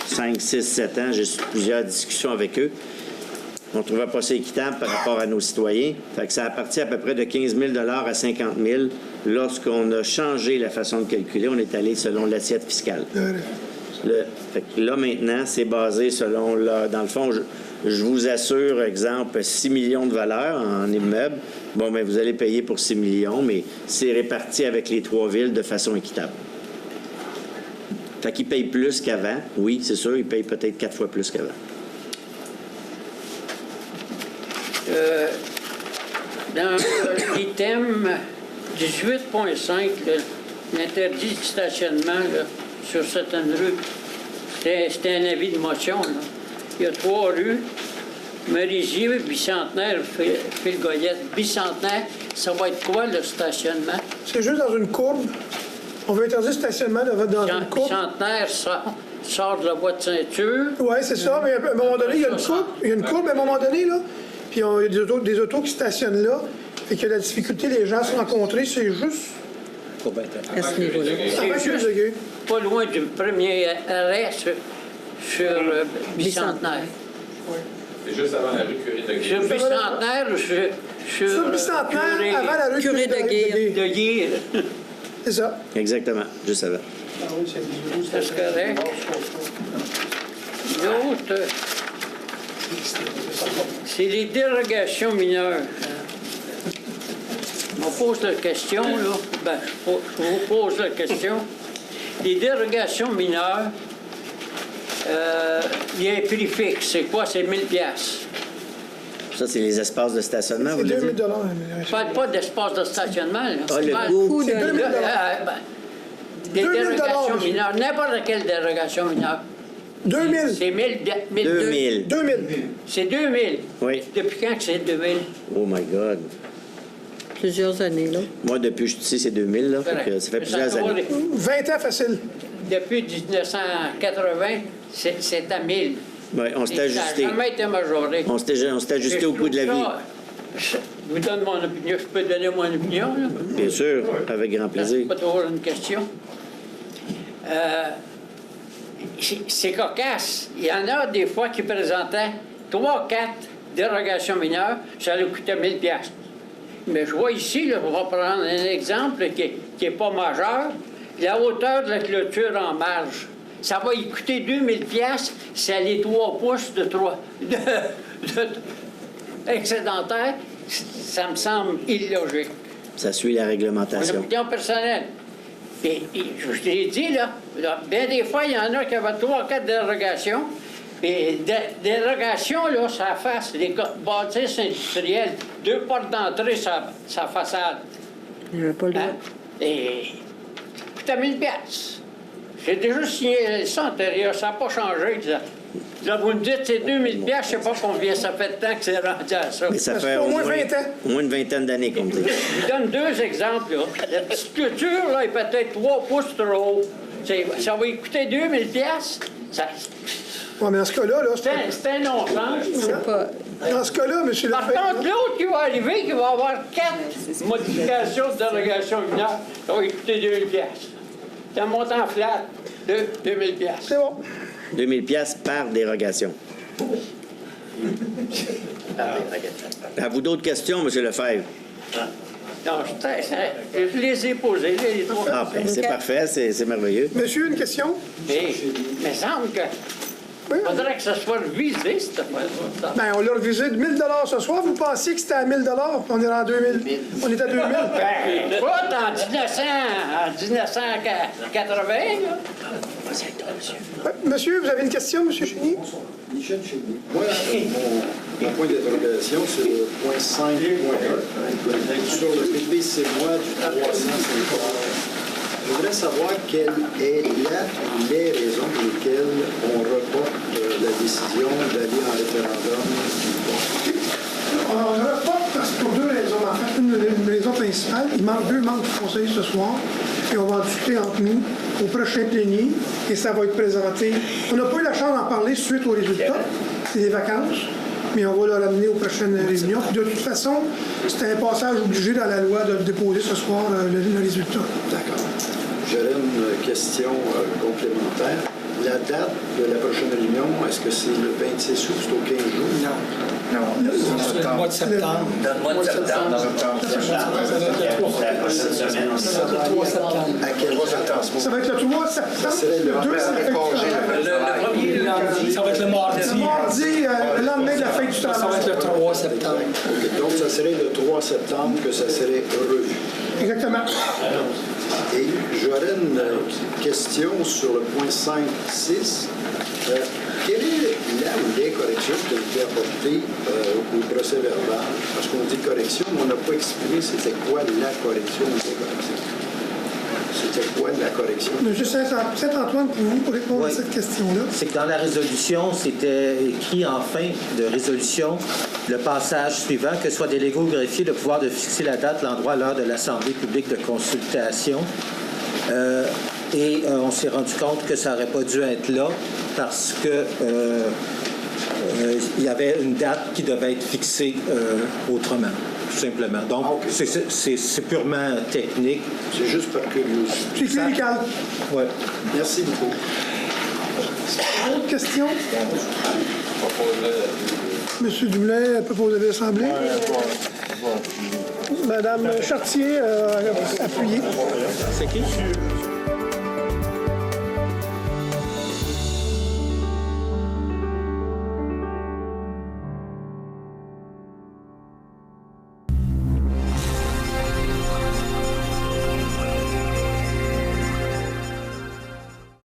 [SPEAKER 4] 5, 6, 7 ans, j'ai eu plusieurs discussions avec eux. On ne trouvait pas ça équitable par rapport à nos citoyens. Fait que ça a parti à peu près de 15 000 à 50 000. Lorsqu'on a changé la façon de calculer, on est allé selon l'assiette fiscale. Fait que là, maintenant, c'est basé selon... dans le fond, je vous assure, exemple, 6 millions de valeur en immeuble. Bon, bien, vous allez payer pour 6 millions, mais c'est réparti avec les 3 villes de façon équitable. Fait qu'ils payent plus qu'avant. Oui, c'est sûr, ils payent peut-être 4 fois plus qu'avant.
[SPEAKER 11] Dans l'item 18.5, l'interdit de stationnement là, sur certaines rues, c'était un avis de motion. Là. Il y a 3 rues, Merisier, Bicentenaire, Philgoyette. Bicentenaire, ça va être quoi le stationnement?
[SPEAKER 1] C'est juste dans une courbe. On veut interdire le stationnement dans une courbe.
[SPEAKER 11] Bicentenaire sort de la voie de ceinture.
[SPEAKER 1] Oui, c'est ça, mais à un moment donné, il y a une courbe. Il y a une courbe à un moment donné, là. Puis il y a des autos qui stationnent là. Et que la difficulté des gens à se rencontrer, c'est juste...
[SPEAKER 6] À ce niveau-là.
[SPEAKER 11] C'est juste pas loin du premier arrêt sur Bicentenaire.
[SPEAKER 1] Oui.
[SPEAKER 15] C'est juste avant la rue Curé-de-Guire.
[SPEAKER 11] Sur Bicentenaire ou
[SPEAKER 1] sur Bicentenaire, avant la rue
[SPEAKER 11] Curé-de-Guire.
[SPEAKER 1] C'est ça.
[SPEAKER 4] Exactement, juste avant.
[SPEAKER 1] Ah oui,
[SPEAKER 11] c'est correct. L'autre, c'est les dérogations mineures. On pose la question, là. Ben, je vous pose la question. Les dérogations mineures, il y a un prix fixe. C'est quoi? C'est 1 000 $.
[SPEAKER 4] Ça, c'est les espaces de stationnement, vous
[SPEAKER 1] C'est
[SPEAKER 4] voulez
[SPEAKER 1] 2 000
[SPEAKER 4] dire?
[SPEAKER 11] Je parle pas d'espace de stationnement. Là.
[SPEAKER 4] Ah, le coût.
[SPEAKER 1] C'est 2 000
[SPEAKER 11] Des
[SPEAKER 1] 2 000
[SPEAKER 11] dérogations mineures. N'importe quelle dérogation mineure.
[SPEAKER 1] 2 000.
[SPEAKER 11] C'est
[SPEAKER 4] 2 000.
[SPEAKER 1] 2 000.
[SPEAKER 11] C'est 2 000.
[SPEAKER 4] Oui.
[SPEAKER 11] Depuis quand que c'est 2 000?
[SPEAKER 4] Oh my God.
[SPEAKER 6] Plusieurs années, là.
[SPEAKER 4] Moi, depuis que je suis ici, c'est 2 000, là. Fait que ça fait plusieurs années.
[SPEAKER 1] 20 ans facile.
[SPEAKER 11] Depuis 1980, c'est à 1 000.
[SPEAKER 4] Oui, on s'est ajusté.
[SPEAKER 11] Ça n'a jamais été majoré.
[SPEAKER 4] On s'est ajusté au coût de la vie.
[SPEAKER 11] Je vous donne mon opinion. Je peux donner mon opinion, là?
[SPEAKER 4] Bien sûr, avec grand plaisir.
[SPEAKER 11] C'est pas toujours une question. C'est cocasse. Il y en a des fois qui présentaient 3, 4 dérogations mineures, ça leur coûtait 1 000 $. Mais je vois ici, là, on va prendre un exemple qui n'est pas majeur, la hauteur de la clôture en marge. Ça va y coûter 2 000 $, c'est les 3 pouces excédentaire. Ça me semble illogique.
[SPEAKER 4] Ça suit la réglementation.
[SPEAKER 11] Mon opinion personnelle. Et je te l'ai dit, là, bien des fois, il y en a qui avaient 3 ou 4 dérogations. Et dérogations, là, ça fasse les bâtisses industrielles, 2 portes d'entrée, sa façade.
[SPEAKER 6] Il n'y avait pas le droit.
[SPEAKER 11] Et coûte 1 000 $. J'ai déjà signé ça antérieur, ça n'a pas changé. Là, vous me dites, c'est 2 000 $, je ne sais pas combien ça fait de temps que c'est rendu à ça.
[SPEAKER 4] Mais ça fait
[SPEAKER 1] au moins 20 ans.
[SPEAKER 4] Au moins une vingtaine d'années, comme dit.
[SPEAKER 11] Je vous donne 2 exemples. Là. La petite clôture, là, est peut-être 3 pouces trop haut. Ça va y coûter 2 000 $.
[SPEAKER 1] Oui, mais dans ce cas-là,
[SPEAKER 11] c'est un non-sens.
[SPEAKER 1] Dans ce cas-là, M. Lefebvre...
[SPEAKER 11] Par contre, l'autre qui va arriver, qui va avoir 4 modifications de dérogation mineure, ça va y coûter 2 000 $. C'est un montant flat de 2 000 $.
[SPEAKER 1] C'est bon.
[SPEAKER 4] 2 000 $ par dérogation. Avez-vous d'autres questions, M. Lefebvre?
[SPEAKER 11] Non, je les ai posées, les 3.
[SPEAKER 4] Ah, bien, c'est parfait, c'est merveilleux.
[SPEAKER 1] Monsieur, une question?
[SPEAKER 11] Mais il me semble que Il faudrait que ça soit revisé, cette affaire-là.
[SPEAKER 1] Bien, on l'a revisé de 1 000 ce soir. Vous pensiez que c'était à 1 000 on est rendu à 2 000. On est à 2 000.
[SPEAKER 11] Ben, écoute, en 1980, là.
[SPEAKER 1] Ouais, monsieur, vous avez une question, monsieur Chénier?
[SPEAKER 17] Michel Chénier. Moi, mon point d'interrogation, c'est le point 5.1. Sur le PPC-moi du 350. Je voudrais savoir quelles sont les raisons pour lesquelles on reporte la décision d'aller en référendum.
[SPEAKER 1] On le reporte pour deux raisons. En fait, une raison principale, il manque 2 membres du conseil ce soir, et on va en discuter entre nous au prochain plénier, et ça va être présenté. On n'a pas eu la chance d'en parler suite aux résultats, c'est des vacances, mais on va le ramener aux prochaines réunions. Puis de toute façon, c'était un passage obligé dans la loi de déposer ce soir le résultat.
[SPEAKER 17] D'accord. J'aurais une question complémentaire. La date de la prochaine réunion, est-ce que c'est le 26 août, c'est au 15 jours?
[SPEAKER 8] Non. C'est le mois de septembre.
[SPEAKER 4] Dans le mois de septembre.
[SPEAKER 8] Le 3 septembre.
[SPEAKER 17] À quel jour?
[SPEAKER 1] Ça va être le 3 septembre. Le 2 septembre.
[SPEAKER 8] Le premier lundi. Ça va être le mardi.
[SPEAKER 1] Le mardi, le lendemain de la fête du travail.
[SPEAKER 8] Ça va être le 3 septembre.
[SPEAKER 17] OK, donc ça serait le 3 septembre que ça serait revu.
[SPEAKER 1] Exactement.
[SPEAKER 17] Et j'aurais une question sur le point 5.6. Quelle est la ou les corrections qui ont été apportées au procès verbal? Parce qu'on dit correction, mais on n'a pas expliqué c'était quoi la correction ou les corrections. C'était quoi la correction?
[SPEAKER 1] Monsieur Saint-Antoine, pour vous, pour répondre à cette question-là.
[SPEAKER 2] C'est que dans la résolution, c'était écrit en fin de résolution le passage suivant, que soit délégué au greffier le pouvoir de fixer la date, l'endroit, l'heure de l'Assemblée publique de consultation. On s'est rendu compte que ça n'aurait pas dû être là parce que il y avait une date qui devait être fixée autrement, tout simplement. Donc, c'est purement technique.
[SPEAKER 17] C'est juste par curiosité.
[SPEAKER 1] C'est clérical.
[SPEAKER 2] Oui.
[SPEAKER 17] Merci beaucoup.
[SPEAKER 1] Autre question? Monsieur Doulin, proposé de l'Assemblée. Madame Chartier, appuyée.
[SPEAKER 2] C'est qui?